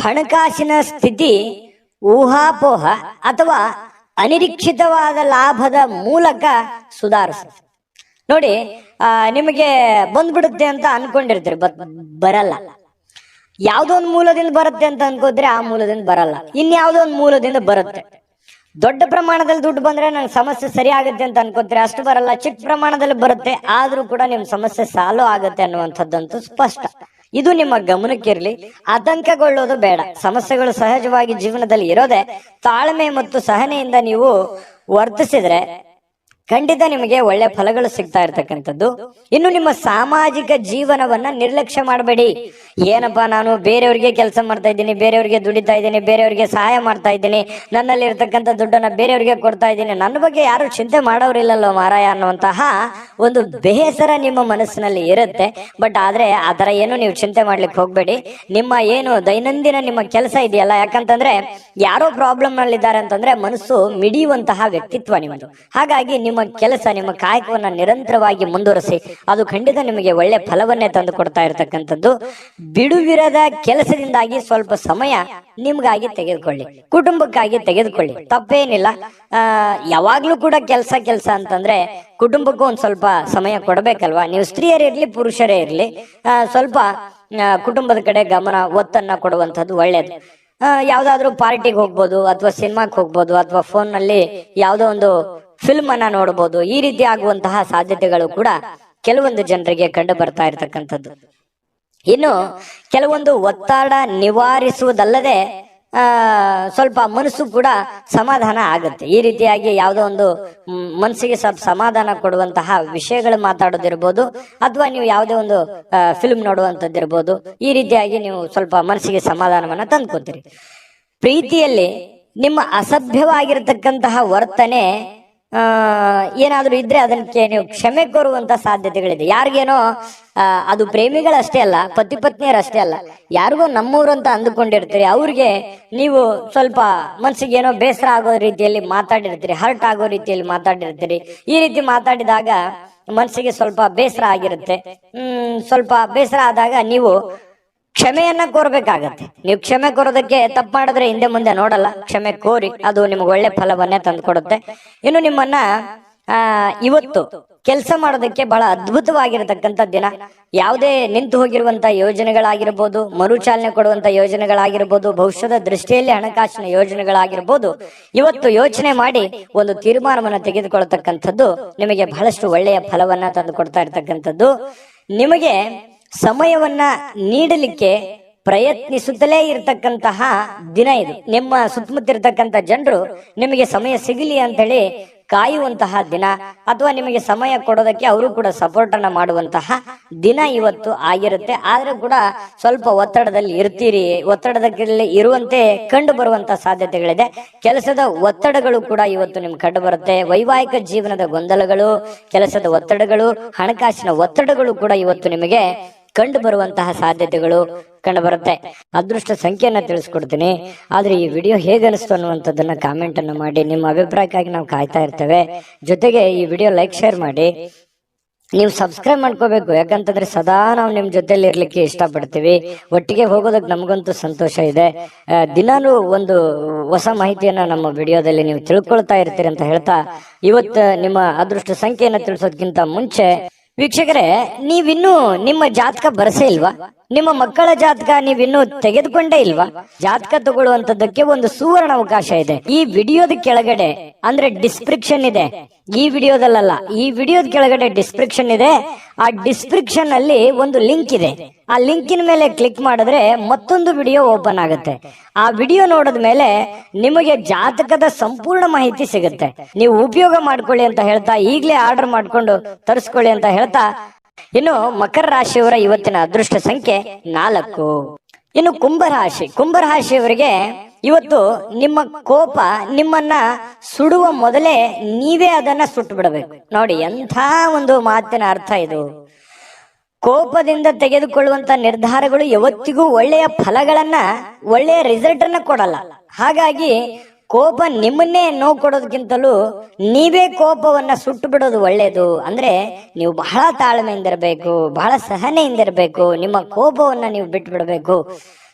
Speaker 2: ಹಣಕಾಸಿನ ಸ್ಥಿತಿ ಊಹಾಪೋಹ ಅಥವಾ ಅನಿರೀಕ್ಷಿತವಾದ ಲಾಭದ ಮೂಲಕ ಸುಧಾರಿಸುತ್ತೆ. ನೋಡಿ, ನಿಮಗೆ ಬಂದ್ಬಿಡುತ್ತೆ ಅಂತ ಅನ್ಕೊಂಡಿರ್ತೀರಿ, ಬರಲ್ಲ. ಯಾವ್ದೋ ಒಂದು ಮೂಲದಿಂದ ಬರುತ್ತೆ ಅಂತ ಅನ್ಕೋದ್ರೆ ಆ ಮೂಲದಿಂದ ಬರಲ್ಲ, ಇನ್ಯಾವುದೋ ಒಂದು ಮೂಲದಿಂದ ಬರುತ್ತೆ. ದೊಡ್ಡ ಪ್ರಮಾಣದಲ್ಲಿ ದುಡ್ಡು ಬಂದ್ರೆ ನಂಗೆ ಸಮಸ್ಯೆ ಸರಿ ಆಗುತ್ತೆ ಅಂತ ಅನ್ಕೋತೀರಿ, ಅಷ್ಟು ಬರಲ್ಲ. ಚಿಕ್ಕ ಪ್ರಮಾಣದಲ್ಲಿ ಬರುತ್ತೆ, ಆದ್ರೂ ಕೂಡ ನಿಮ್ ಸಮಸ್ಯೆ ಸಾಲ್ವ್ ಆಗುತ್ತೆ ಅನ್ನುವಂಥದ್ದಂತೂ ಸ್ಪಷ್ಟ. ಇದು ನಿಮ್ಮ ಗಮನಕ್ಕಿರ್ಲಿ. ಆತಂಕಗೊಳ್ಳೋದು ಬೇಡ. ಸಮಸ್ಯೆಗಳು ಸಹಜವಾಗಿ ಜೀವನದಲ್ಲಿ ಇರೋದೆ. ತಾಳ್ಮೆ ಮತ್ತು ಸಹನೆಯಿಂದ ನೀವು ವರ್ತಿಸಿದ್ರೆ ಖಂಡಿತ ನಿಮಗೆ ಒಳ್ಳೆ ಫಲಗಳು ಸಿಗ್ತಾ ಇರ್ತಕ್ಕಂಥದ್ದು. ಇನ್ನು ನಿಮ್ಮ ಸಾಮಾಜಿಕ ಜೀವನವನ್ನ ನಿರ್ಲಕ್ಷ್ಯ ಮಾಡಬೇಡಿ. ಏನಪ್ಪಾ, ನಾನು ಬೇರೆಯವ್ರಿಗೆ ಕೆಲಸ ಮಾಡ್ತಾ ಇದ್ದೀನಿ, ಬೇರೆಯವ್ರಿಗೆ ದುಡಿತಾ ಇದ್ದೀನಿ, ಬೇರೆಯವ್ರಿಗೆ ಸಹಾಯ ಮಾಡ್ತಾ ಇದ್ದೀನಿ, ನನ್ನಲ್ಲಿ ಇರ್ತಕ್ಕಂಥ ದುಡ್ಡನ್ನ ಬೇರೆಯವ್ರಿಗೆ ಕೊಡ್ತಾ ಇದ್ದೀನಿ, ನನ್ನ ಬಗ್ಗೆ ಯಾರು ಚಿಂತೆ ಮಾಡೋರಿಲ್ಲಲ್ಲೋ ಮಾರಾಯ ಅನ್ನುವಂತಹ ಒಂದು ಬೇಸರ ನಿಮ್ಮ ಮನಸ್ಸಿನಲ್ಲಿ ಇರುತ್ತೆ. ಬಟ್ ಆದ್ರೆ ಆತರ ಏನು ನೀವು ಚಿಂತೆ ಮಾಡ್ಲಿಕ್ಕೆ ಹೋಗ್ಬೇಡಿ. ನಿಮ್ಮ ಏನು ದೈನಂದಿನ ನಿಮ್ಮ ಕೆಲಸ ಇದೆಯಲ್ಲ, ಯಾಕಂತಂದ್ರೆ ಯಾರೋ ಪ್ರಾಬ್ಲಮ್ ನಲ್ಲಿದ್ದಾರೆ ಅಂತಂದ್ರೆ ಮನಸ್ಸು ಮಿಡಿಯುವಂತಹ ವ್ಯಕ್ತಿತ್ವ ನಿಮ್ಮದು. ಹಾಗಾಗಿ ನಿಮ್ಮ ಕೆಲಸ, ನಿಮ್ಮ ಕಾಯಕವನ್ನ ನಿರಂತರವಾಗಿ ಮುಂದುವರಿಸಿ, ಅದು ಖಂಡಿತ ನಿಮಗೆ ಒಳ್ಳೆ ಫಲವನ್ನೇ ತಂದು ಕೊಡ್ತಾ ಇರತಕ್ಕಂಥದ್ದು. ಬಿಡುವಿರದ ಕೆಲಸದಿಂದಾಗಿ ಸ್ವಲ್ಪ ಸಮಯ ನಿಮ್ಗಾಗಿ ತೆಗೆದುಕೊಳ್ಳಿ, ಕುಟುಂಬಕ್ಕಾಗಿ ತೆಗೆದುಕೊಳ್ಳಿ, ತಪ್ಪೇನಿಲ್ಲ. ಯಾವಾಗ್ಲೂ ಕೂಡ ಕೆಲಸ ಅಂತಂದ್ರೆ ಕುಟುಂಬಕ್ಕೂ ಒಂದ್ ಸ್ವಲ್ಪ ಸಮಯ ಕೊಡಬೇಕಲ್ವಾ? ನೀವು ಸ್ತ್ರೀಯರಿರ್ಲಿ ಪುರುಷರೇ ಇರ್ಲಿ, ಸ್ವಲ್ಪ ಕುಟುಂಬದ ಕಡೆ ಗಮನ, ಒತ್ತನ್ನ ಕೊಡುವಂತದ್ದು ಒಳ್ಳೇದು. ಯಾವ್ದಾದ್ರು ಪಾರ್ಟಿಗೆ ಹೋಗ್ಬೋದು, ಅಥವಾ ಸಿನಿಮಾಕ್ಕೆ ಹೋಗ್ಬೋದು, ಅಥವಾ ಫೋನ್ ನಲ್ಲಿ ಯಾವ್ದೋ ಒಂದು ಫಿಲ್ಮ್ ಅನ್ನ ನೋಡಬಹುದು. ಈ ರೀತಿ ಆಗುವಂತಹ ಸಾಧ್ಯತೆಗಳು ಕೂಡ ಕೆಲವೊಂದು ಜನರಿಗೆ ಕಂಡು ಬರ್ತಾ ಇರತಕ್ಕಂಥದ್ದು. ಇನ್ನು ಕೆಲವೊಂದು ಒತ್ತಡ ನಿವಾರಿಸುವುದಲ್ಲದೆ ಸ್ವಲ್ಪ ಮನಸ್ಸು ಕೂಡ ಸಮಾಧಾನ ಆಗುತ್ತೆ. ಈ ರೀತಿಯಾಗಿ ಯಾವುದೋ ಒಂದು ಮನಸ್ಸಿಗೆ ಸ್ವಲ್ಪ ಸಮಾಧಾನ ಕೊಡುವಂತಹ ವಿಷಯಗಳು ಮಾತಾಡೋದಿರ್ಬೋದು, ಅಥವಾ ನೀವು ಯಾವುದೇ ಒಂದು ಫಿಲ್ಮ್ ನೋಡುವಂತದ್ದಿರ್ಬೋದು. ಈ ರೀತಿಯಾಗಿ ನೀವು ಸ್ವಲ್ಪ ಮನಸ್ಸಿಗೆ ಸಮಾಧಾನವನ್ನ ತಂದ್ಕೊತೀರಿ. ಪ್ರೀತಿಯಲ್ಲಿ ನಿಮ್ಮ ಅಸಭ್ಯವಾಗಿರ್ತಕ್ಕಂತಹ ವರ್ತನೆ ಏನಾದ್ರೂ ಇದ್ರೆ ಅದಕ್ಕೆ ನೀವು ಕ್ಷಮೆ ಕೋರುವಂತ ಸಾಧ್ಯತೆಗಳಿದೆ. ಯಾರಿಗೇನೋ ಅದು ಪ್ರೇಮಿಗಳಷ್ಟೇ ಅಲ್ಲ, ಪತಿ ಪತ್ನಿಯರಷ್ಟೇ ಅಲ್ಲ, ಯಾರಿಗೋ ನಮ್ಮೂರು ಅಂತ ಅಂದುಕೊಂಡಿರ್ತೀರಿ, ಅವ್ರಿಗೆ ನೀವು ಸ್ವಲ್ಪ ಮನ್ಸಿಗೆ ಏನೋ ಬೇಸರ ಆಗೋ ರೀತಿಯಲ್ಲಿ ಮಾತಾಡಿರ್ತೀರಿ, ಹರ್ಟ್ ಆಗೋ ರೀತಿಯಲ್ಲಿ ಮಾತಾಡಿರ್ತೀರಿ. ಈ ರೀತಿ ಮಾತಾಡಿದಾಗ ಮನ್ಸಿಗೆ ಸ್ವಲ್ಪ ಬೇಸರ ಆಗಿರುತ್ತೆ. ಸ್ವಲ್ಪ ಬೇಸರ ಆದಾಗ ನೀವು ಕ್ಷಮೆಯನ್ನ ಕೋರ್ಬೇಕಾಗತ್ತೆ. ನೀವು ಕ್ಷಮೆ ಕೋರೋದಕ್ಕೆ ತಪ್ಪು ಮಾಡಿದ್ರೆ ಹಿಂದೆ ಮುಂದೆ ನೋಡಲ್ಲ, ಕ್ಷಮೆ ಕೋರಿ, ಅದು ನಿಮ್ಗೆ ಒಳ್ಳೆ ಫಲವನ್ನೇ ತಂದು ಕೊಡುತ್ತೆ. ಇನ್ನು ನಿಮ್ಮನ್ನ ಇವತ್ತು ಕೆಲಸ ಮಾಡೋದಕ್ಕೆ ಬಹಳ ಅದ್ಭುತವಾಗಿರತಕ್ಕಂಥ ದಿನ. ಯಾವುದೇ ನಿಂತು ಹೋಗಿರುವಂತ ಯೋಜನೆಗಳಾಗಿರ್ಬೋದು, ಮರುಚಾಲನೆ ಕೊಡುವಂತ ಯೋಜನೆಗಳಾಗಿರ್ಬೋದು, ಭವಿಷ್ಯದ ದೃಷ್ಟಿಯಲ್ಲಿ ಹಣಕಾಸಿನ ಯೋಜನೆಗಳಾಗಿರ್ಬೋದು, ಇವತ್ತು ಯೋಚನೆ ಮಾಡಿ ಒಂದು ತೀರ್ಮಾನವನ್ನ ತೆಗೆದುಕೊಳ್ತಕ್ಕಂಥದ್ದು ನಿಮಗೆ ಬಹಳಷ್ಟು ಒಳ್ಳೆಯ ಫಲವನ್ನ ತಂದು ಕೊಡ್ತಾ ಇರ್ತಕ್ಕಂಥದ್ದು. ನಿಮಗೆ ಸಮಯವನ್ನ ನೀಡಲಿಕ್ಕೆ ಪ್ರಯತ್ನಿಸುತ್ತಲೇ ಇರತಕ್ಕಂತಹ ದಿನ ಇದು. ನಿಮ್ಮ ಸುತ್ತಮುತ್ತ ಇರತಕ್ಕಂತ ಜನರು ನಿಮಗೆ ಸಮಯ ಸಿಗಲಿ ಅಂತ ಹೇಳಿ ಕಾಯುವಂತಹ ದಿನ, ಅಥವಾ ನಿಮಗೆ ಸಮಯ ಕೊಡೋದಕ್ಕೆ ಅವರು ಕೂಡ ಸಪೋರ್ಟ್ ಅನ್ನ ಮಾಡುವಂತಹ ದಿನ ಇವತ್ತು ಆಗಿರುತ್ತೆ. ಆದ್ರೂ ಕೂಡ ಸ್ವಲ್ಪ ಒತ್ತಡದಲ್ಲಿ ಇರ್ತೀರಿ. ಒತ್ತಡದಲ್ಲಿ ಇರುವಂತೆ ಕಂಡು ಬರುವಂತಹ ಸಾಧ್ಯತೆಗಳಿದೆ. ಕೆಲಸದ ಒತ್ತಡಗಳು ಕೂಡ ಇವತ್ತು ನಿಮ್ಗೆ ಕಂಡು ಬರುತ್ತೆ. ವೈವಾಹಿಕ ಜೀವನದ ಗೊಂದಲಗಳು, ಕೆಲಸದ ಒತ್ತಡಗಳು, ಹಣಕಾಸಿನ ಒತ್ತಡಗಳು ಕೂಡ ಇವತ್ತು ನಿಮಗೆ ಕಂಡು ಬರುವಂತಹ ಸಾಧ್ಯತೆಗಳು ಕಂಡು ಬರುತ್ತೆ. ಅದೃಷ್ಟ ಸಂಖ್ಯೆಯನ್ನ ತಿಳಿಸ್ಕೊಡ್ತೀನಿ. ಆದ್ರೆ ಈ ವಿಡಿಯೋ ಹೇಗೆ ಅನಿಸ್ತು ಅನ್ನುವಂಥದ್ದನ್ನ ಕಾಮೆಂಟ್ ಅನ್ನು ಮಾಡಿ. ನಿಮ್ಮ ಅಭಿಪ್ರಾಯಕ್ಕಾಗಿ ನಾವು ಕಾಯ್ತಾ ಇರ್ತೇವೆ. ಜೊತೆಗೆ ಈ ವಿಡಿಯೋ ಲೈಕ್, ಶೇರ್ ಮಾಡಿ. ನೀವು ಸಬ್ಸ್ಕ್ರೈಬ್ ಮಾಡ್ಕೋಬೇಕು, ಯಾಕಂತಂದ್ರೆ ಸದಾ ನಾವು ನಿಮ್ ಜೊತೆಲಿ ಇರ್ಲಿಕ್ಕೆ ಇಷ್ಟಪಡ್ತೀವಿ. ಒಟ್ಟಿಗೆ ಹೋಗೋದಕ್ಕೆ ನಮಗಂತೂ ಸಂತೋಷ ಇದೆ. ದಿನಾನು ಒಂದು ಹೊಸ ಮಾಹಿತಿಯನ್ನ ನಮ್ಮ ವಿಡಿಯೋದಲ್ಲಿ ನೀವು ತಿಳ್ಕೊಳ್ತಾ ಇರ್ತೀರಿ ಅಂತ ಹೇಳ್ತಾ, ಇವತ್ತು ನಿಮ್ಮ ಅದೃಷ್ಟ ಸಂಖ್ಯೆಯನ್ನ ತಿಳಿಸೋದಕ್ಕಿಂತ ಮುಂಚೆ ವೀಕ್ಷಕರೇ, ನೀವಿನ್ನೂ ನಿಮ್ಮ ಜಾತಕ ಬರಸೇ ಇಲ್ವಾ? ನಿಮ್ಮ ಮಕ್ಕಳ ಜಾತಕ ನೀವಿನ್ನೂ ತೆಗೆದುಕೊಂಡೇ ಇಲ್ವಾ? ಜಾತಕ ತಗೊಳ್ಳುವಂತದ್ದಕ್ಕೆ ಒಂದು ಸುವರ್ಣ ಅವಕಾಶ ಇದೆ. ಈ ವಿಡಿಯೋದ ಕೆಳಗಡೆ ಅಂದ್ರೆ ಡಿಸ್ಕ್ರಿಪ್ಷನ್ ಇದೆ. ಈ ವಿಡಿಯೋದಲ್ಲ, ಈ ವಿಡಿಯೋದ ಕೆಳಗಡೆ ಡಿಸ್ಕ್ರಿಪ್ಷನ್ ಇದೆ. ಆ ಡಿಸ್ಕ್ರಿಪ್ಷನ್ ಅಲ್ಲಿ ಒಂದು ಲಿಂಕ್ ಇದೆ. ಆ ಲಿಂಕಿನ ಮೇಲೆ ಕ್ಲಿಕ್ ಮಾಡಿದ್ರೆ ಮತ್ತೊಂದು ವಿಡಿಯೋ ಓಪನ್ ಆಗುತ್ತೆ. ಆ ವಿಡಿಯೋ ನೋಡಿದ ಮೇಲೆ ನಿಮಗೆ ಜಾತಕದ ಸಂಪೂರ್ಣ ಮಾಹಿತಿ ಸಿಗುತ್ತೆ. ನೀವು ಉಪಯೋಗ ಮಾಡ್ಕೊಳ್ಳಿ ಅಂತ ಹೇಳ್ತಾ, ಈಗಲೇ ಆರ್ಡರ್ ಮಾಡ್ಕೊಂಡು ತರಿಸ್ಕೊಳ್ಳಿ ಅಂತ ಹೇಳ್ತಾ, ಇನ್ನು ಮಕರ ರಾಶಿಯವರ ಇವತ್ತಿನ ಅದೃಷ್ಟ ಸಂಖ್ಯೆ 4. ಇನ್ನು ಕುಂಭರಾಶಿಯವರಿಗೆ ಇವತ್ತು ನಿಮ್ಮ ಕೋಪ ನಿಮ್ಮನ್ನ ಸುಡುವ ಮೊದಲೇ ನೀವೇ ಅದನ್ನ ಸುಟ್ಟು ಬಿಡಬೇಕು. ನೋಡಿ, ಎಂಥ ಒಂದು ಮಾತಿನ ಅರ್ಥ ಇದು. ಕೋಪದಿಂದ ತೆಗೆದುಕೊಳ್ಳುವಂತ ನಿರ್ಧಾರಗಳು ಯಾವತ್ತಿಗೂ ಒಳ್ಳೆಯ ಫಲಗಳನ್ನ, ಒಳ್ಳೆಯ ರಿಸಲ್ಟ್ ಅನ್ನ ಕೊಡಲ್ಲ. ಹಾಗಾಗಿ ಕೋಪ ನಿಮ್ಮನ್ನೇ ನೋವು ಕೊಡೋದಕ್ಕಿಂತಲೂ ನೀವೇ ಕೋಪವನ್ನ ಸುಟ್ಟು ಬಿಡೋದು ಒಳ್ಳೇದು. ಅಂದ್ರೆ ನೀವು ಬಹಳ ತಾಳ್ಮೆಯಿಂದಿರಬೇಕು, ಬಹಳ ಸಹನೆಯಿಂದಿರಬೇಕು. ನಿಮ್ಮ ಕೋಪವನ್ನ ನೀವು ಬಿಟ್ಟು ಬಿಡಬೇಕು.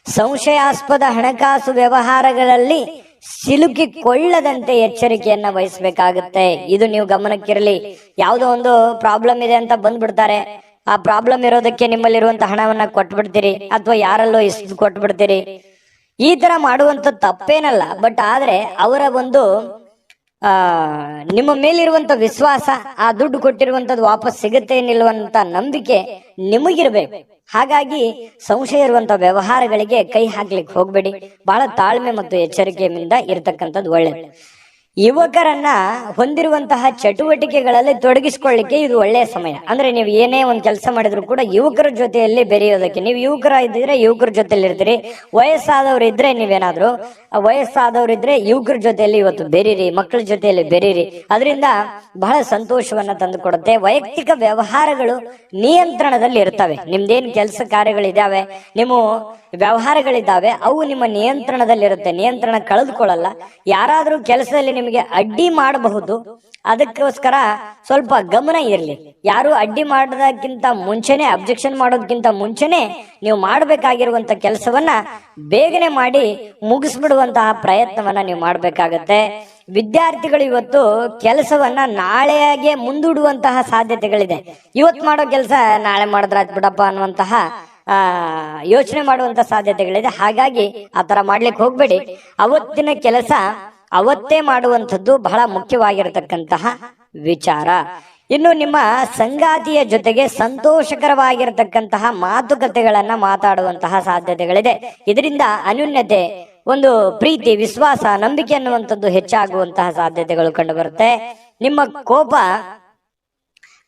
Speaker 2: ಸಂಶಯಾಸ್ಪದ ಹಣಕಾಸು ವ್ಯವಹಾರಗಳಲ್ಲಿ ಸಿಲುಕಿಕೊಳ್ಳದಂತೆ ಎಚ್ಚರಿಕೆಯನ್ನ ವಹಿಸಬೇಕಾಗುತ್ತೆ. ಇದು ನೀವು ಗಮನಕ್ಕಿರಲಿ. ಯಾವುದೋ ಒಂದು ಪ್ರಾಬ್ಲಮ್ ಇದೆ ಅಂತ ಬಂದ್ಬಿಡ್ತಾರೆ. ಆ ಪ್ರಾಬ್ಲಮ್ ಇರೋದಕ್ಕೆ ನಿಮ್ಮಲ್ಲಿರುವಂತ ಹಣವನ್ನ ಕೊಟ್ಬಿಡ್ತೀರಿ, ಅಥವಾ ಯಾರಲ್ಲೋ ಇಷ್ಟು ಕೊಟ್ಬಿಡ್ತೀರಿ. ಈ ತರ ಮಾಡುವಂತ ತಪ್ಪೇನಲ್ಲ. ಬಟ್ ಆದ್ರೆ ಅವರ ಒಂದು ನಿಮ್ಮ ಮೇಲಿರುವಂತ ವಿಶ್ವಾಸ, ಆ ದುಡ್ಡು ಕೊಟ್ಟಿರುವಂತದ್ದು ವಾಪಸ್ ಸಿಗುತ್ತೆ ನಿಲ್ಲುವಂತ ನಂಬಿಕೆ ನಿಮಗಿರ್ಬೇಕು. ಹಾಗಾಗಿ ಸಂಶಯ ಇರುವಂತ ವ್ಯವಹಾರಗಳಿಗೆ ಕೈ ಹಾಕ್ಲಿಕ್ಕೆ ಹೋಗ್ಬೇಡಿ. ಬಹಳ ತಾಳ್ಮೆ ಮತ್ತು ಎಚ್ಚರಿಕೆಯಿಂದ ಇರತಕ್ಕಂಥದ್ದು ಒಳ್ಳೇದು. ಯುವಕರನ್ನ ಹೊಂದಿರುವಂತಹ ಚಟುವಟಿಕೆಗಳಲ್ಲಿ ತೊಡಗಿಸಿಕೊಳ್ಳಿಕ್ಕೆ ಇದು ಒಳ್ಳೆಯ ಸಮಯ. ಅಂದ್ರೆ ನೀವು ಏನೇ ಒಂದು ಕೆಲಸ ಮಾಡಿದ್ರು ಕೂಡ ಯುವಕರ ಜೊತೆಯಲ್ಲಿ ಬೆರೆಯೋದಕ್ಕೆ, ನೀವು ಯುವಕರ ಇದ್ದಿದ್ರೆ ಯುವಕರ ಜೊತೆಯಲ್ಲಿ ಇರ್ತೀರಿ. ವಯಸ್ಸಾದವ್ರು ಇದ್ರೆ ನೀವೇನಾದ್ರು ವಯಸ್ಸಾದವರಿದ್ರೆ ಯುವಕರ ಜೊತೆಯಲ್ಲಿ ಇವತ್ತು ಬೆರೀರಿ, ಮಕ್ಕಳ ಜೊತೆಯಲ್ಲಿ ಬೆರೀರಿ. ಅದರಿಂದ ಬಹಳ ಸಂತೋಷವನ್ನ ತಂದು ಕೊಡುತ್ತೆ. ವೈಯಕ್ತಿಕ ವ್ಯವಹಾರಗಳು ನಿಯಂತ್ರಣದಲ್ಲಿ ಇರ್ತವೆ. ನಿಮ್ದೇನ್ ಕೆಲಸ ಕಾರ್ಯಗಳಿದಾವೆ, ನಿಮ್ಮ ವ್ಯವಹಾರಗಳಿದ್ದಾವೆ, ಅವು ನಿಮ್ಮ ನಿಯಂತ್ರಣದಲ್ಲಿರುತ್ತೆ. ನಿಯಂತ್ರಣ ಕಳೆದುಕೊಳ್ಳಲ್ಲ. ಯಾರಾದ್ರೂ ಕೆಲಸದಲ್ಲಿ ನಿಮಗೆ ಅಡ್ಡಿ ಮಾಡಬಹುದು, ಅದಕ್ಕೋಸ್ಕರ ಸ್ವಲ್ಪ ಗಮನ ಇರಲಿ. ಯಾರು ಅಡ್ಡಿ ಮಾಡೋದಕ್ಕಿಂತ ಮುಂಚೆನೆ, ಅಬ್ಜೆಕ್ಷನ್ ಮಾಡೋದಕ್ಕಿಂತ ಮುಂಚೆನೆ ನೀವು ಮಾಡಬೇಕಾಗಿರುವಂತ ಕೆಲಸವನ್ನ ಬೇಗನೆ ಮಾಡಿ ಮುಗಿಸ್ಬಿಡುವಂತಹ ಪ್ರಯತ್ನವನ್ನ ನೀವು ಮಾಡ್ಬೇಕಾಗತ್ತೆ. ವಿದ್ಯಾರ್ಥಿಗಳು ಇವತ್ತು ಕೆಲಸವನ್ನ ನಾಳೆಗೆ ಮುಂದೂಡುವಂತಹ ಸಾಧ್ಯತೆಗಳಿದೆ. ಇವತ್ತು ಮಾಡೋ ಕೆಲಸ ನಾಳೆ ಮಾಡಿದ್ರ ಆಯ್ತು ಬಿಡಪ್ಪ ಅನ್ನುವಂತಹ ಯೋಚನೆ ಮಾಡುವಂತ ಸಾಧ್ಯತೆಗಳಿದೆ. ಹಾಗಾಗಿ ಆತರ ಮಾಡ್ಲಿಕ್ಕೆ ಹೋಗ್ಬೇಡಿ. ಅವತ್ತಿನ ಕೆಲಸ ಅವತ್ತೇ ಮಾಡುವಂಥದ್ದು ಬಹಳ ಮುಖ್ಯವಾಗಿರತಕ್ಕಂತಹ ವಿಚಾರ. ಇನ್ನು ನಿಮ್ಮ ಸಂಗಾತಿಯ ಜೊತೆಗೆ ಸಂತೋಷಕರವಾಗಿರತಕ್ಕಂತಹ ಮಾತುಕತೆಗಳನ್ನ ಮಾತಾಡುವಂತಹ ಸಾಧ್ಯತೆಗಳಿದೆ. ಇದರಿಂದ ಅನ್ಯೋನ್ಯತೆ, ಒಂದು ಪ್ರೀತಿ, ವಿಶ್ವಾಸ, ನಂಬಿಕೆ ಅನ್ನುವಂಥದ್ದು ಹೆಚ್ಚಾಗುವಂತಹ ಸಾಧ್ಯತೆಗಳು ಕಂಡು ಬರುತ್ತೆ. ನಿಮ್ಮ ಕೋಪ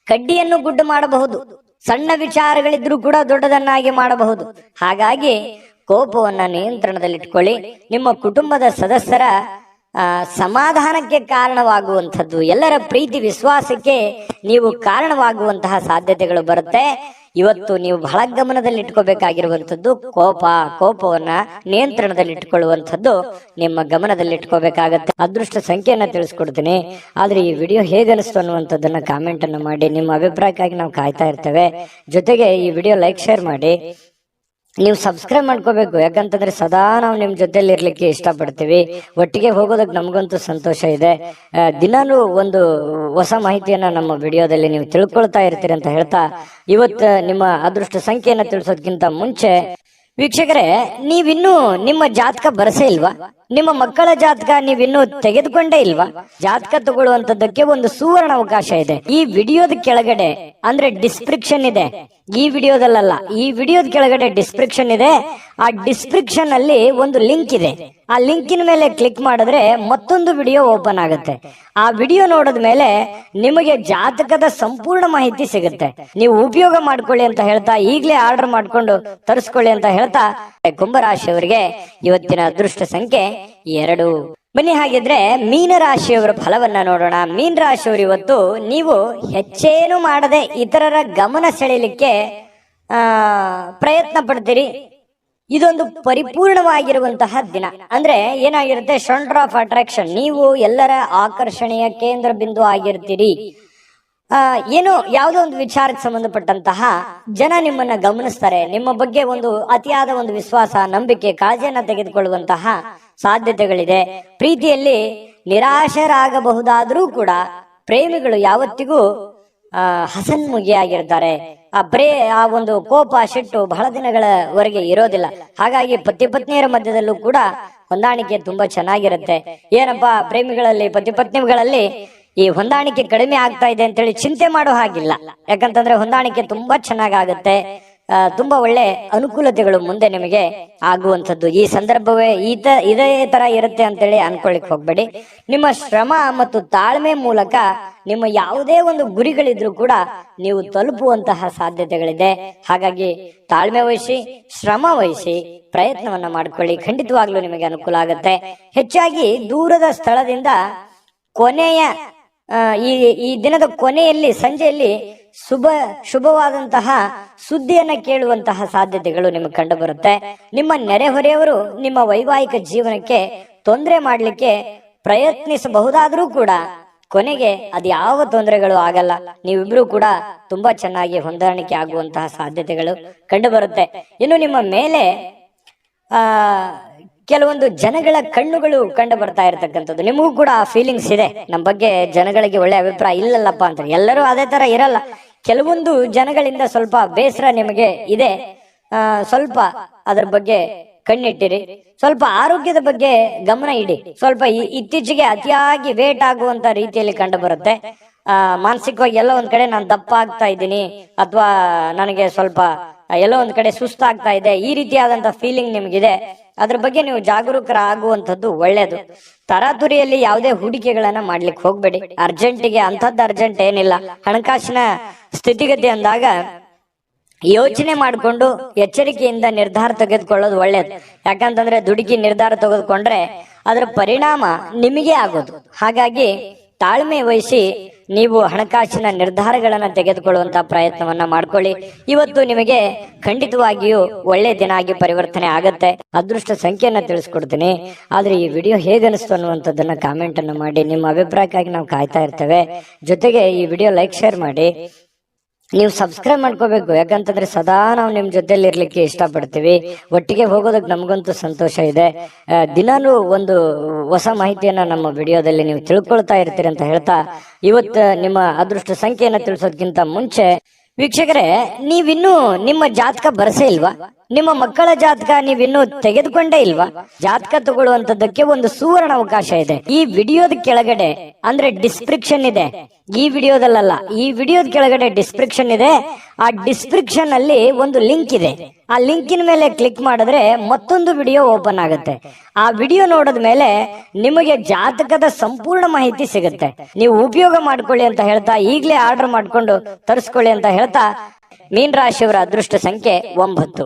Speaker 2: ಕಡ್ಡಿಯನ್ನು ಗುಡ್ಡು ಮಾಡಬಹುದು. ಸಣ್ಣ ವಿಚಾರಗಳಿದ್ರೂ ಕೂಡ ದೊಡ್ಡದನ್ನಾಗಿ ಮಾಡಬಹುದು. ಹಾಗಾಗಿ ಕೋಪವನ್ನ ನಿಯಂತ್ರಣದಲ್ಲಿಟ್ಕೊಳ್ಳಿ. ನಿಮ್ಮ ಕುಟುಂಬದ ಸದಸ್ಯರ ಸಮಾಧಾನಕ್ಕೆ ಕಾರಣವಾಗುವಂಥದ್ದು, ಎಲ್ಲರ ಪ್ರೀತಿ ವಿಶ್ವಾಸಕ್ಕೆ ನೀವು ಕಾರಣವಾಗುವಂತಹ ಸಾಧ್ಯತೆಗಳು ಬರುತ್ತೆ. ಇವತ್ತು ನೀವು ಬಹಳ ಗಮನದಲ್ಲಿ ಇಟ್ಕೋಬೇಕಾಗಿರುವಂಥದ್ದು ಕೋಪವನ್ನ ನಿಯಂತ್ರಣದಲ್ಲಿಟ್ಕೊಳ್ಳುವಂಥದ್ದು ನಿಮ್ಮ ಗಮನದಲ್ಲಿಟ್ಕೋಬೇಕಾಗತ್ತೆ. ಅದೃಷ್ಟ ಸಂಖ್ಯೆಯನ್ನ ತಿಳಿಸ್ಕೊಡ್ತೀನಿ. ಆದ್ರೆ ಈ ವಿಡಿಯೋ ಹೇಗೆ ಅನಿಸ್ತು ಅನ್ನುವಂಥದ್ದನ್ನ ಕಾಮೆಂಟ್ ಅನ್ನು ಮಾಡಿ. ನಿಮ್ಮ ಅಭಿಪ್ರಾಯಕ್ಕಾಗಿ ನಾವು ಕಾಯ್ತಾ ಇರ್ತೇವೆ. ಜೊತೆಗೆ ಈ ವಿಡಿಯೋ ಲೈಕ್, ಶೇರ್ ಮಾಡಿ. ನೀವು ಸಬ್ಸ್ಕ್ರೈಬ್ ಮಾಡ್ಕೋಬೇಕು. ಯಾಕಂತಂದ್ರೆ ಸದಾ ನಾವು ನಿಮ್ ಜೊತೆಲಿ ಇರ್ಲಿಕ್ಕೆ ಇಷ್ಟಪಡ್ತೀವಿ. ಒಟ್ಟಿಗೆ ಹೋಗೋದಕ್ಕೆ ನಮಗಂತೂ ಸಂತೋಷ ಇದೆ. ದಿನಾನು ಒಂದು ಹೊಸ ಮಾಹಿತಿಯನ್ನ ನಮ್ಮ ವಿಡಿಯೋದಲ್ಲಿ ನೀವು ತಿಳ್ಕೊಳ್ತಾ ಇರ್ತೀರಿ ಅಂತ ಹೇಳ್ತಾ, ಇವತ್ತು ನಿಮ್ಮ ಅದೃಷ್ಟ ಸಂಖ್ಯೆಯನ್ನ ತಿಳಿಸೋದಕ್ಕಿಂತ ಮುಂಚೆ ವೀಕ್ಷಕರೇ, ನೀವಿನ್ನೂ ನಿಮ್ಮ ಜಾತಕ ಬರಸೇ ಇಲ್ವಾ? ನಿಮ್ಮ ಮಕ್ಕಳ ಜಾತಕ ನೀವಿನ್ನೂ ತೆಗೆದುಕೊಂಡೇ ಇಲ್ವಾ? ಜಾತಕ ತಗೊಳ್ಳುವಂತದ್ದಕ್ಕೆ ಒಂದು ಸುವರ್ಣ ಅವಕಾಶ ಇದೆ. ಈ ವಿಡಿಯೋದ ಕೆಳಗಡೆ ಅಂದ್ರೆ ಡಿಸ್ಕ್ರಿಪ್ಷನ್ ಇದೆ. ಈ ವಿಡಿಯೋದಲ್ಲ, ಈ ವಿಡಿಯೋದ ಕೆಳಗಡೆ ಡಿಸ್ಕ್ರಿಪ್ಷನ್ ಇದೆ. ಆ ಡಿಸ್ಕ್ರಿಪ್ಷನ್ ಅಲ್ಲಿ ಒಂದು ಲಿಂಕ್ ಇದೆ. ಆ ಲಿಂಕಿನ ಮೇಲೆ ಕ್ಲಿಕ್ ಮಾಡಿದ್ರೆ ಮತ್ತೊಂದು ವಿಡಿಯೋ ಓಪನ್ ಆಗುತ್ತೆ. ಆ ವಿಡಿಯೋ ನೋಡಿದ ಮೇಲೆ ನಿಮಗೆ ಜಾತಕದ ಸಂಪೂರ್ಣ ಮಾಹಿತಿ ಸಿಗುತ್ತೆ. ನೀವು ಉಪಯೋಗ ಮಾಡ್ಕೊಳ್ಳಿ ಅಂತ ಹೇಳ್ತಾ, ಈಗಲೇ ಆರ್ಡರ್ ಮಾಡ್ಕೊಂಡು ತರಿಸ್ಕೊಳ್ಳಿ ಅಂತ ಹೇಳ್ತಾ, ಕುಂಭರಾಶಿಯವರಿಗೆ ಇವತ್ತಿನ ಅದೃಷ್ಟ ಸಂಖ್ಯೆ 2. ಬನ್ನಿ ಹಾಗಿದ್ರೆ ಮೀನರಾಶಿಯವರ ಫಲವನ್ನ ನೋಡೋಣ. ಮೀನ ರಾಶಿಯವರು ಇವತ್ತು ನೀವು ಹೆಚ್ಚೇನು ಮಾಡದೆ ಇತರರ ಗಮನ ಸೆಳೆಯಲಿಕ್ಕೆ ಪ್ರಯತ್ನ ಪಡ್ತೀರಿ. ಇದೊಂದು ಪರಿಪೂರ್ಣವಾಗಿರುವಂತಹ ದಿನ. ಅಂದ್ರೆ ಏನಾಗಿರುತ್ತೆ, ಸೆಂಟರ್ ಆಫ್ ಅಟ್ರಾಕ್ಷನ್. ನೀವು ಎಲ್ಲರ ಆಕರ್ಷಣೆಯ ಕೇಂದ್ರ ಬಿಂದು ಆಗಿರ್ತೀರಿ. ಏನೋ ಯಾವುದೋ ಒಂದು ವಿಚಾರಕ್ಕೆ ಸಂಬಂಧಪಟ್ಟಂತಹ ಜನ ನಿಮ್ಮನ್ನ ಗಮನಿಸ್ತಾರೆ. ನಿಮ್ಮ ಬಗ್ಗೆ ಒಂದು ಅತಿಯಾದ ಒಂದು ವಿಶ್ವಾಸ, ನಂಬಿಕೆ, ಕಾಳಜಿಯನ್ನ ತೆಗೆದುಕೊಳ್ಳುವಂತಹ ಸಾಧ್ಯತೆಗಳಿದೆ. ಪ್ರೀತಿಯಲ್ಲಿ ನಿರಾಶರಾಗಬಹುದಾದ್ರೂ ಕೂಡ ಪ್ರೇಮಿಗಳು ಯಾವತ್ತಿಗೂ ಹಸನ್ಮುಖಿಯಾಗಿರ್ತಾರೆ. ಆ ಒಂದು ಕೋಪ, ಸಿಟ್ಟು ಬಹಳ ದಿನಗಳವರೆಗೆ ಇರೋದಿಲ್ಲ. ಹಾಗಾಗಿ ಪತಿ ಪತ್ನಿಯರ ಮಧ್ಯದಲ್ಲೂ ಕೂಡ ಹೊಂದಾಣಿಕೆ ತುಂಬಾ ಚೆನ್ನಾಗಿರುತ್ತೆ. ಏನಪ್ಪಾ, ಪ್ರೇಮಿಗಳಲ್ಲಿ ಪತಿ ಪತ್ನಿಗಳಲ್ಲಿ ಈ ಹೊಂದಾಣಿಕೆ ಕಡಿಮೆ ಆಗ್ತಾ ಇದೆ ಅಂತೇಳಿ ಚಿಂತೆ ಮಾಡೋ ಹಾಗಿಲ್ಲ. ಯಾಕಂತಂದ್ರೆ ಹೊಂದಾಣಿಕೆ ತುಂಬಾ ಚೆನ್ನಾಗಾಗುತ್ತೆ. ತುಂಬಾ ಒಳ್ಳೆ ಅನುಕೂಲತೆಗಳು ಮುಂದೆ ನಿಮಗೆ ಆಗುವಂಥದ್ದು. ಈ ಸಂದರ್ಭವೇ ಇದೇ ತರ ಇರುತ್ತೆ ಅಂತೇಳಿ ಅನ್ಕೊಳ್ಳಿಕ್ ಹೋಗ್ಬೇಡಿ. ನಿಮ್ಮ ಶ್ರಮ ಮತ್ತು ತಾಳ್ಮೆ ಮೂಲಕ ನಿಮ್ಮ ಯಾವುದೇ ಒಂದು ಗುರಿಗಳಿದ್ರು ಕೂಡ ನೀವು ತಲುಪುವಂತಹ ಸಾಧ್ಯತೆಗಳಿದೆ. ಹಾಗಾಗಿ ತಾಳ್ಮೆ ವಹಿಸಿ, ಶ್ರಮ ವಹಿಸಿ, ಪ್ರಯತ್ನವನ್ನ ಮಾಡ್ಕೊಳ್ಳಿ. ಖಂಡಿತವಾಗ್ಲೂ ನಿಮಗೆ ಅನುಕೂಲ ಆಗುತ್ತೆ. ಹೆಚ್ಚಾಗಿ ದೂರದ ಸ್ಥಳದಿಂದ ಈ ದಿನದ ಕೊನೆಯಲ್ಲಿ, ಸಂಜೆಯಲ್ಲಿ ಶುಭವಾದಂತಹ ಸುದ್ದಿಯನ್ನ ಕೇಳುವಂತಹ ಸಾಧ್ಯತೆಗಳು ನಿಮಗೆ ಕಂಡು ಬರುತ್ತೆ. ನಿಮ್ಮ ನೆರೆಹೊರೆಯವರು ನಿಮ್ಮ ವೈವಾಹಿಕ ಜೀವನಕ್ಕೆ ತೊಂದರೆ ಮಾಡಲಿಕ್ಕೆ ಪ್ರಯತ್ನಿಸಬಹುದಾದ್ರೂ ಕೂಡ ಕೊನೆಗೆ ಅದು ಯಾವ ತೊಂದರೆಗಳು ಆಗಲ್ಲ. ನೀವಿಬ್ರು ಕೂಡ ತುಂಬಾ ಚೆನ್ನಾಗಿ ಹೊಂದಾಣಿಕೆ ಆಗುವಂತಹ ಸಾಧ್ಯತೆಗಳು ಕಂಡು ಬರುತ್ತೆ. ಇನ್ನು ನಿಮ್ಮ ಮೇಲೆ ಕೆಲವೊಂದು ಜನಗಳ ಕಣ್ಣುಗಳು ಕಂಡು ಬರ್ತಾ ಇರತಕ್ಕಂಥದ್ದು. ನಿಮಗೂ ಕೂಡ ಆ ಫೀಲಿಂಗ್ಸ್ ಇದೆ, ನಮ್ಮ ಬಗ್ಗೆ ಜನಗಳಿಗೆ ಒಳ್ಳೆ ಅಭಿಪ್ರಾಯ ಇಲ್ಲಲ್ಲಪ್ಪ ಅಂತ. ಎಲ್ಲರೂ ಅದೇ ತರ ಇರಲ್ಲ. ಕೆಲವೊಂದು ಜನಗಳಿಂದ ಸ್ವಲ್ಪ ಬೇಸರ ನಿಮಗೆ ಇದೆ. ಸ್ವಲ್ಪ ಅದರ ಬಗ್ಗೆ ಕಣ್ಣಿಟ್ಟಿರಿ. ಸ್ವಲ್ಪ ಆರೋಗ್ಯದ ಬಗ್ಗೆ ಗಮನ ಇಡಿ. ಸ್ವಲ್ಪ ಇತ್ತೀಚೆಗೆ ಅತಿಯಾಗಿ ವೇಟ್ ಆಗುವಂತ ರೀತಿಯಲ್ಲಿ ಕಂಡು ಬರುತ್ತೆ. ಮಾನಸಿಕವಾಗಿ ಎಲ್ಲೋ ಒಂದ್ ಕಡೆ ನಾನು ದಪ್ಪ ಆಗ್ತಾ ಇದ್ದೀನಿ, ಅಥವಾ ನನಗೆ ಸ್ವಲ್ಪ ಎಲ್ಲೋ ಒಂದ್ ಕಡೆ ಸುಸ್ತಾಗ್ತಾ ಇದೆ, ಈ ರೀತಿಯಾದಂತ ಫೀಲಿಂಗ್ ನಿಮ್ಗಿದೆ. ಅದ್ರ ಬಗ್ಗೆ ನೀವು ಜಾಗರೂಕರಾಗುವಂಥದ್ದು ಒಳ್ಳೇದು. ತರಾತುರಿಯಲ್ಲಿ ಯಾವುದೇ ಹೂಡಿಕೆಗಳನ್ನ ಮಾಡ್ಲಿಕ್ಕೆ ಹೋಗ್ಬೇಡಿ. ಅರ್ಜೆಂಟಿಗೆ ಅಂಥದ್ದು ಅರ್ಜೆಂಟ್ ಏನಿಲ್ಲ. ಹಣಕಾಸಿನ ಸ್ಥಿತಿಗತಿ ಅಂದಾಗ ಯೋಚನೆ ಮಾಡಿಕೊಂಡು ಎಚ್ಚರಿಕೆಯಿಂದ ನಿರ್ಧಾರ ತೆಗೆದುಕೊಳ್ಳೋದು ಒಳ್ಳೇದು. ಯಾಕಂತಂದ್ರೆ ದುಡುಕಿ ನಿರ್ಧಾರ ತೆಗೆದುಕೊಂಡ್ರೆ ಅದರ ಪರಿಣಾಮ ನಿಮಗೆ ಆಗೋದು. ಹಾಗಾಗಿ ತಾಳ್ಮೆ ವಹಿಸಿ ನೀವು ಹಣಕಾಸಿನ ನಿರ್ಧಾರಗಳನ್ನ ತೆಗೆದುಕೊಳ್ಳುವಂತಹ ಪ್ರಯತ್ನವನ್ನ ಮಾಡ್ಕೊಳ್ಳಿ. ಇವತ್ತು ನಿಮಗೆ ಖಂಡಿತವಾಗಿಯೂ ಒಳ್ಳೆ ದಿನ ಆಗಿ ಪರಿವರ್ತನೆ ಆಗತ್ತೆ. ಅದೃಷ್ಟ ಸಂಖ್ಯೆಯನ್ನ ತಿಳಿಸ್ಕೊಡ್ತೀನಿ. ಆದ್ರೆ ಈ ವಿಡಿಯೋ ಹೇಗನಿಸ್ತು ಅನ್ನುವಂಥದ್ದನ್ನ ಕಾಮೆಂಟ್ ಅನ್ನು ಮಾಡಿ. ನಿಮ್ಮ ಅಭಿಪ್ರಾಯಕ್ಕಾಗಿ ನಾವು ಕಾಯ್ತಾ ಇರ್ತೇವೆ. ಜೊತೆಗೆ ಈ ವಿಡಿಯೋ ಲೈಕ್, ಶೇರ್ ಮಾಡಿ. ನೀವು ಸಬ್ಸ್ಕ್ರೈಬ್ ಮಾಡ್ಕೋಬೇಕು. ಯಾಕಂತಂದ್ರೆ ಸದಾ ನಾವು ನಿಮ್ ಜೊತೆಲಿ ಇರ್ಲಿಕ್ಕೆ ಇಷ್ಟಪಡ್ತೀವಿ. ಒಟ್ಟಿಗೆ ಹೋಗೋದಕ್ಕೆ ನಮಗಂತೂ ಸಂತೋಷ ಇದೆ. ದಿನಾನು ಒಂದು ಹೊಸ ಮಾಹಿತಿಯನ್ನ ನಮ್ಮ ವಿಡಿಯೋದಲ್ಲಿ ನೀವು ತಿಳ್ಕೊಳ್ತಾ ಇರ್ತೀರಿ ಅಂತ ಹೇಳ್ತಾ, ಇವತ್ತು ನಿಮ್ಮ ಅದೃಷ್ಟ ಸಂಖ್ಯೆಯನ್ನ ತಿಳಿಸೋದಕ್ಕಿಂತ ಮುಂಚೆ ವೀಕ್ಷಕರೇ, ನೀವಿನ್ನೂ ನಿಮ್ಮ ಜಾತಕ ಬರಸೇ ಇಲ್ವಾ? ನಿಮ್ಮ ಮಕ್ಕಳ ಜಾತಕ ನೀವಿನ್ನೂ ತೆಗೆದುಕೊಂಡೇ ಇಲ್ವಾ? ಜಾತಕ ತಗೊಳ್ಳುವಂತದ್ದಕ್ಕೆ ಒಂದು ಸುವರ್ಣ ಅವಕಾಶ ಇದೆ. ಈ ವಿಡಿಯೋದ ಕೆಳಗಡೆ ಅಂದ್ರೆ ಡಿಸ್ಕ್ರಿಪ್ಷನ್ ಇದೆ. ಈ ವಿಡಿಯೋದಲ್ಲ, ಈ ವಿಡಿಯೋದ ಕೆಳಗಡೆ ಡಿಸ್ಕ್ರಿಪ್ಷನ್ ಇದೆ. ಆ ಡಿಸ್ಕ್ರಿಪ್ಷನ್ ಅಲ್ಲಿ ಒಂದು ಲಿಂಕ್ ಇದೆ. ಆ ಲಿಂಕಿನ ಮೇಲೆ ಕ್ಲಿಕ್ ಮಾಡಿದ್ರೆ ಮತ್ತೊಂದು ವಿಡಿಯೋ ಓಪನ್ ಆಗುತ್ತೆ. ಆ ವಿಡಿಯೋ ನೋಡಿದ ಮೇಲೆ ನಿಮಗೆ ಜಾತಕದ ಸಂಪೂರ್ಣ ಮಾಹಿತಿ ಸಿಗುತ್ತೆ. ನೀವು ಉಪಯೋಗ ಮಾಡ್ಕೊಳ್ಳಿ ಅಂತ ಹೇಳ್ತಾ, ಈಗಲೇ ಆರ್ಡರ್ ಮಾಡ್ಕೊಂಡು ತರಿಸ್ಕೊಳ್ಳಿ ಅಂತ ಹೇಳ್ತಾ, ಮೀನ ರಾಶಿಯವರ ಅದೃಷ್ಟ ಸಂಖ್ಯೆ 9.